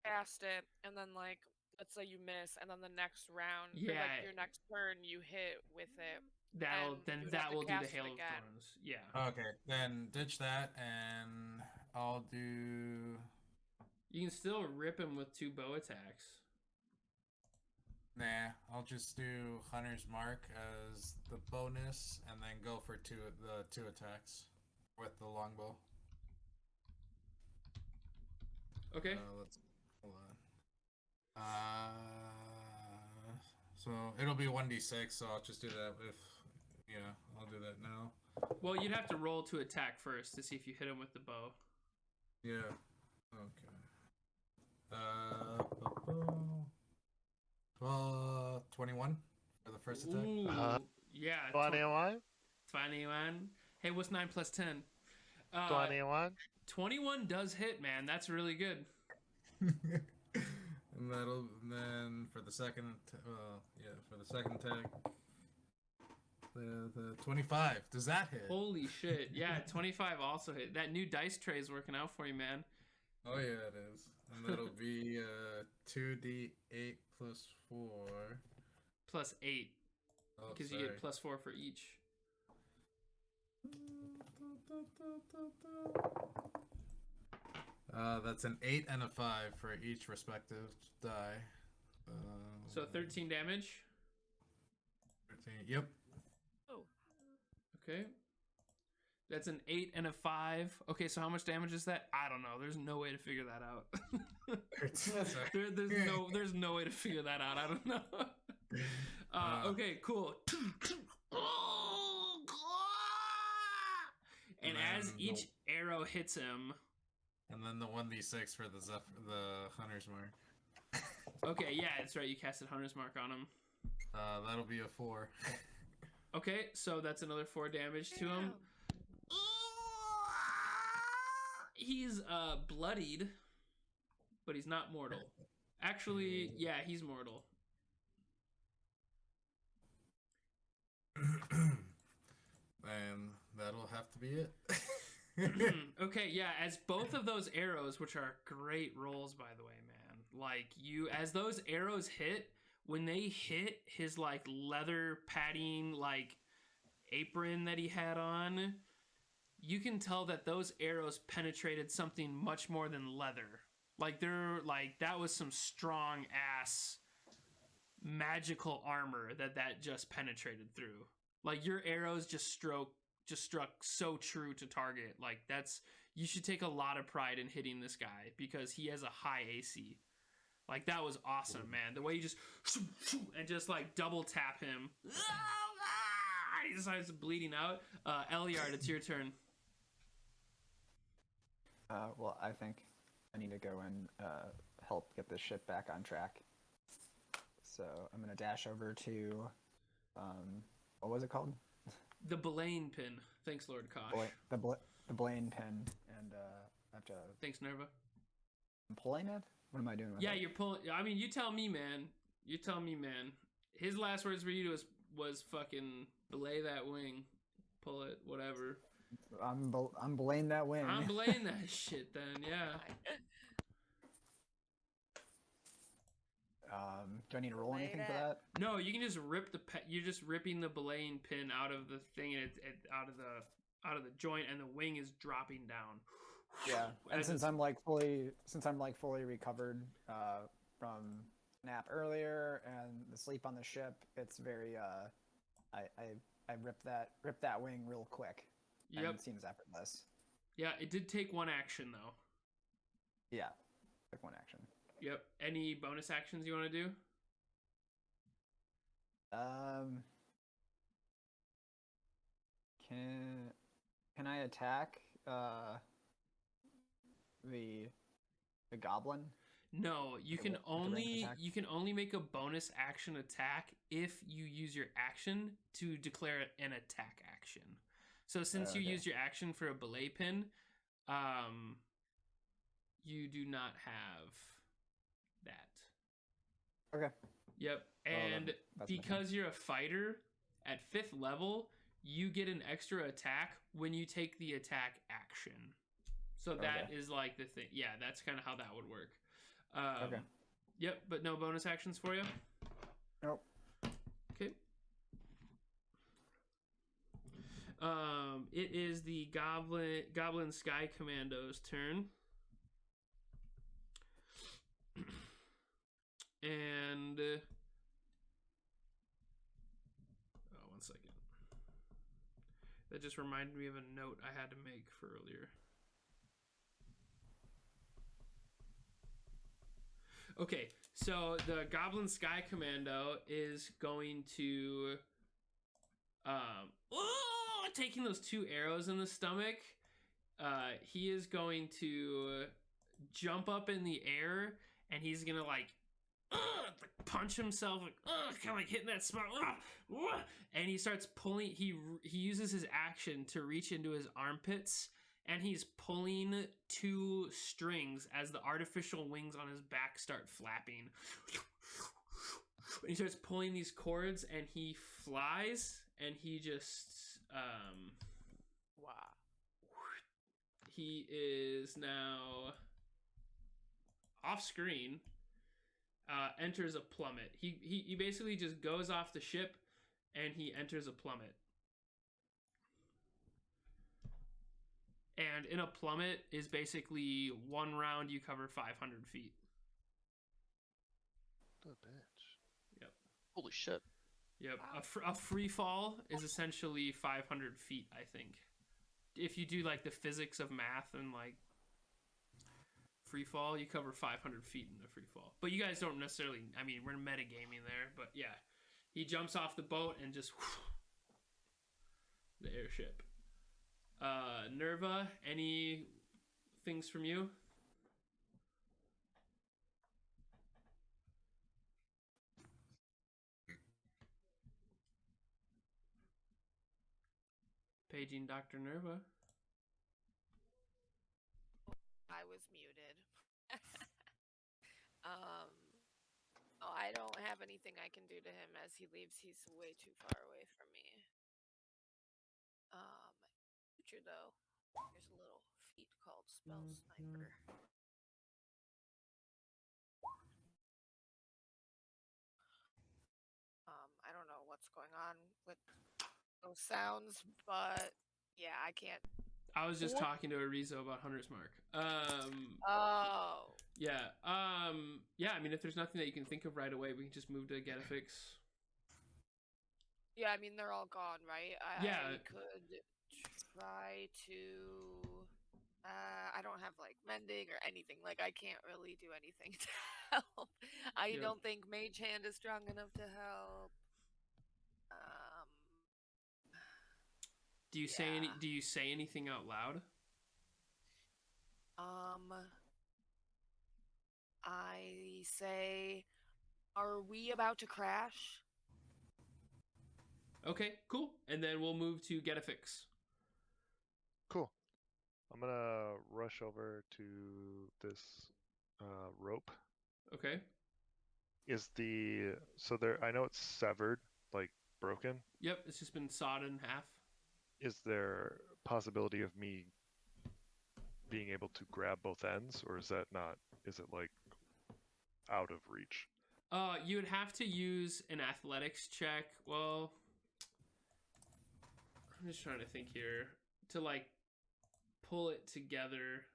cast it, and then like let's say you miss, and then the next round, or, Yeah. like your next turn, you hit with it. That'll and then you would that have to will do the cast it Hail of again. Thorns. Yeah. Okay, then ditch that, and I'll do. You can still rip him with 2 bow attacks. Nah, I'll just do Hunter's Mark as the bonus, and then go for the 2 attacks with the longbow. Okay. Let's hold on. So it'll be 1d6. So I'll just do that with. Yeah, I'll do that now. Well, you'd have to roll to attack first to see if you hit him with the bow. Yeah. Okay. 21 for the first attack. Ooh, yeah. 21? 21. Hey, what's 9 plus 10? 21? 21 does hit, man. That's really good. And then for the second, for the second attack, the 25. Does that hit? Holy shit. Yeah, 25 also hit. That new dice tray is working out for you, man. Oh yeah, it is. And that'll be 2d8 plus 4. Plus 8. Oh, Because you get plus 4 for each. That's an 8 and a 5 for each respective die. So 13 damage. 13. Yep. Oh. Okay. That's an 8 and a 5. Okay, so how much damage is that? I don't know. There's no way to figure that out. there's no way to figure that out. I don't know. Okay, cool. And as each arrow hits him, and then the 1d6 for the Hunter's Mark. Okay, yeah, that's right. You casted Hunter's Mark on him. That'll be a 4. Okay, so that's another 4 damage to him. He's bloodied, but he's not mortal. Actually, yeah, he's mortal. And that'll have to be it. Okay, yeah, as both of those arrows, which are great rolls, by the way, man. Like, as those arrows hit, when they hit his, like, leather padding, like, apron that he had on, you can tell that those arrows penetrated something much more than leather. Like, that was some strong-ass magical armor that just penetrated through. Like, your arrows just struck so true to target. Like, you should take a lot of pride in hitting this guy because he has a high AC. Like, that was awesome, man. The way you just and just like double tap him. He starts bleeding out. Eliard, it's your turn. Well, I think I need to go and help get this ship back on track. So I'm gonna dash over to what was it called? The Blaine pin. Thanks, Lord Kosh. The Blaine pin, and I have to. Thanks, Nerva. I'm pulling it. What am I doing with Yeah, it? you're pulling. I mean, you tell me, man. You tell me, man. His last words for you was fucking belay that wing, pull it, whatever. I'm belaying that wing. I'm belaying that shit then, yeah. Do I need to roll anything for that? No, you can just rip you're just ripping the belaying pin out of the thing and out of the joint, and the wing is dropping down. Yeah, and since I'm fully recovered from nap earlier and the sleep on the ship, it's very I ripped that wing real quick. Yep. And it seems effortless. Yeah, it did take one action though. Yeah, took one action. Yep. Any bonus actions you want to do? Can I attack the goblin? No, you can only make a bonus action attack if you use your action to declare an attack action. So since you used your action for a belay pin, you do not have that. Okay. Yep. And because you're a fighter at 5th level, you get an extra attack when you take the attack action. So that is like the thing. Yeah, that's kind of how that would work. Okay. Yep, but no bonus actions for you? Nope. Okay. It is the Goblin Sky Commando's turn. And one second. That just reminded me of a note I had to make for earlier. Okay, so the Goblin Sky Commando is going to taking those 2 arrows in the stomach. He is going to jump up in the air, and he's gonna like punch himself, like kind of like hitting that spot, and he starts pulling. He uses his action to reach into his armpits, and he's pulling 2 strings as the artificial wings on his back start flapping. And he starts pulling these cords, and he flies, and he just Wow. He is now off screen. Enters a plummet. He basically just goes off the ship, and he enters a plummet. And in a plummet is basically 1 round you cover 500 feet. The bitch. Yep. Holy shit. Yep. A free fall is essentially 500 feet, I think. If you do like the physics of math and like free fall, you cover 500 feet in the free fall. But you guys don't necessarily, I mean, we're metagaming there, but yeah. He jumps off the boat and just the airship. Nerva, any things from you? Paging Dr. Nerva. I was muted. I don't have anything I can do to him as he leaves. He's way too far away from me. Future though, there's a little feat called Spell Sniper. I don't know what's going on with those sounds, but yeah, I can't. I was just talking to Erizo about Hunter's Mark. Oh. Yeah. Yeah, I mean, if there's nothing that you can think of right away, we can just move to Getafix. Yeah, I mean, they're all gone, right? Yeah. I could try to... I don't have, like, mending or anything. Like, I can't really do anything to help. I don't think Mage Hand is strong enough to help. Do you say anything out loud? I say, are we about to crash? Okay, cool. And then we'll move to Getafix. Cool. I'm gonna rush over to this rope. Okay. So there? I know it's severed, like broken. Yep, it's just been sawed in half. Is there possibility of me being able to grab both ends, or is that not? Is it like out of reach? You would have to use an athletics check. Well, I'm just trying to think here to like pull it together.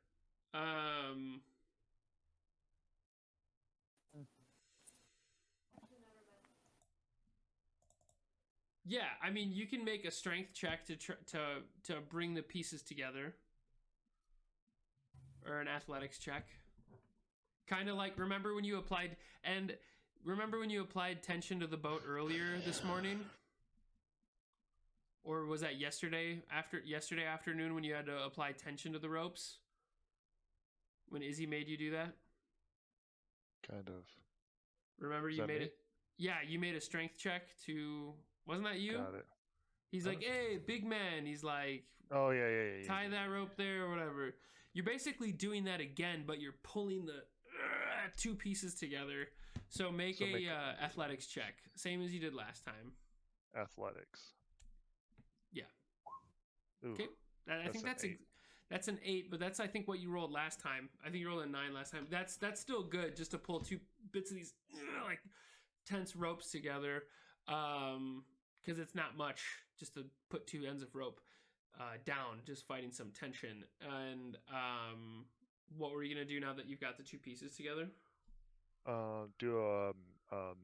Yeah, I mean, you can make a strength check to bring the pieces together, or an athletics check. Kind of like remember when you applied tension to the boat earlier this morning, or was that yesterday afternoon when you had to apply tension to the ropes? When Izzy made you do that? Kind of. Remember you made it? Yeah, you made a strength check to. Wasn't that you? Got it. He's like, hey, big man. He's like, oh yeah. Tie that rope there or whatever. You're basically doing that again, but you're pulling the 2 pieces together. So make athletics check, same as you did last time. Athletics. Yeah. Ooh, okay. I think that's an 8, but that's I think what you rolled last time. I think you rolled a 9 last time. That's still good just to pull 2 bits of these like tense ropes together. Because it's not much just to put 2 ends of rope down, just fighting some tension. And what were you gonna do now that you've got the 2 pieces together? Do a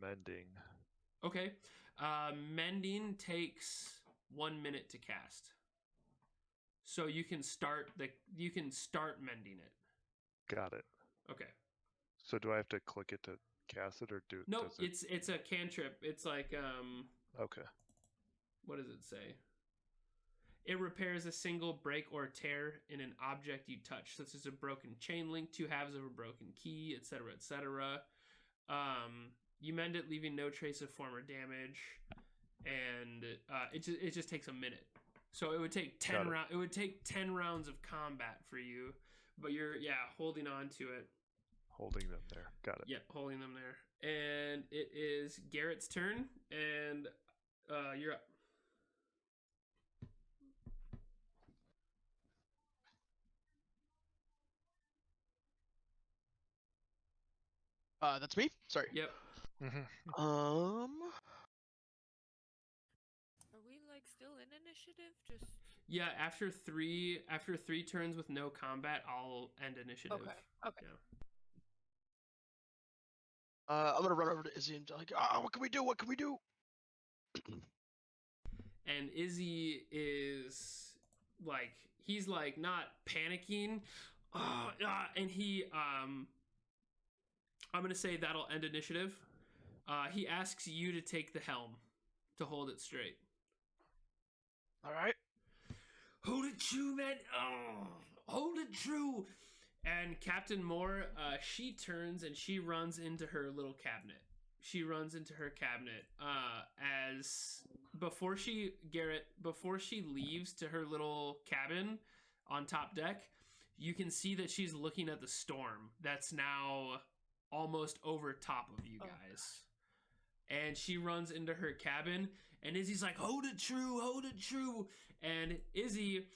mending. Okay. Mending takes 1 minute to cast. So you can start mending it. Got it. Okay. So do I have to click it to cast it, or do? Nope, does it... it's a cantrip. It's like Okay. what does it say? It repairs a single break or tear in an object you touch, such as a broken chain link, 2 halves of a broken key, etc., etc. You mend it, leaving no trace of former damage, and it just takes a minute. So it would take 10 rounds. It would take 10 rounds of combat for you, but you're holding on to it. Holding them there. Got it. Yep, holding them there. And it is Garett's turn, and you're up. That's me. Sorry. Yep. Are we like still in initiative? Just Yeah, after three turns with no combat, I'll end initiative. Okay. Yeah. I'm gonna run over to Izzy and be like, what can we do? What can we do? And Izzy is like, he's like not panicking, and he I'm gonna say that'll end initiative. He asks you to take the helm to hold it straight. All right. Hold it true, man. Hold it true. And Captain Moore, she turns and she runs into her little cabinet. She runs into her cabinet before she leaves to her little cabin on top deck. You can see that she's looking at the storm that's now almost over top of you guys. And she runs into her cabin, and Izzy's like, hold it true, hold it true. And Izzy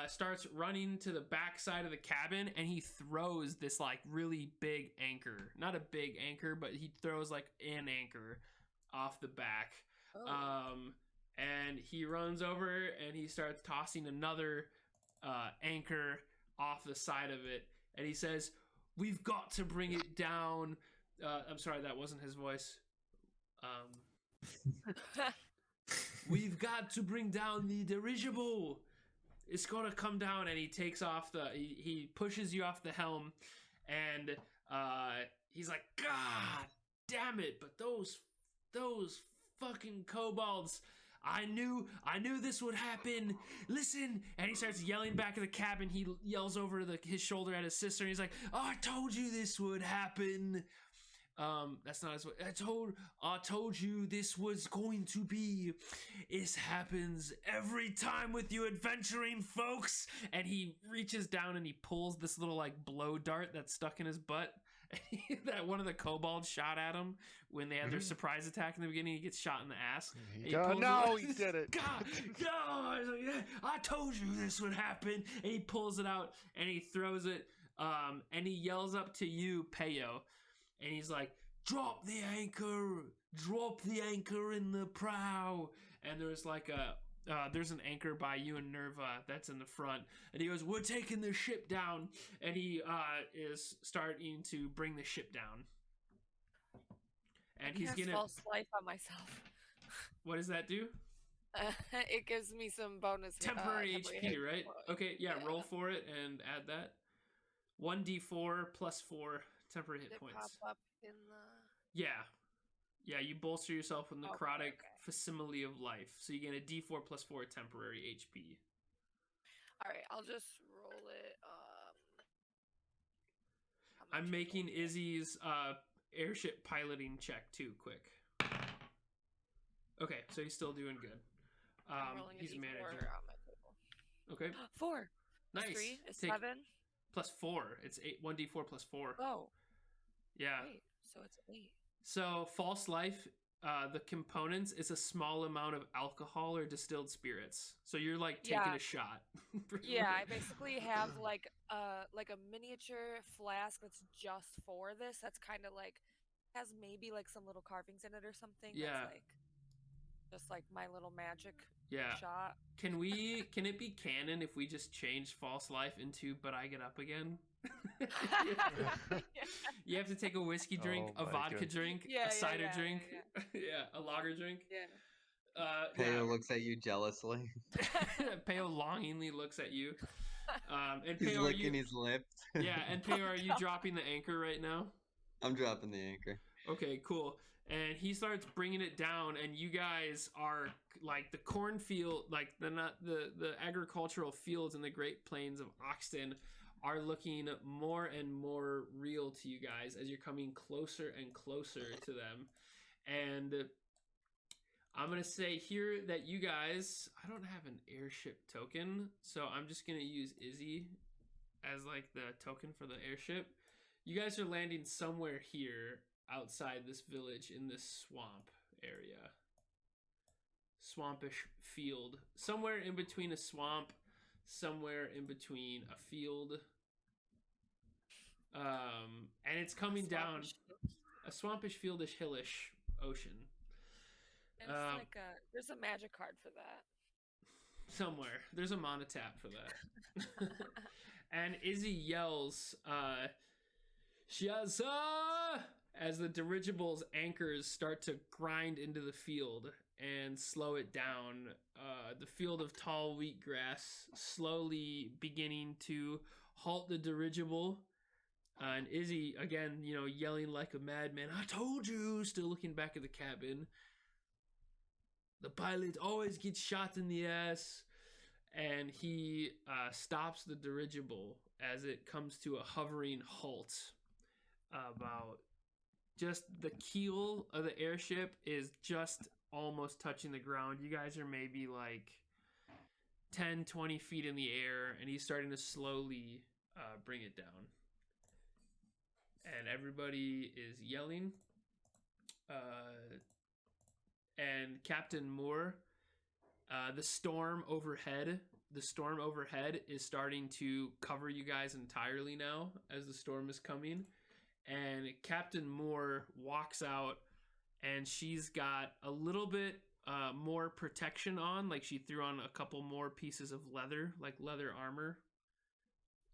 starts running to the back side of the cabin, and he throws this like really big anchor. Not a big anchor, but he throws like an anchor off the back. And he runs over and he starts tossing another anchor off the side of it. And he says, we've got to bring it down. I'm sorry, that wasn't his voice. We've got to bring down the dirigible. It's gonna come down. And he takes off he pushes you off the helm, and he's like, God damn it, but those fucking kobolds, I knew this would happen. Listen. And he starts yelling back at the cabin. He yells over his shoulder at his sister, and he's like, I told you this would happen. That's not his way. I told you this was going to be. This happens every time with you adventuring folks. And he reaches down and he pulls this little like blow dart that's stuck in his butt. That one of the kobolds shot at him when they had their surprise attack in the beginning. He gets shot in the ass. He did it. God, no! I told you this would happen. And he pulls it out and he throws it. And he yells up to you, Peyo. And he's like, drop the anchor in the prow. And there's like there's an anchor by you and Nerva that's in the front. And he goes, we're taking the ship down. And he is starting to bring the ship down. And he's gonna false life on myself. What does that do? It gives me some bonus temporary HP, hit right? Okay, yeah, roll for it and add that. 1d4 plus 4 temporary hit points. Pop up in the... Yeah, you bolster yourself with necrotic facsimile of life. So you get a d4 plus 4 temporary HP. Alright, I'll just roll it. I'm making Izzy's airship piloting check too, quick. Okay, so he's still doing good. He's a manager. Okay. 4. Nice. 3 is Take 7. Plus 4. It's 1d4 plus 4. Oh. Yeah. Wait, so it's 8. So false life, the components is a small amount of alcohol or distilled spirits. So you're like taking a shot. Yeah, I basically have like a miniature flask that's just for this. That's kind of like has maybe like some little carvings in it or something. Yeah. That's like just like my little magic Yeah. shot. Can it be canon if we just change false life into but I get up again? You have to take a whiskey drink, Oh a my vodka goodness. drink, Yeah, a cider yeah, drink, yeah. yeah, a lager drink. Yeah. Peyo looks at you jealously. Peyo longingly looks at you. And He's Peyo, licking his lips. yeah, and Peyo, are you dropping the anchor right now? I'm dropping the anchor. Okay, cool. And he starts bringing it down, and you guys are like the cornfield, like the agricultural fields in the Great Plains of Oxton are looking more and more real to you guys as you're coming closer and closer to them. And I'm going to say here that you guys, I don't have an airship token, so I'm just going to use Izzy as like the token for the airship. You guys are landing somewhere here outside this village in this swamp area. Swampish field. Somewhere in between a swamp, somewhere in between a field. And it's coming down a swampish, fieldish, hillish ocean. It's like there's a magic card for that. Somewhere. There's a mana tap for that. And Izzy yells, Shaza! As the dirigible's anchors start to grind into the field and slow it down. The field of tall wheatgrass slowly beginning to halt the dirigible. And Izzy, again, yelling like a madman, I told you! Still looking back at the cabin. The pilot always gets shot in the ass. And he stops the dirigible as it comes to a hovering halt. About just the keel of the airship is just almost touching the ground. You guys are maybe like 10, 20 feet in the air, and he's starting to slowly bring it down. And everybody is yelling. And Captain Moore, the storm overhead is starting to cover you guys entirely now as the storm is coming. And Captain Moore walks out, and she's got a little bit more protection on. Like she threw on a couple more pieces of leather, like leather armor.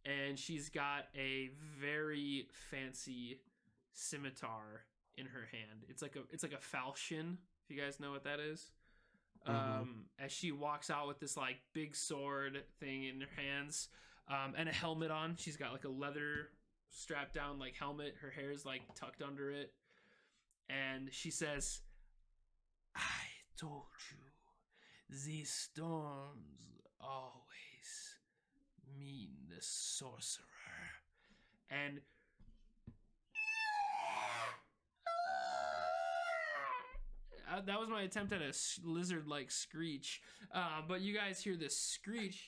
And she's got a very fancy scimitar in her hand. It's like a falchion, if you guys know what that is. As she walks out with this like big sword thing in her hands, and a helmet on. She's got like a leather strapped down like helmet. Her hair is like tucked under it. And she says, I told you, these storms always mean the sorcerer. And that was my attempt at a lizard-like screech. But you guys hear this screech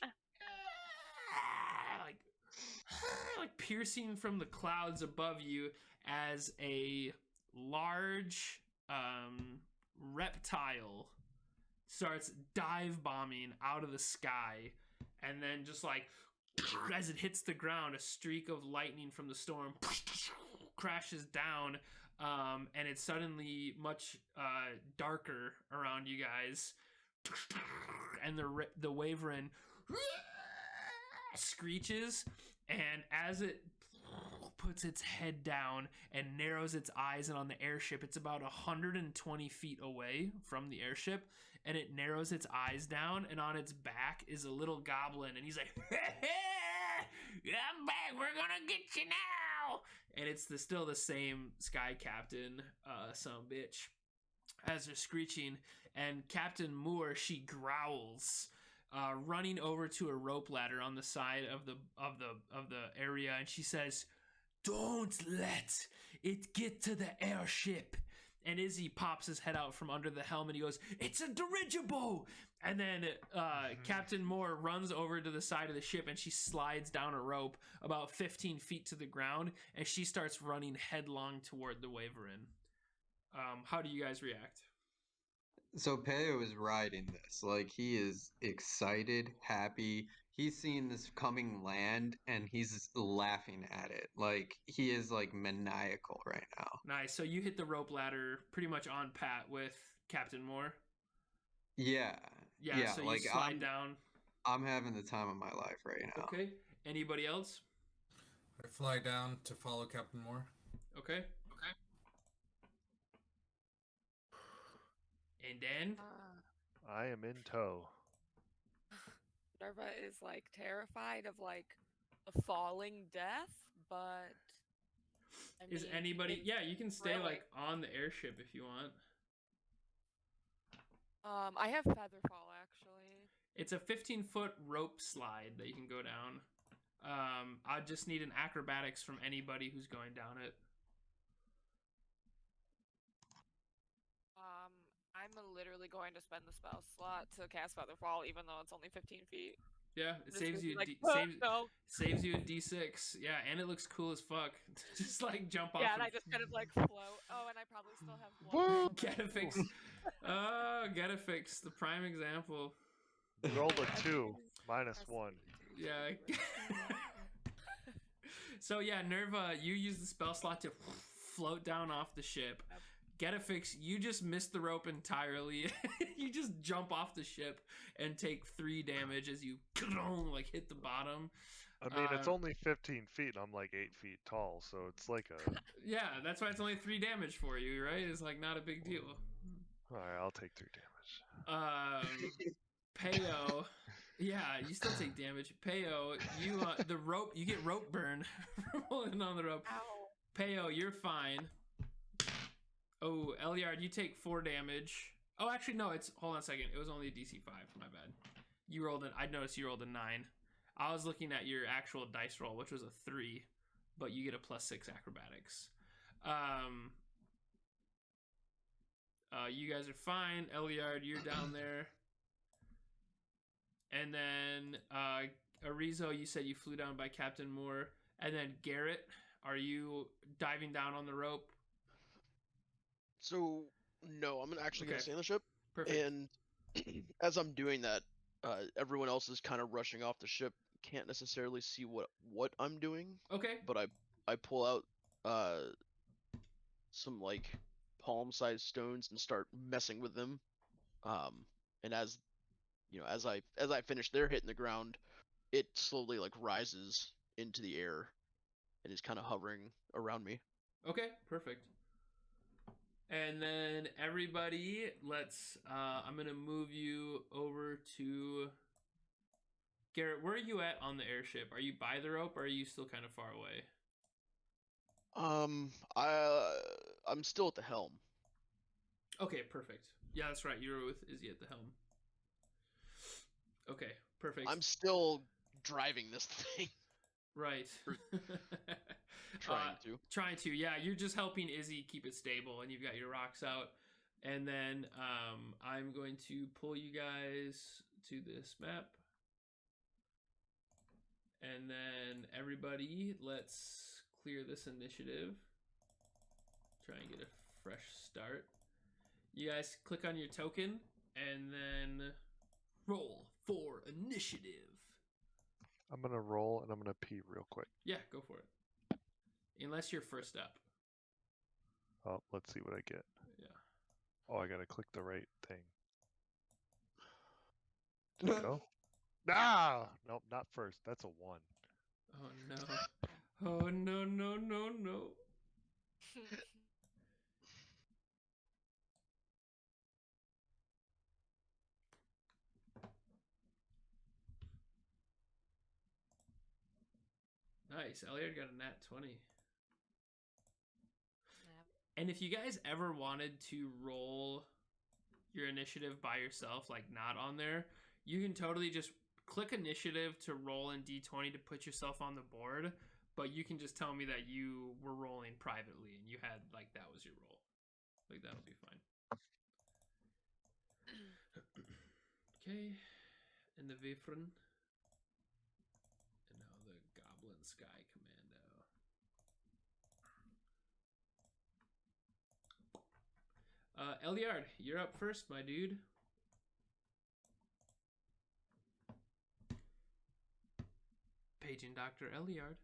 like piercing from the clouds above you as a large reptile starts dive bombing out of the sky, and then just like as it hits the ground, a streak of lightning from the storm crashes down, and it's suddenly much darker around you guys, and the wyvern screeches, and as it puts its head down and narrows its eyes, and on the airship, it's about 120 feet away from the airship, and it narrows its eyes down, and on its back is a little goblin, and he's like, I'm back, we're gonna get you now. And it's still the same Sky Captain, son of a bitch, as they're screeching. And Captain Moore, she growls, running over to a rope ladder on the side of the area, and she says, "Don't let it get to the airship." And Izzy pops his head out from under the helmet. He goes, "It's a dirigible!" And then Captain Moore runs over to the side of the ship, and she slides down a rope about 15 feet to the ground, and she starts running headlong toward the wyvern. How do you guys react? So Peyo is riding this. Like, he is excited, happy. He's seeing this coming land, and he's laughing at it. Like, he is, like, maniacal right now. Nice. So you hit the rope ladder pretty much on pat with Captain Moore. Yeah. Yeah, so you like slide down. I'm having the time of my life right now. Okay. Anybody else? I fly down to follow Captain Moore. Okay. And then I am in tow. Nerva is like terrified of like a falling death, but I is mean, anybody? it's Yeah, you can stay thrilling. like on the airship if you want. I have Featherfall actually. It's a 15-foot rope slide that you can go down. I just need an acrobatics from anybody who's going down it. I'm literally going to spend the spell slot to cast Featherfall, even though it's only 15 feet. Yeah, it I'm just saves gonna be you like, saves no. saves you a d6. Yeah, and it looks cool as fuck. Just like jump off. Yeah, and I just kind of like float. Oh, and I probably still have blood. Getafix. Oh, Getafix, the prime example. Rolled a 2, -1. Yeah. So yeah, Nerva, you use the spell slot to float down off the ship. Getafix, you just missed the rope entirely. You just jump off the ship and take 3 damage as you like hit the bottom. I mean, it's only 15 feet, and I'm like 8 feet tall, so it's like a... Yeah, that's why it's only 3 damage for you, right? It's like not a big deal. Alright, I'll take 3 damage. Peyo, yeah, you still take damage. Peyo, you the rope, you get rope burn from holding on the rope. Ow. Peyo, you're fine. Oh, Eliard, you take 4 damage. Oh, actually, no, hold on a second. It was only a DC 5, my bad. I noticed you rolled a 9. I was looking at your actual dice roll, which was a 3, but you get a +6 acrobatics. You guys are fine. Eliard, you're down there. And then, Erizo, you said you flew down by Captain Moore. And then Garett, are you diving down on the rope? So no, I'm actually gonna Okay. stay on the ship. Perfect. And as I'm doing that, everyone else is kind of rushing off the ship. Can't necessarily see what I'm doing. Okay. But I pull out some like palm-sized stones and start messing with them. And as I finish their hitting the ground, it slowly like rises into the air and is kind of hovering around me. Okay, perfect. And then everybody, I'm going to move you over to Garett. Where are you at on the airship? Are you by the rope or are you still kind of far away? I'm still at the helm. Okay, perfect. Yeah, that's right. You were with Izzy at the helm. Okay, perfect. I'm still driving this thing. Right. Trying to. Yeah, you're just helping Izzy keep it stable, and you've got your rocks out. And then I'm going to pull you guys to this map. And then everybody, let's clear this initiative. Try and get a fresh start. You guys click on your token, and then roll for initiative. I'm gonna roll, and I'm gonna pee real quick. Yeah, go for it. Unless you're first up. Oh, let's see what I get. Yeah. Oh, I gotta click the right thing. Did it go? Ah! Nope, not first. That's a 1. Oh no. Oh no, no, no, no. Nice. Eliard got a nat 20. And if you guys ever wanted to roll your initiative by yourself, like not on there, you can totally just click initiative to roll in D20 to put yourself on the board, but you can just tell me that you were rolling privately and you had, like, that was your roll. Like, that'll be fine. Okay. And the Vifren. And now the Goblin Sky Commando. Eliard, you're up first, my dude. Paging Dr. Eliard.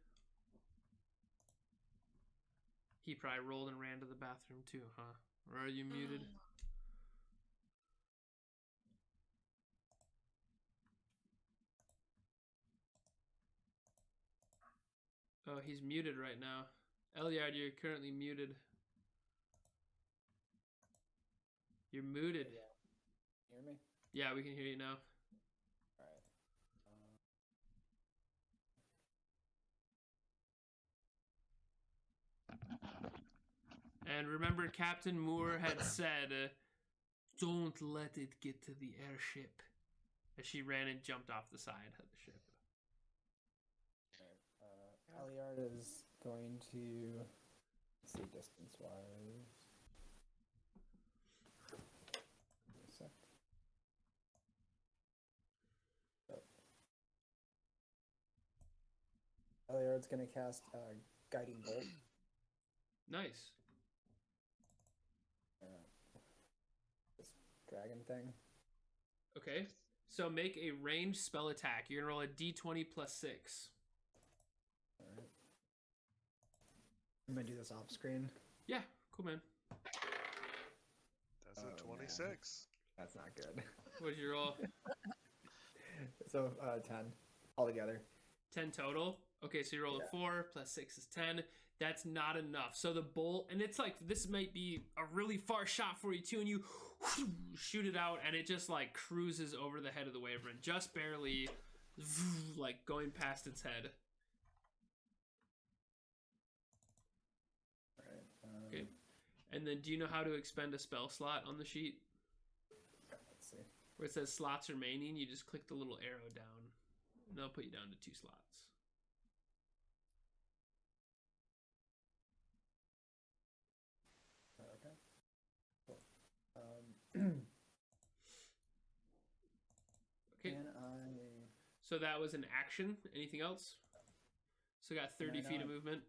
He probably rolled and ran to the bathroom too, huh? Or are you muted? Oh, he's muted right now. Eliard, you're currently muted. You're muted. Hear me? Yeah, we can hear you now. All right. And remember, Captain Moore had said, "Don't let it get to the airship," as she ran and jumped off the side of the ship. Eliard is going to, let's see, distance-wise. Give me a sec. Eliard's going to cast Guiding Bolt. Nice. This dragon thing. Okay, so make a ranged spell attack. You're gonna roll a d20 plus 6. All right. I'm going to do this off screen. Yeah, cool, man. That's a Oh, 26. That's not good. What did you roll? So 10 altogether. 10 total. Okay, so you roll a 4 plus 6 is 10. That's not enough. So the bolt, and it's like, this might be a really far shot for you too, and you shoot it out, and it just like cruises over the head of the wyvern, just barely, like going past its head. All right. Okay. And then do you know how to expend a spell slot on the sheet? Let's see. Where it says slots remaining, you just click the little arrow down, and they'll put you down to 2 slots. Okay. Cool. Okay. Can I? So that was an action. Anything else? So got 30 feet of movement.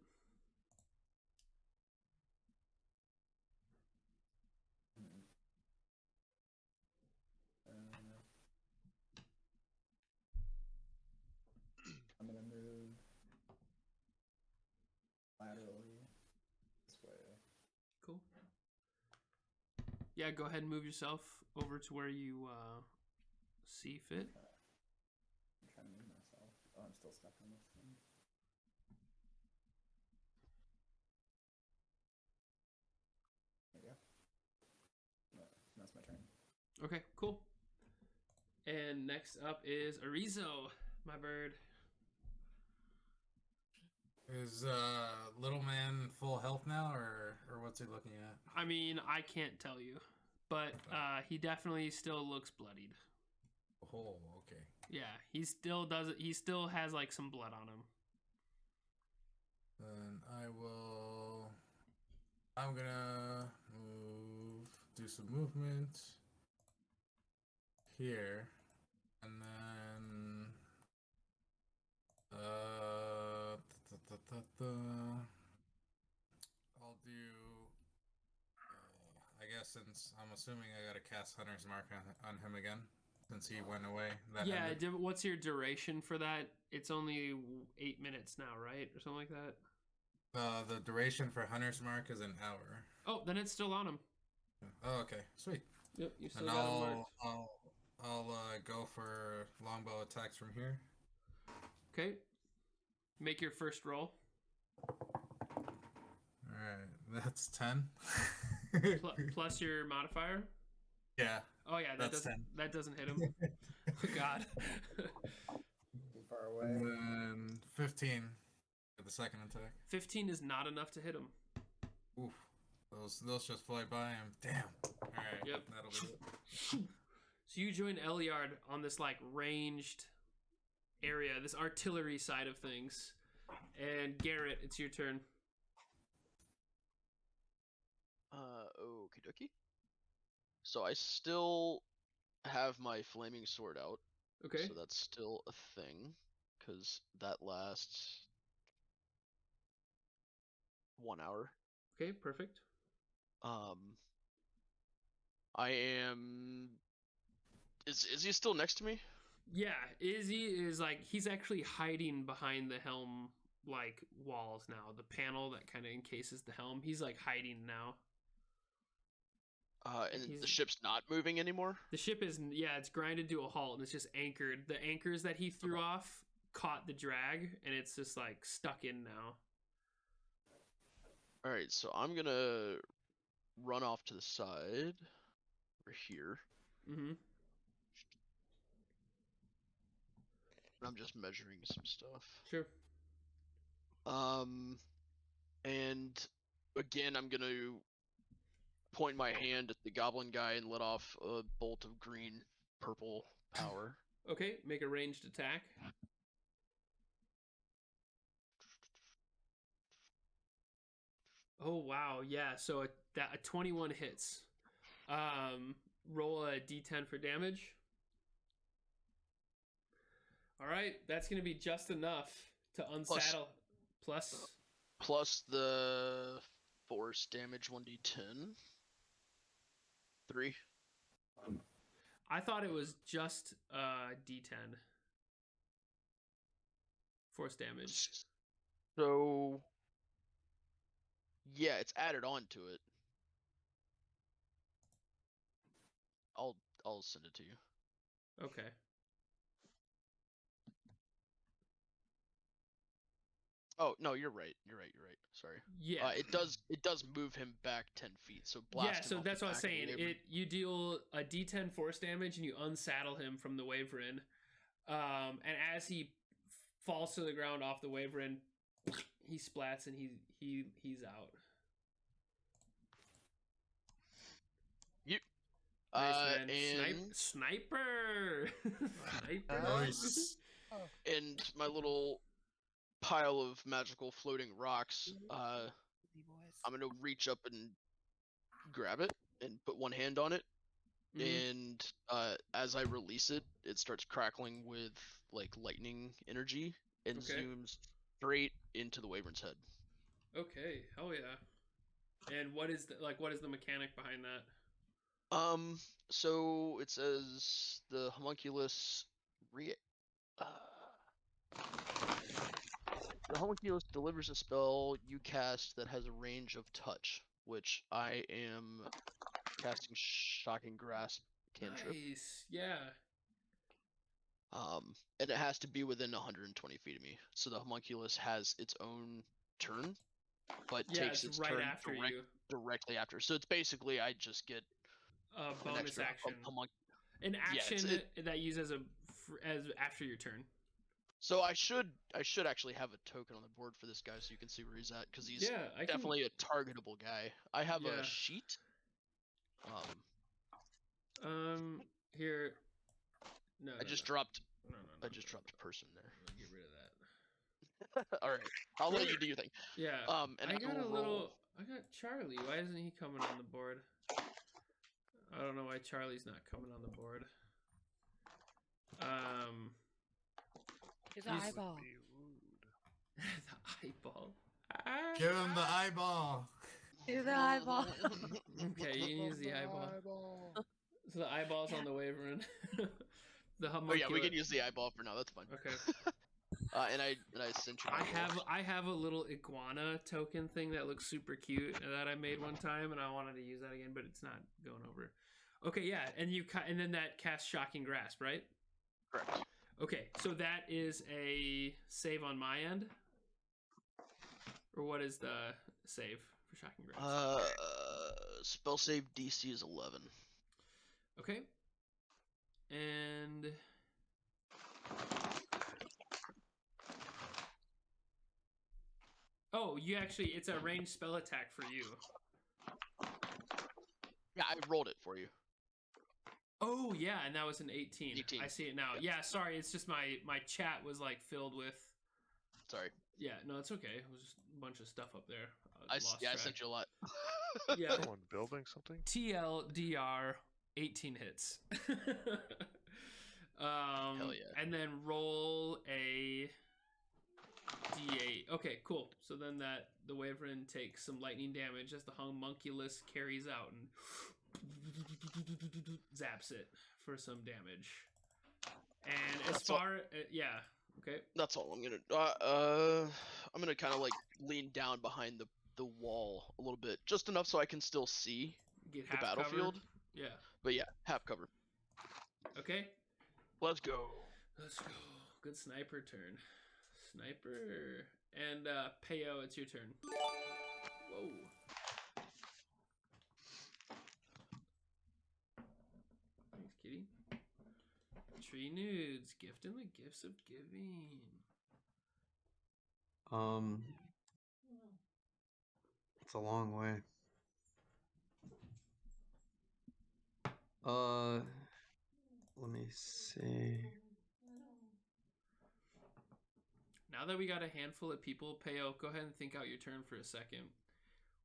I'm gonna move laterally this way. Cool. Yeah, go ahead and move yourself over to where you see fit. I'm trying to move myself. Oh, I'm still stuck on this thing. There we go. No, that's my turn. Okay, cool. And next up is Erizo, my bird. Is little man full health now, or what's he looking at? I mean, I can't tell you, but he definitely still looks bloodied. Oh, okay. Yeah, he still does it. He still has like some blood on him. Then I'm gonna do some movement here, and then I'll do. I guess since I'm assuming I gotta cast Hunter's Mark on him again, since he went away. Yeah. What's your duration for that? It's only 8 minutes now, right, or something like that. The duration for Hunter's Mark is an hour. Oh, then it's still on him. Oh, okay, sweet. Yep, you still And got him marked. I'll go for longbow attacks from here. Okay. Make your first roll. Alright, that's 10. Plus your modifier. Yeah. Oh yeah, that's 10. That doesn't hit him. Oh god. Too far away. And then 15 for the second attack. 15 is not enough to hit him. Oof. Those just fly by him. Damn. Alright. Yep. That'll be it. So you join Eliard on this like ranged area, this artillery side of things. And Garett, it's your turn. Okie dokie. So I still have my flaming sword out. Okay. So that's still a thing, because that lasts 1 hour. Okay, perfect. I am. Is he still next to me? Yeah, Izzy is like, he's actually hiding behind the helm like walls now. The panel that kind of encases the helm, he's like hiding now. And the ship's not moving anymore? The ship is, yeah, it's grinded to a halt and it's just anchored. The anchors that he threw off caught the drag, and it's just like stuck in now. All right, so I'm gonna run off to the side over here. Mm-hmm. I'm just measuring some stuff. Sure. And again, I'm gonna point my hand at the goblin guy and let off a bolt of green purple power. Okay, make a ranged attack. Oh wow, yeah. So a 21 hits. Roll a d10 for damage. All right, that's gonna be just enough to unsaddle. Plus the force damage 1d10. 3. I thought it was just d10 force damage. So yeah, it's added on to it. I'll send it to you. Okay. Oh no, you're right. Sorry. Yeah. It does move him back 10 feet. So blast. Yeah. him So off that's the what I was back of the saying. Wyvern. You deal a d10 force damage and you unsaddle him from the Wyvern. And as he falls to the ground off the Wyvern, he splats and he's out. Nice, man. And Sniper. Sniper. Nice. and my little pile of magical floating rocks, I'm gonna reach up and grab it and put one hand on it, and as I release it, it starts crackling with like lightning energy and zooms straight into the Wyvern's head. Okay, hell yeah. And what is the mechanic behind that? So it says the homunculus the homunculus delivers a spell you cast that has a range of touch, which I am casting Shocking Grasp cantrip. Nice, yeah. And it has to be within 120 feet of me. So the homunculus has its own turn, but takes its right turn after you. directly after. So it's basically I just get A an bonus extra action. An Yeah, action that uses as after your turn. So I should actually have a token on the board for this guy so you can see where he's at, because he's definitely a targetable guy. I have a sheet. Here. No. I just dropped person there. Get rid of that. All right, I'll let you do your thing. Yeah. And I got will I got Charlie. Why isn't he coming on the board? I don't know why Charlie's not coming on the board. He's an eyeball. The eyeball. Give him the eyeball. He's an eyeball. Okay, you can use the eyeball. So the eyeball's on the Wyvern. The Oh yeah, we can use the eyeball for now. That's fine. Okay. And I sent you. I have a little iguana token thing that looks super cute that I made one time, and I wanted to use that again, but it's not going over. Okay, yeah, and then that casts Shocking Grasp, right? Correct. Okay, so that is a save on my end, or what is the save for Shocking Grasp? Spell save DC is 11. Okay, and oh, it's a ranged spell attack for you. Yeah, I rolled it for you. Oh yeah, and that was an 18. 18. I see it now. Yeah, sorry, it's just my chat was like filled with. Sorry. Yeah, no, it's okay. It was just a bunch of stuff up there. I sent you a lot. Yeah. Someone building something? TLDR 18 hits. Hell yeah. And then roll a D8. Okay, cool. So then the Wyvern takes some lightning damage as the homunculus carries out and zaps it for some damage. And as far yeah, okay. That's all I'm gonna I'm gonna kind of like lean down behind the wall a little bit, just enough so I can still see the battlefield. Cover. Yeah. But yeah, half cover. Okay. Let's go. Let's go. good sniper turn. Sniper. And Peyo, it's your turn. Whoa. Thanks, kitty. Tree nudes, gifting the gifts of giving. It's a long way. Let me see. Now that we got a handful of people, Peyo, go ahead and think out your turn for a second.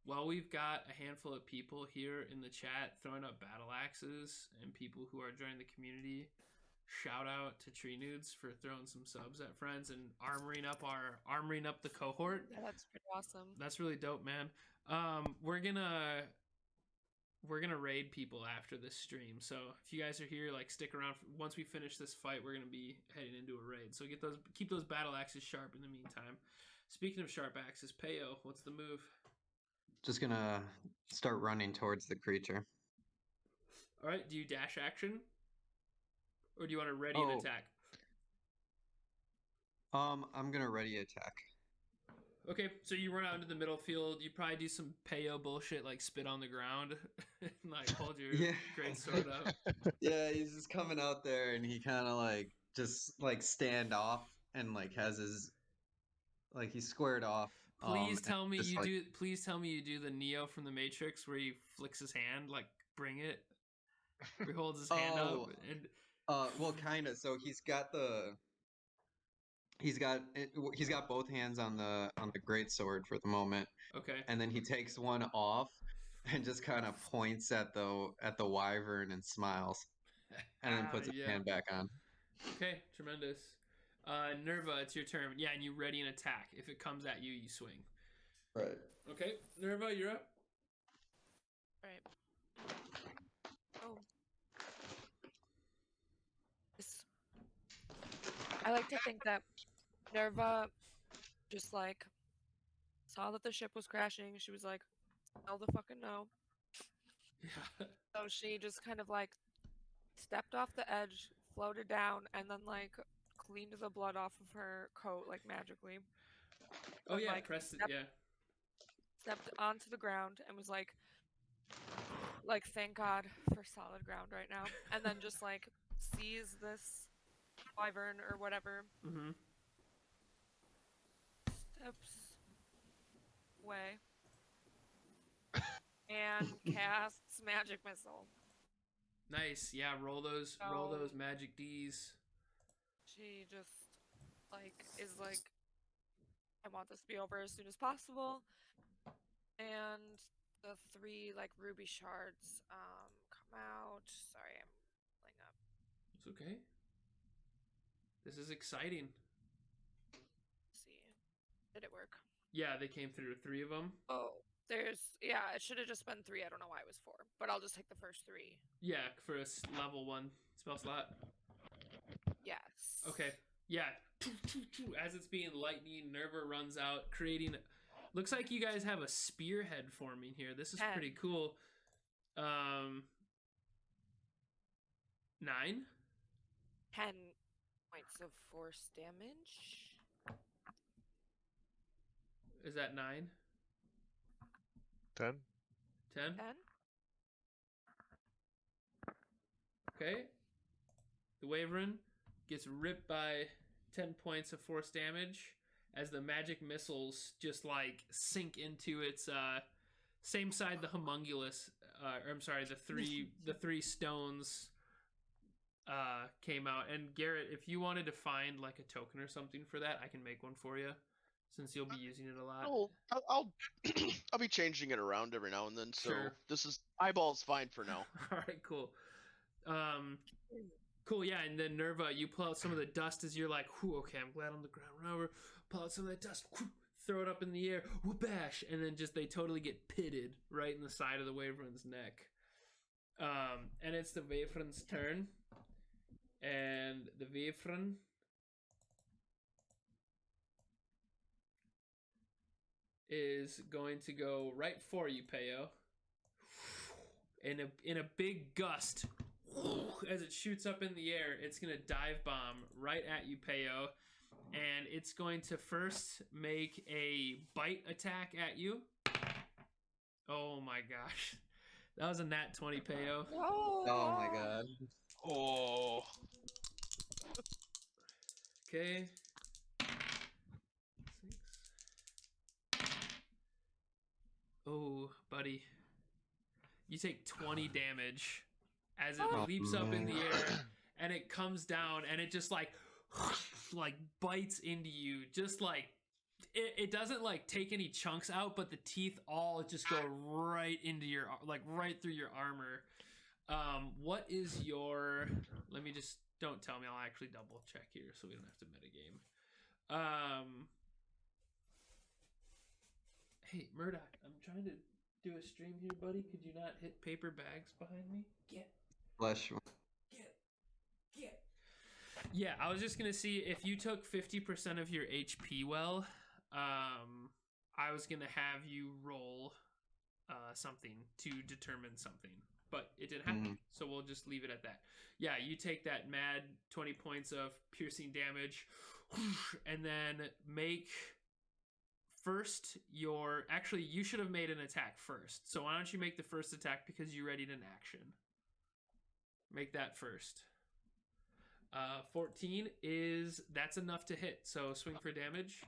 While we've got a handful of people here in the chat throwing up battle axes and people who are joining the community, shout out to Tree Nudes for throwing some subs at friends and armoring up the cohort. Yeah, that's pretty awesome. That's really dope, man. We're gonna raid people after this stream, so if you guys are here, like, stick around. Once we finish this fight, we're gonna be heading into a raid, so keep those battle axes sharp in the meantime. Speaking of sharp axes, Peyo, what's the move? Just gonna start running towards the creature. All right, do you dash action, or do you want to ready an attack? I'm gonna ready attack. Okay, so you run out into the middle field. You probably do some Peyo bullshit, like spit on the ground and like hold your great sword up. Yeah, he's just coming out there and he kind of like just like stand off and like has his like he's squared off. Please tell me you do. Please tell me you do the Neo from the Matrix where he flicks his hand, like bring it. Where he holds his hand up and. Well, kind of. So he's got both hands on the great sword for the moment. Okay. And then he takes one off and just kind of points at the wyvern and smiles, and then puts his hand back on. Okay, tremendous. Nerva, it's your turn. Yeah, and you ready an attack. If it comes at you, you swing. Right. Okay, Nerva, you're up. Right. Oh. I like to think that Nerva just like saw that the ship was crashing. She was like, hell the fucking no. Yeah. So she just kind of like stepped off the edge, floated down, and then like cleaned the blood off of her coat like magically. Oh and, yeah, like, pressed it. Yeah. Stepped onto the ground and was like thank God for solid ground right now. And then just like sees this wyvern or whatever. Mm-hmm. Steps away and casts magic missile. Nice. Yeah, roll those magic D's. She just like is like, I want this to be over as soon as possible. And the 3 like ruby shards come out. Sorry, I'm pulling up. It's okay. This is exciting. Let's see. Did it work? Yeah, they came through 3 of them. Oh, it should have just been 3. I don't know why it was 4, but I'll just take the first 3. Yeah, for a level 1 spell slot. Yes. Okay. Yeah. As it's being lightning, Nerva runs out, creating. Looks like you guys have a spearhead forming here. This is 10. pretty cool. 9. 10 points of force damage. Is that 9? 10. 10? 10. Okay. The Wyvern gets ripped by 10 points of force damage as the magic missiles just like sink into its same side the homunculus the 3 stones came out. And Garett, if you wanted to find like a token or something for that, I can make one for you since you'll be using it a lot. Oh, I'll be changing it around every now and then. So Sure. This is eyeball's fine for now. All right, cool. Cool, yeah, and then Nerva, you pull out some of the dust as you're like, whew, okay, I'm glad on the ground. Run over, pull out some of that dust, whew, throw it up in the air, whoopash, and then just they totally get pitted right in the side of the Wyvern's neck. And it's the Wyvern's turn. And the Wyvern is going to go right for you, Peyo. In a big gust, as it shoots up in the air, it's going to dive bomb right at you, Peyo. And it's going to first make a bite attack at you. Oh my gosh. That was a nat 20, Peyo. Oh my god. Oh. Okay. 6. Oh, buddy. You take 20 damage as it leaps up in the air and it comes down and it just like bites into you. Just like it doesn't like take any chunks out, but the teeth all just go right into your right through your armor. What is your? Let me just don't tell me. I'll actually double check here so we don't have to metagame. Hey Murdoch, I'm trying to do a stream here, buddy. Could you not hit paper bags behind me? Get. Yeah, I was just gonna see if you took 50% of your HP. Well, I was gonna have you roll something to determine something, but it didn't happen. So we'll just leave it at that. Yeah, you take that mad 20 points of piercing damage, and then make first your. Actually, you should have made an attack first. So why don't you make the first attack because you readied an action. Make that first. 14 that's enough to hit. So swing for damage.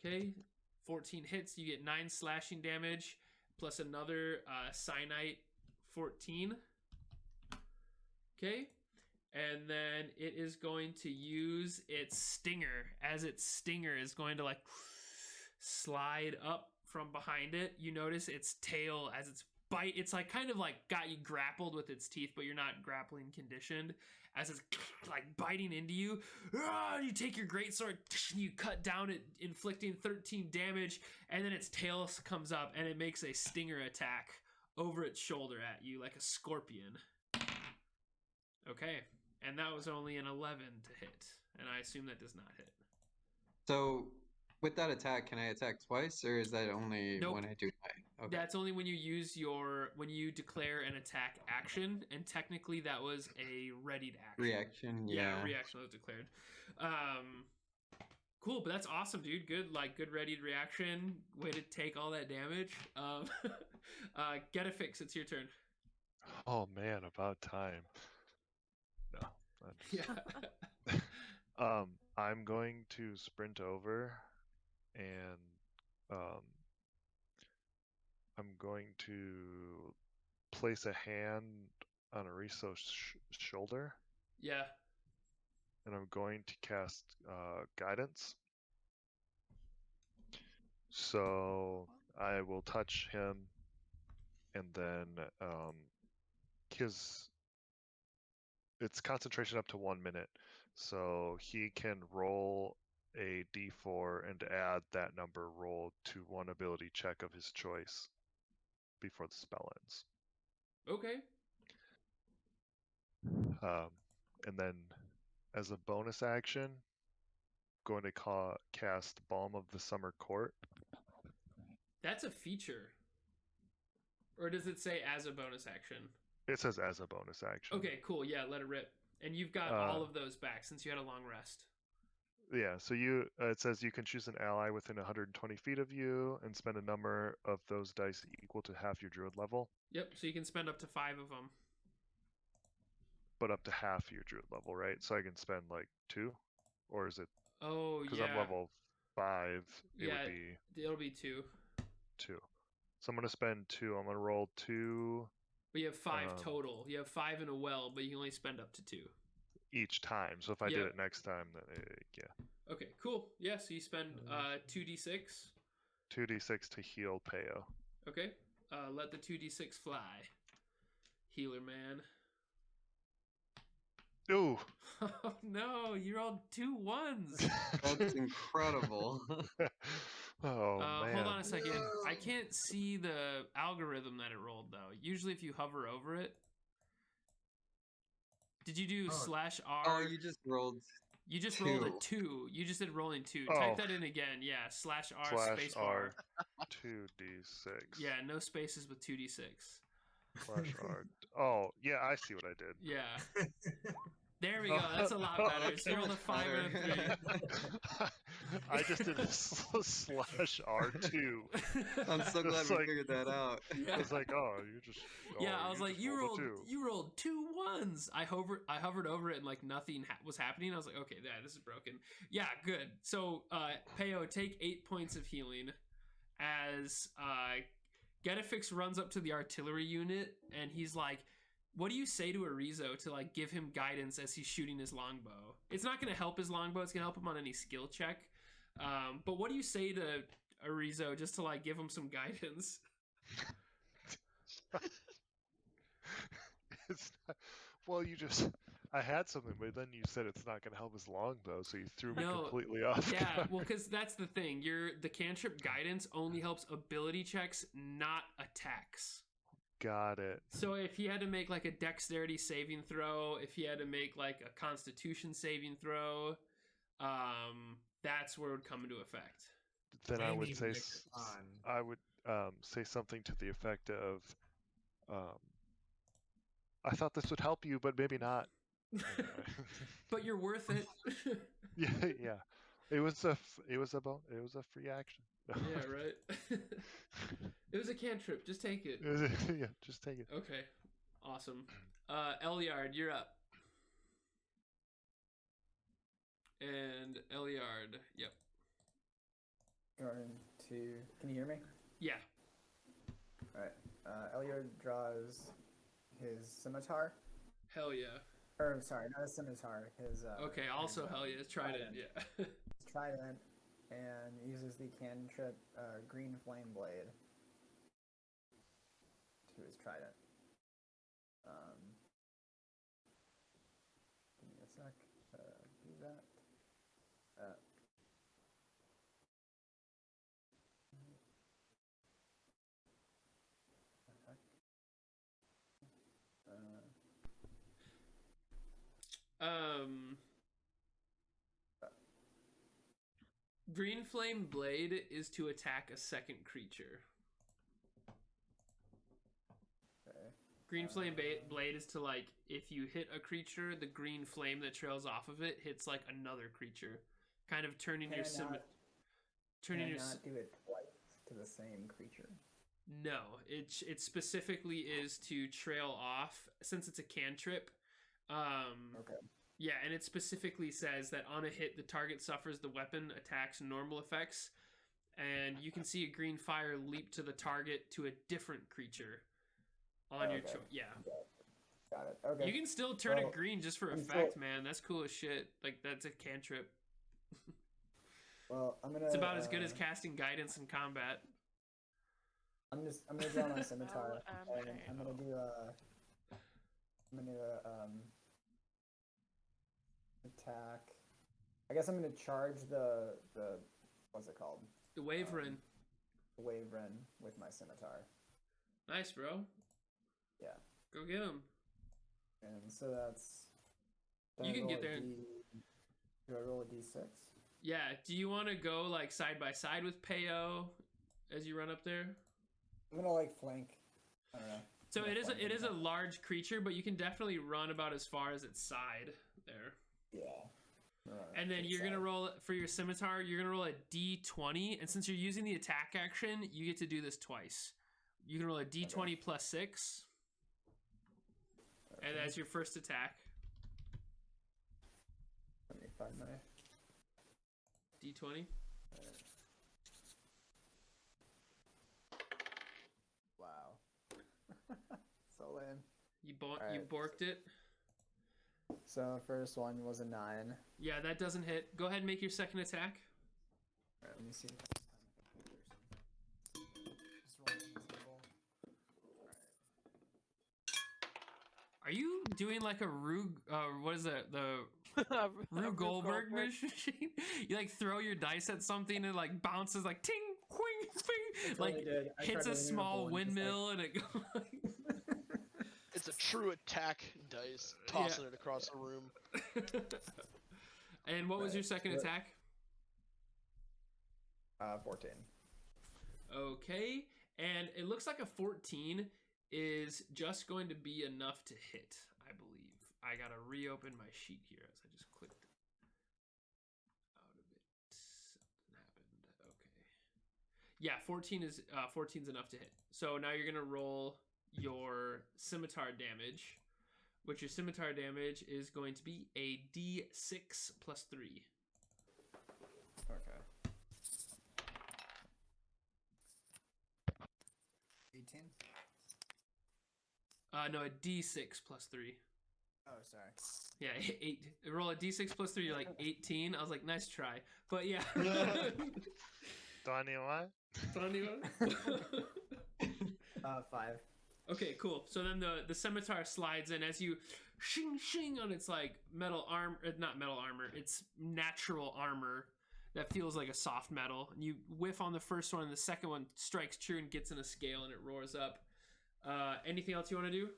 Okay, 14 hits. You get 9 slashing damage plus another cyanite 14. Okay, and then it is going to use its stinger. As its stinger is going to like slide up from behind it. You notice its tail as its bite. It's like kind of like got you grappled with its teeth, but you're not grappling conditioned. As it's like biting into you, you take your greatsword, you cut down it, inflicting 13 damage, and then its tail comes up and it makes a stinger attack over its shoulder at you like a scorpion. Okay, and that was only an 11 to hit, and I assume that does not hit. So, with that attack, can I attack twice, or is that only when I do die? Okay. That's only when you use when you declare an attack action, and technically that was a readied action. Reaction, yeah. Reaction was declared. Cool, but that's awesome, dude. Good readied reaction. Way to take all that damage. Getafix, it's your turn. Oh man, about time. No. Yeah. I'm going to sprint over and I'm going to place a hand on Erizo's shoulder. Yeah. And I'm going to cast guidance. So I will touch him, and then it's concentration up to 1 minute. So he can roll a d4 and add that number rolled to one ability check of his choice before the spell ends. Okay. And then as a bonus action, going to cast Balm of the Summer Court. That's a feature. Or does it say as a bonus action? It says as a bonus action. Okay, cool. Yeah, let it rip. And you've got all of those back since you had a long rest. Yeah, so it says you can choose an ally within 120 feet of you and spend a number of those dice equal to half your druid level. Yep, so you can spend up to 5 of them. But up to half your druid level, right? So I can spend like 2? Or is it... Oh, yeah. Because I'm level 5, it'll be 2. 2. So I'm going to spend 2. I'm going to roll 2... But you have 5 total. You have 5 in a well, but you can only spend up to 2. Each time. So if I did it next time, then yeah. Okay, cool. Yeah, so you spend 2d6. 2d6 to heal Peyo. Okay. Let the 2d6 fly. Healer man. Ooh. Oh no, you rolled 2 1s. That's incredible. Oh man. Hold on a second. I can't see the algorithm that it rolled though. Usually if you hover over it. Did you do /R? Oh, you just rolled. You just 2. rolled a 2. You just did rolling 2. Type that in again. Yeah, /R space bar. 2d6. Yeah, no spaces with 2d6. Slash R. Oh, yeah, I see what I did. Yeah. There we go. That's a lot better. So you rolled a 5 and a 3. I just did a slash R2. I'm so glad Just we like- figured that out. I was like, oh, you just. Yeah, oh, I was like, just you rolled a rolled 2. you rolled 2 1s. I hovered over it and like nothing was happening. I was like, okay, yeah, this is broken. Yeah, good. So Peyo, take 8 points of healing as Getafix runs up to the artillery unit and he's like, what do you say to Erizo to like give him guidance as he's shooting his longbow? It's not going to help his longbow. It's going to help him on any skill check. But what do you say to Erizo just to like give him some guidance? It's not, well, you just. I had something, but then you said it's not going to help his longbow, so you threw me No, completely off. Yeah, guard. well, because that's the thing. The cantrip guidance only helps ability checks, not attacks. Got it. So if he had to make like a dexterity saving throw, if he had to make like a constitution saving throw, that's where it would come into effect. Then I Can't would even say make it on. I would say something to the effect of, I thought this would help you, but maybe not. Anyway. But you're worth it. yeah, yeah. It was a free action. Yeah, right. It was a cantrip. Just take it. Yeah, just take it. Okay, awesome. Eliard, you're up. And Eliard, yep. Going to. Can you hear me? Yeah. Alright. Eliard draws his scimitar. Hell yeah. Or, sorry, not a scimitar. His. Okay, also hell yeah. Trident, yeah. His trident, and uses the cantrip Green Flame Blade to his trident. Give me a sec. Do that. Green Flame Blade is to attack a second creature. Okay. Green Flame Blade is to like, if you hit a creature, the green flame that trails off of it hits like another creature, kind of turning Can your I not do it twice to the same creature? No, it specifically is to trail off since it's a cantrip. Okay. Yeah, and it specifically says that on a hit, the target suffers the weapon attack's normal effects, and you can see a green fire leap to the target to a different creature on your choice. Yeah. Got it. Okay. You can still turn it green just for I'm effect, still- man. That's cool as shit. Like, that's a cantrip. Well, I'm gonna. It's about as good as casting guidance in combat. I'm gonna draw my scimitar, Well, and I'm gonna do attack. I guess I'm gonna charge the what's it called? The Waverin. The Waverin with my scimitar. Nice, bro. Yeah. Go get him. And so that's. You can get there. Do I roll a d6? Yeah. Do you want to go like side by side with Peyo as you run up there? I'm gonna like flank. I don't know. So I'm gonna flank it is a him. large creature, but you can definitely run about as far as its side there. Yeah. And then you're gonna roll for your scimitar. You're gonna roll a d20, and since you're using the attack action, you get to do this twice. You can roll a d20 plus 6, and that's your first attack. Let me find my. D20. Wow. So lame. You Alright. borked it. So first one was a 9. Yeah, that doesn't hit. Go ahead and make your second attack. Alright, let me see. Just roll on the table. Are you doing like a Rube? What is that? The Rube Goldberg machine? You like throw your dice at something and like bounces like ting, quing, fing, like totally did. I hits tried a to small remember one, just, like- windmill and it goes. It's a true attack dice, tossing it across the room. And what was your second attack? 14. Okay, and it looks like a 14 is just going to be enough to hit, I believe. I gotta reopen my sheet here as I just clicked out of it. Something happened. Okay. Yeah, 14's enough to hit. So now you're gonna roll your scimitar damage, which your scimitar damage is going to be a D6 plus 3. Okay. 18? No, a D6 plus 3. Oh, sorry. Yeah, 8. Roll a D6 plus 3, you're like 18. I was like, nice try. But yeah. Donnie, what? 5. Okay, cool. So then the scimitar slides in as you shing shing on its like metal arm, not metal armor, it's natural armor that feels like a soft metal. And you whiff on the first one, and the second one strikes true and gets in a scale, and it roars up. Anything else you want to do?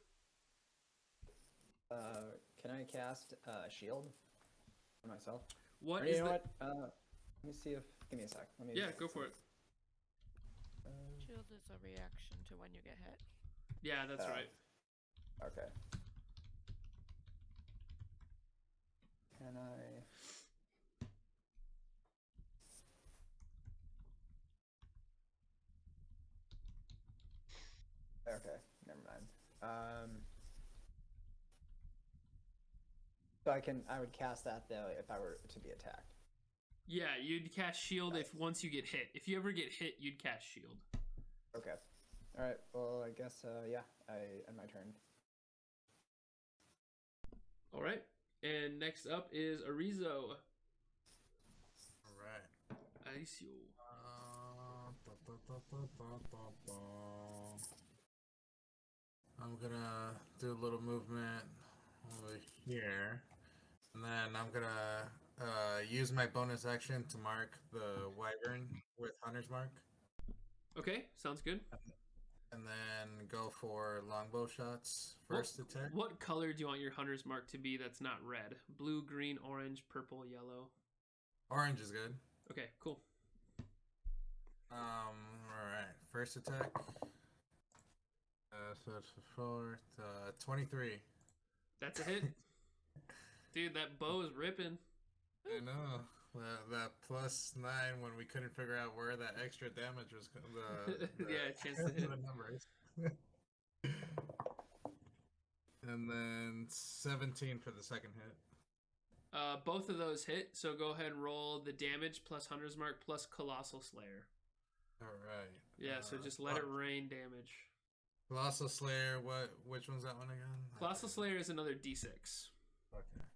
Can I cast shield for myself? What Or is you know the... what? Let me see if. Give me a sec. Let me. Yeah, go for it. Shield is a reaction to when you get hit. Yeah, that's right. Okay. Can I? Okay, never mind. So I would cast that though if I were to be attacked. Yeah, you'd cast shield if once you get hit. If you ever get hit, you'd cast shield. Okay. All right. Well, I guess yeah. I end my turn. All right. And next up is Erizo. All right. Erizo. I'm gonna do a little movement over here, and then I'm gonna use my bonus action to mark the wyvern with Hunter's Mark. Okay, sounds good. And then go for longbow shots first attack. What color do you want your hunter's mark to be that's not red? Blue, green, orange, purple, yellow? Orange is good. Okay, cool. All right. First attack. So it's 23. That's a hit. Dude, that bow is ripping. I know. That +9 when we couldn't figure out where that extra damage was. Yeah, chance to hit. The numbers. And then 17 for the second hit. Both of those hit, so go ahead and roll the damage plus Hunter's Mark plus Colossal Slayer. All right. Yeah, so just let it rain damage. Colossal Slayer, which one's that one again? Colossal Slayer is another D6. Okay.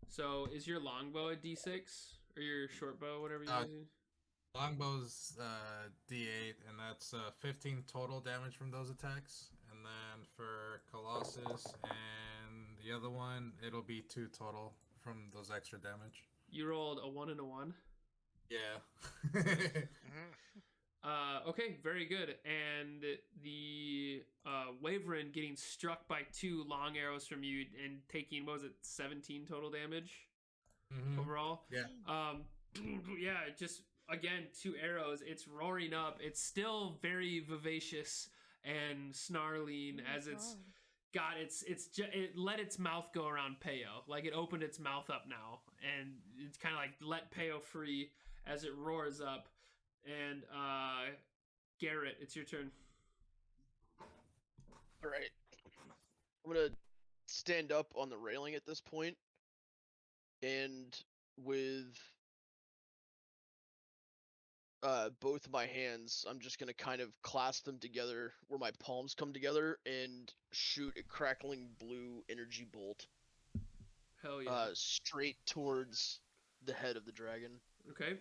So is your longbow a D6? Or your short bow, whatever you're using? Longbow's D8, and that's 15 total damage from those attacks. And then for Colossus and the other one, it'll be 2 total from those extra damage. You rolled a 1 and a 1? Yeah. Okay, very good. And the Wyvern getting struck by 2 long arrows from you and taking, what was it, 17 total damage overall? Yeah. Yeah, just, again, 2 arrows. It's roaring up. It's still very vivacious and snarling as it's got it let its mouth go around Peyo. Like, it opened its mouth up now, and it's kind of like let Peyo free as it roars up. And Garett, it's your turn. All right. I'm gonna stand up on the railing at this point, and with both my hands, I'm just gonna kind of clasp them together where my palms come together and shoot a crackling blue energy bolt. Hell yeah. Straight towards the head of the dragon. Okay.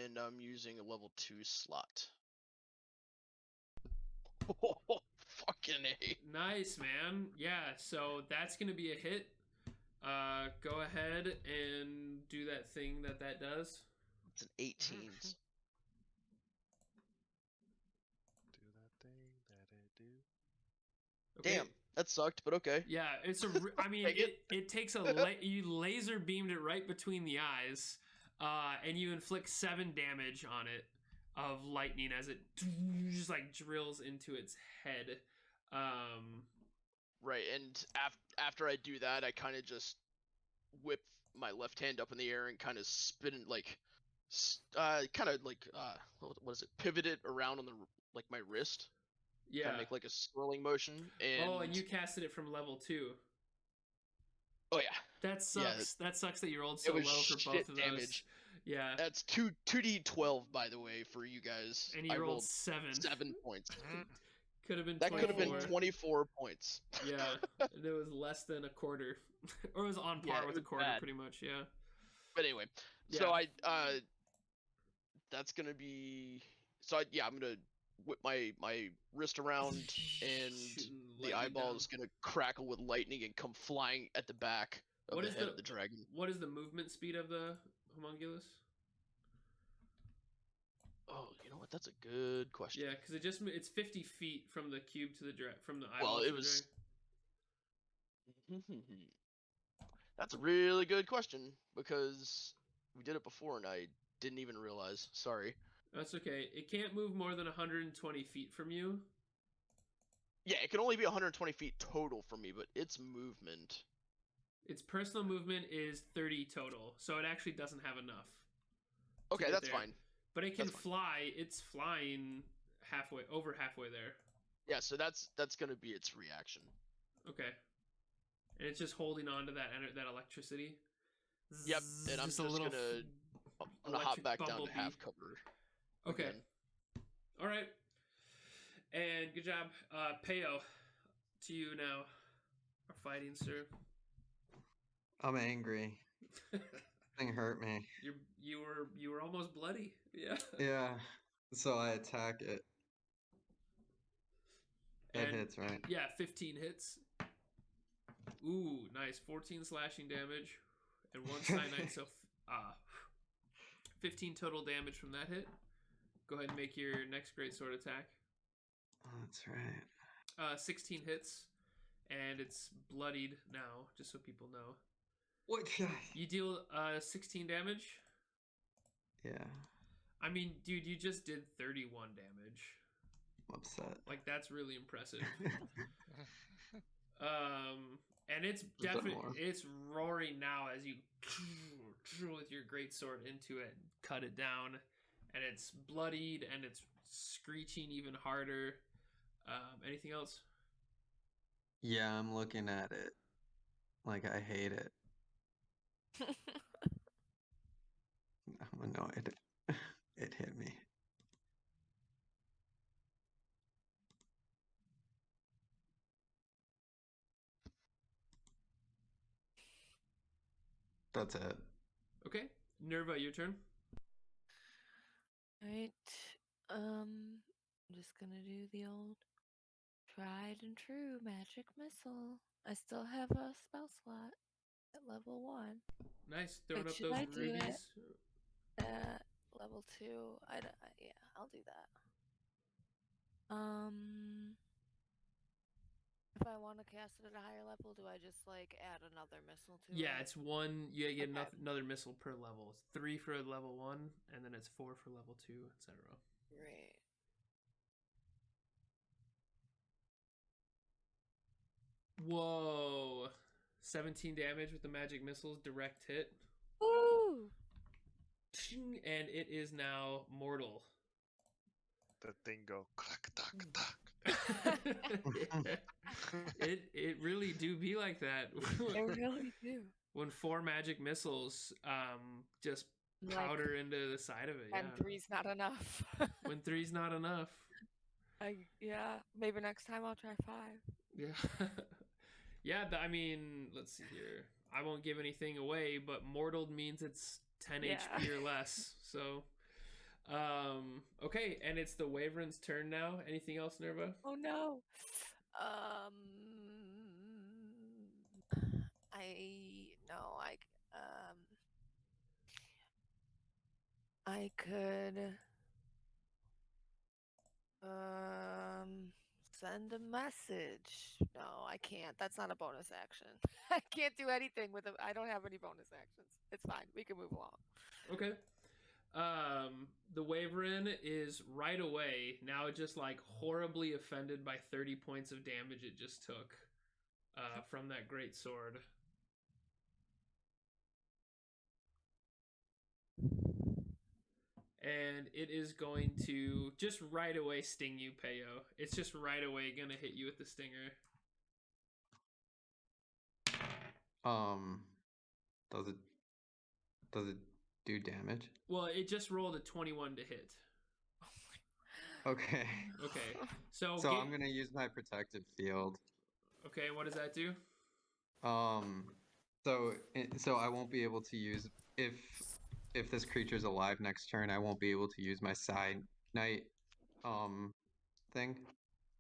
And I'm using a level 2 slot. Oh, fucking A. Nice, man. Yeah, so that's going to be a hit. Go ahead and do that thing that does. It's an 18. Do that thing that it do. Okay. Damn, that sucked, but okay. Yeah, it's a. I mean, it takes a. You laser beamed it right between the eyes. and you inflict 7 damage on it of lightning as it just like drills into its head. Right, and after I do that, I kind of just whip my left hand up in the air and kind of spin like, what is it? Pivot it around on the like my wrist. Yeah. Kind of make like a swirling motion. And oh, and you casted it from level 2. Oh yeah. That sucks. Yeah, that sucks that you rolled so low for both of those. Damage. Yeah. That's 2d12 by the way for you guys. And you rolled 7. 7 points. Could have been. That 24. could have been 24 points. Yeah, and it was less than a quarter, or it was on par with a quarter, pretty much. Yeah. But anyway, so that's gonna be. So I'm gonna whip my wrist around, and the eyeball is gonna crackle with lightning and come flying at the back of the head of the dragon. What is the movement speed of the homunculus? Oh, you know what? That's a good question. Yeah, because it's 50 feet from the cube to the from the eyeball. Well, it was. That's a really good question because we did it before and I didn't even realize. Sorry. That's okay. It can't move more than 120 feet from you. Yeah, it can only be 120 feet total from me, but its movement. Its personal movement is 30 total, so it actually doesn't have enough. Okay, that's fine. But it can fly. It's flying over halfway there. Yeah, so that's gonna be its reaction. Okay. And it's just holding on to that electricity. Yep, and I'm just gonna hop back down to half cover. Okay. Again. All right. And good job, Peyo. To you now, our fighting sir. I'm angry. Thing hurt me. You were almost bloody. Yeah. Yeah. So I attack it. That hits, right? Yeah, 15 hits. Ooh, nice. 14 slashing damage and 1 cyanide. So 15 total damage from that hit. Go ahead and make your next great sword attack. Oh, that's right. 16 hits, and it's bloodied now, just so people know. What? You deal 16 damage? Yeah. I mean, dude, you just did 31 damage. I'm upset. Like, that's really impressive. And it's definitely, it's roaring now as you with your great sword into it, cut it down, and it's bloodied and it's screeching even harder. Anything else? Yeah, I'm looking at it. Like, I hate it. I'm annoyed. It hit me. That's it. Okay. Nerva, your turn. Alright. I'm just gonna do the old tried and true magic missile. I still have a spell slot at level 1. Nice. Throwing up Should those I do rubies. it at level 2. Yeah, I'll do that. If I want to cast it at a higher level, do I just like add another missile to it? Yeah, it's 1. You get another missile per level. It's 3 for level 1, and then it's 4 for level 2, etc. Right. Whoa. 17 damage with the magic missiles, direct hit. Woo! And it is now mortal. The thing go clack tack tack. It really do be like that. They really do. When 4 magic missiles just powder into the side of it. And 3's not enough. When 3's not enough. Maybe next time I'll try 5. Yeah. Yeah, I mean, let's see here. I won't give anything away, but mortal means it's 10 HP or less. So, okay, and it's the Wyvern's turn now. Anything else, Nerva? Oh no. I could Send a message. No, I can't. That's not a bonus action. I can't do anything with it. I don't have any bonus actions. It's fine. We can move along. Okay. The Waverin is right away now just like horribly offended by 30 points of damage it just took from that great sword. And it is going to just right away sting you, Peyo. It's just right away gonna hit you with the stinger. Does it do damage? Well, it just rolled a 21 to hit. Okay. Okay. So I'm gonna use my protective field. Okay, what does that do? So I won't be able to use if this creature's alive next turn, I won't be able to use my side night thing.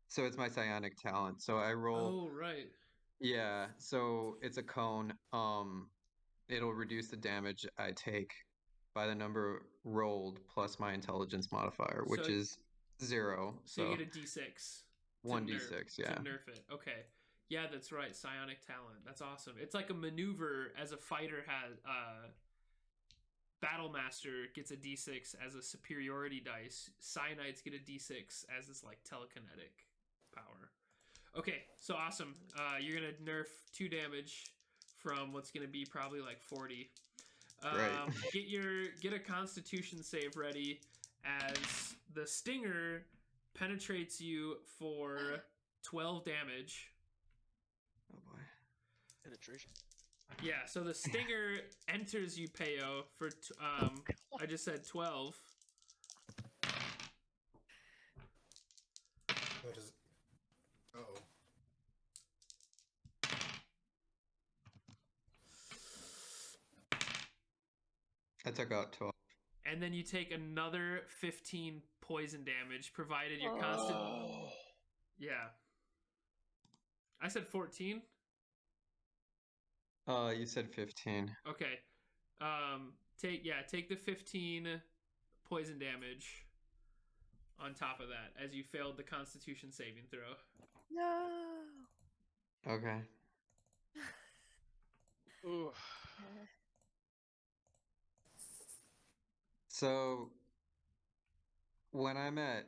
So it's my psionic talent. So I roll. Oh, right. Yeah, so it's a cone. It'll reduce the damage I take by the number rolled plus my intelligence modifier, which is 0. So you get a d6. 1d6, yeah. To nerf it. Okay. Yeah, that's right. Psionic talent. That's awesome. It's like a maneuver as a fighter has. Battlemaster gets a d6 as a superiority dice. Psi-Knights get a d6 as this like telekinetic power. Okay, so awesome. You're gonna nerf 2 damage from what's gonna be probably like 40. Get a Constitution save ready as the stinger penetrates you for 12 damage. Oh boy. Penetration. Yeah, so the stinger enters you, Peyo, for I just said 12. What is? Uh-oh. I took out 12. And then you take another 15 poison damage, provided your constant. Yeah. I said 14. You said 15. Okay. Take the 15 poison damage on top of that as you failed the Constitution saving throw. No. Okay. Ooh. So when I'm at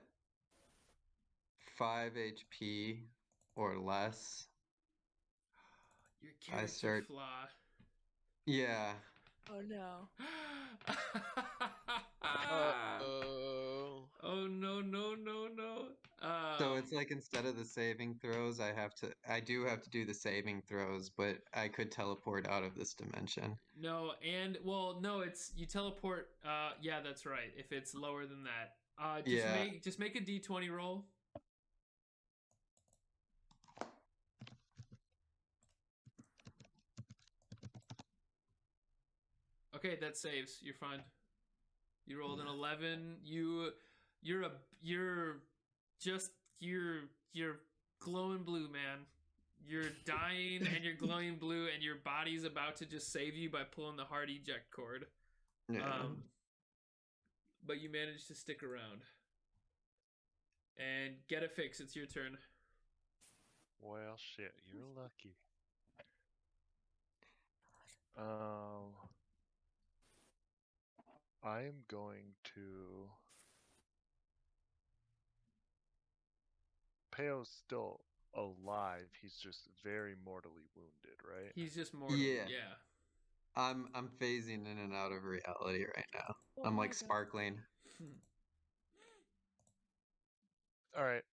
5 HP or less, Your character flaw. Yeah. Oh no. Oh no. So it's like instead of the saving throws, I do have to do the saving throws, but I could teleport out of this dimension. No, it's you teleport. Yeah, that's right. If it's lower than that, just make a d20 roll. Okay, that saves. You're fine. You rolled an 11. You're glowing blue, man. You're dying and you're glowing blue, and your body's about to just save you by pulling the hard eject cord. Yeah. But you managed to stick around. And Getafix, it's your turn. Well, shit, you're lucky. I'm going to. Peyo's still alive. He's just very mortally wounded, right? He's just mortal. Yeah. Yeah. I'm phasing in and out of reality right now. I'm like sparkling. All right.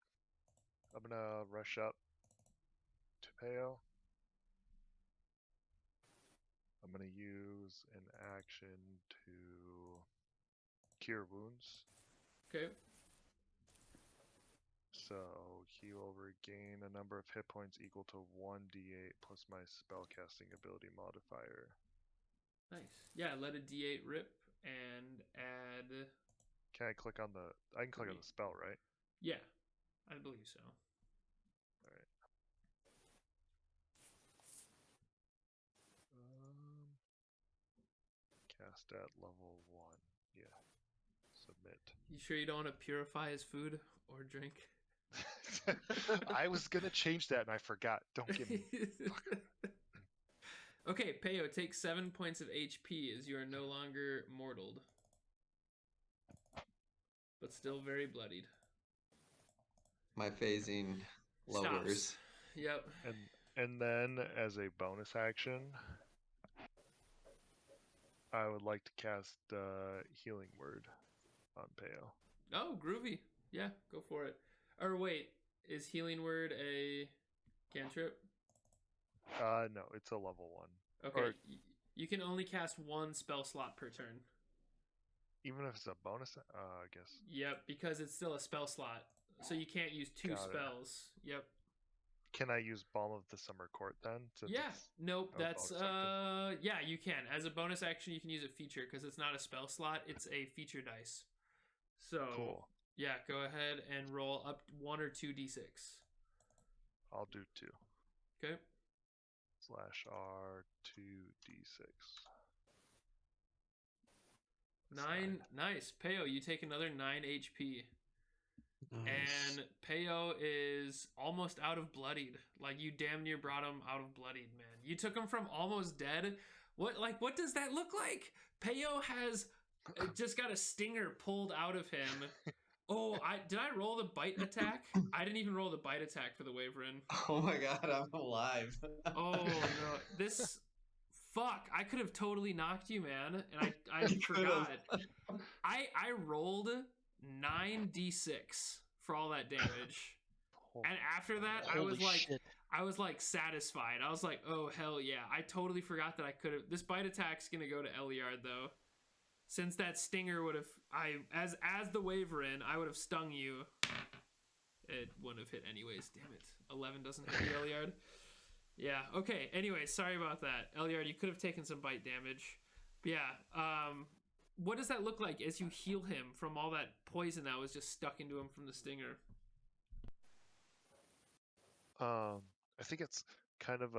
I'm gonna rush up to Peyo. I'm gonna use an action to cure wounds. Okay. So he will regain a number of hit points equal to 1d8 plus my spellcasting ability modifier. Nice. Yeah, let a d8 rip and add. Can I click on the? I can click on the spell, right? Yeah, I believe so. All right. Cast at level 1. Yeah. Submit. You sure you don't want to purify his food or drink? I was gonna change that and I forgot. Don't give me. Okay, Peyo, take 7 points of HP as you are no longer mortaled. But still very bloodied. My phasing lowers. Stops. Yep. And then as a bonus action, I would like to cast Healing Word on Peyo. Oh, groovy. Yeah, go for it. Or wait, is Healing Word a cantrip? No, it's a level 1. Okay, Or you can only cast 1 spell slot per turn. even if it's a bonus, I guess. Yep, because it's still a spell slot. So you can't use 2 Got it. spells. Yep. Can I use Balm of the Summer Court then? Since Yeah. it's Nope, a that's bonus action? yeah, you can. As a bonus action, you can use a feature because it's not a spell slot, it's a feature dice. So, Cool. yeah, go ahead and roll up 1 or 2 d6. I'll do 2. Okay. /R 2d6. 9. Nice. Peyo, you take another 9 HP. Nice. And Peyo is almost out of bloodied. Like, you damn near brought him out of bloodied, man. You took him from almost dead. What does that look like? Peyo has just got a stinger pulled out of him. Oh, did I roll the bite attack? I didn't even roll the bite attack for the Waverin. Oh my god, I'm alive. Oh no, this fuck! I could have totally knocked you, man, and I You forgot. I rolled 9d6 for all that damage, and after that, Holy shit. I was like satisfied. I was like, oh hell yeah! I totally forgot that I could have. This bite attack's gonna go to Eliard though. Since that stinger would have, as the Waverin, I would have stung you. It wouldn't have hit anyways. Damn it. 11 doesn't hit you, Eliard. Yeah. Okay. Anyway, sorry about that, Eliard. You could have taken some bite damage. But yeah. What does that look like as you heal him from all that poison that was just stuck into him from the stinger? I think it's kind of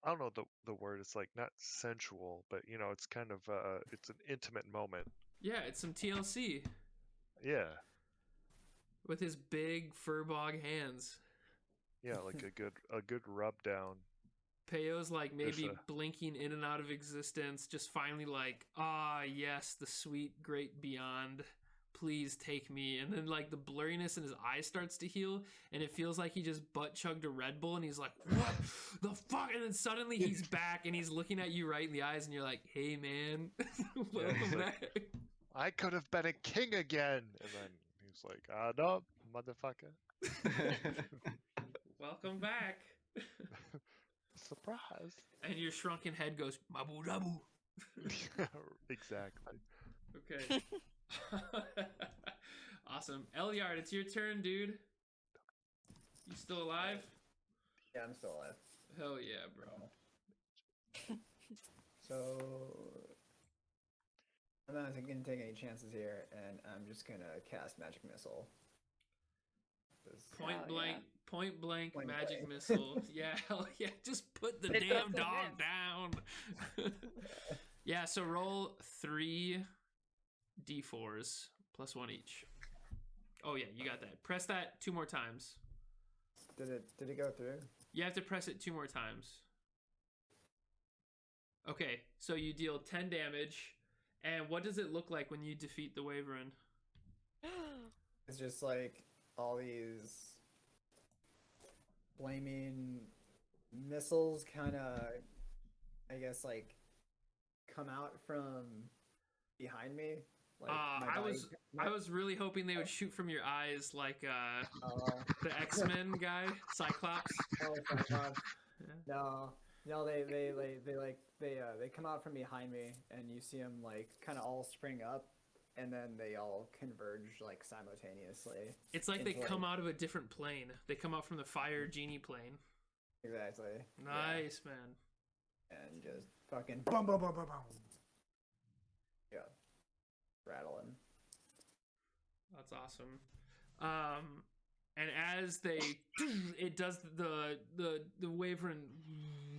I don't know the word. It's like not sensual, but it's kind of it's an intimate moment. Yeah, it's some TLC. Yeah. With his big furbog hands. Yeah, like a good rub down. Peyo's like maybe blinking in and out of existence, just finally like, yes, the sweet great beyond. Please take me. And then like the blurriness in his eyes starts to heal, and it feels like he just butt chugged a Red Bull, and he's like, what the fuck? And then suddenly he's back and he's looking at you right in the eyes, and you're like, hey man, welcome back. I could have been a king again. And then he's like, no, motherfucker. Welcome back. Surprise. And your shrunken head goes, mabu dabu. Exactly. Okay. Awesome. Eliard, it's your turn, dude. You still alive? Yeah, I'm still alive. Hell yeah, bro. So I'm not gonna take any chances here, and I'm just gonna cast Magic Missile. Point blank Point magic blank. missile. Yeah, hell yeah. Just put the damn dog down. Yeah, so roll 3 d4s plus 1 each. Oh yeah, you got that. Press that 2 more times. Did it go through? You have to press it 2 more times. Okay, so you deal 10 damage. And what does it look like when you defeat the Waverin? It's just like all these flaming missiles kind of, I guess, like come out from behind me. Like I was really hoping they would shoot from your eyes like the X-Men guy, Cyclops. Oh, Cyclops. No, they come out from behind me, and you see them like kind of all spring up, and then they all converge like simultaneously. It's like they come out of a different plane. They come out from the fire genie plane. Exactly. Nice, man. And just fucking boom, boom, boom, boom, boom. Yeah. Rattle him. That's awesome. And as it does the Waverin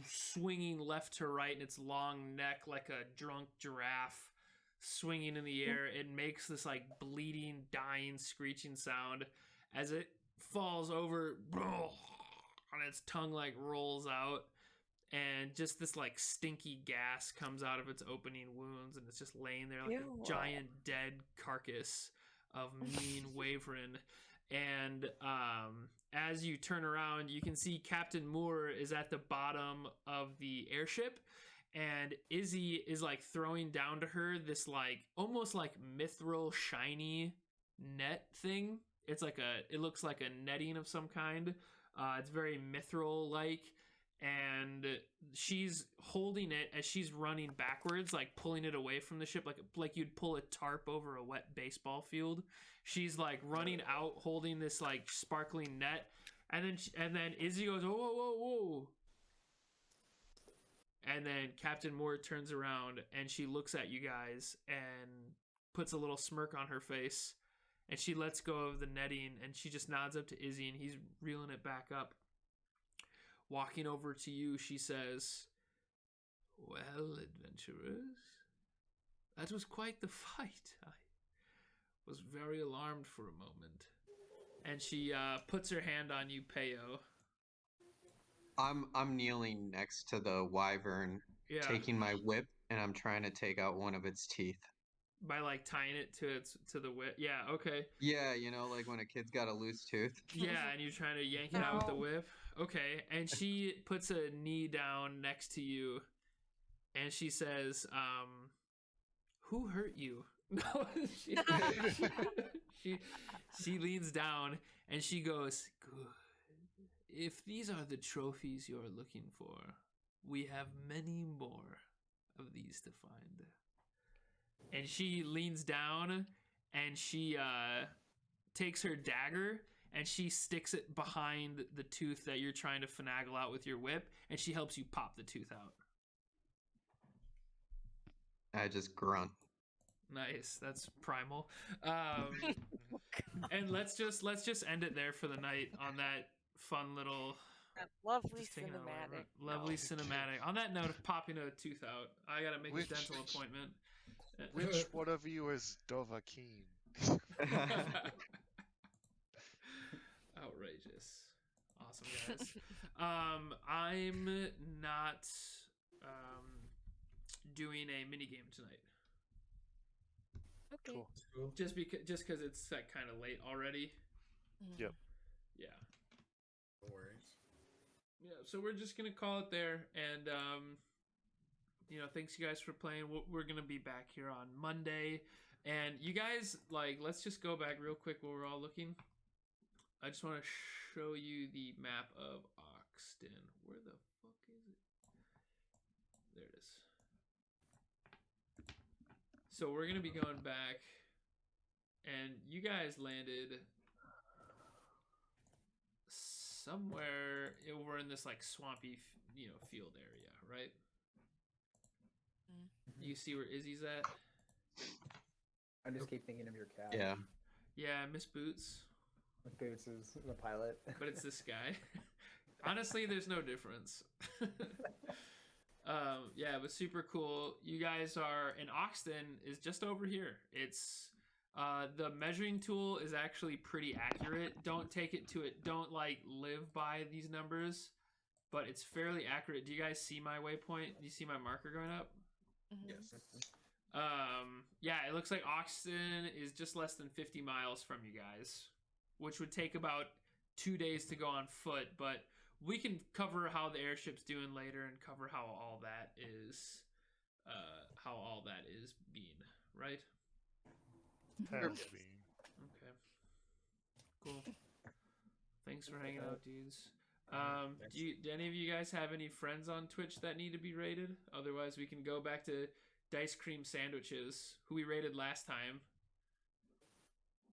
swinging left to right in its long neck like a drunk giraffe, swinging in the air. It makes this like bleeding, dying, screeching sound as it falls over, and its tongue like rolls out, and just this like stinky gas comes out of its opening wounds, and it's just laying there like Ew. a giant dead carcass of mean wyvern. And as you turn around, you can see Captain Moore is at the bottom of the airship, and Izzy is like throwing down to her this like almost like mithril shiny net thing. It's like it looks like a netting of some kind. It's very mithril like, and she's holding it as she's running backwards, like pulling it away from the ship, like you'd pull a tarp over a wet baseball field. She's like running out, holding this like sparkling net, and then Izzy goes, "Whoa, whoa, whoa, whoa!" And then Captain Moore turns around and she looks at you guys and puts a little smirk on her face, and she lets go of the netting and she just nods up to Izzy, and he's reeling it back up. Walking over to you, she says, "Well, adventurers, that was quite the fight. I was very alarmed for a moment." And she puts her hand on you, Peyo. I'm kneeling next to the wyvern, Yeah. taking my whip, and I'm trying to take out one of its teeth. By like tying it to the whip. Yeah, okay. Yeah, you know, like when a kid's got a loose tooth. Yeah, and you're trying to yank it out with the whip. Okay, and she puts a knee down next to you, and she says, "Who hurt you?" No, she leans down and she goes, "Good. If these are the trophies you're looking for, we have many more of these to find." And she leans down and she takes her dagger and she sticks it behind the tooth that you're trying to finagle out with your whip, and she helps you pop the tooth out. I just grunt. Nice, that's primal. And let's just end it there for the night on that fun little That lovely just taking it away, cinematic. right? Lovely cinematic. On that note of popping a tooth out, I gotta make a dental appointment. Which one of you is Dovahkiin? Outrageous. Awesome, guys. I'm not doing a minigame tonight. Okay. Cool. Just because it's like kind of late already. Yep. Yeah. No worries. Yeah, so we're just gonna call it there, and thanks you guys for playing. We're gonna be back here on Monday, and you guys, like, let's just go back real quick while we're all looking. I just want to show you the map of Oxton. Where the fuck is it? There it is. So we're gonna be going back, and you guys landed somewhere over in this like swampy, field area, right? You see where Izzy's at? I just keep thinking of your cat. Yeah. Yeah, Miss Boots. Boots is the pilot. But it's this guy. Honestly, there's no difference. Yeah, but super cool. You guys are in Oxton is just over here. It's the measuring tool is actually pretty accurate. Don't take it to it. Don't like live by these numbers, but it's fairly accurate. Do you guys see my waypoint? Do you see my marker going up? Mm-hmm. Yes. Yeah, it looks like Oxton is just less than 50 miles from you guys, which would take about 2 days to go on foot, but we can cover how the airship's doing later and cover how all that is being, right? Has been. Okay. Cool. Thanks for hanging out, dudes. Do any of you guys have any friends on Twitch that need to be raided? Otherwise, we can go back to Dice Cream Sandwiches, who we raided last time.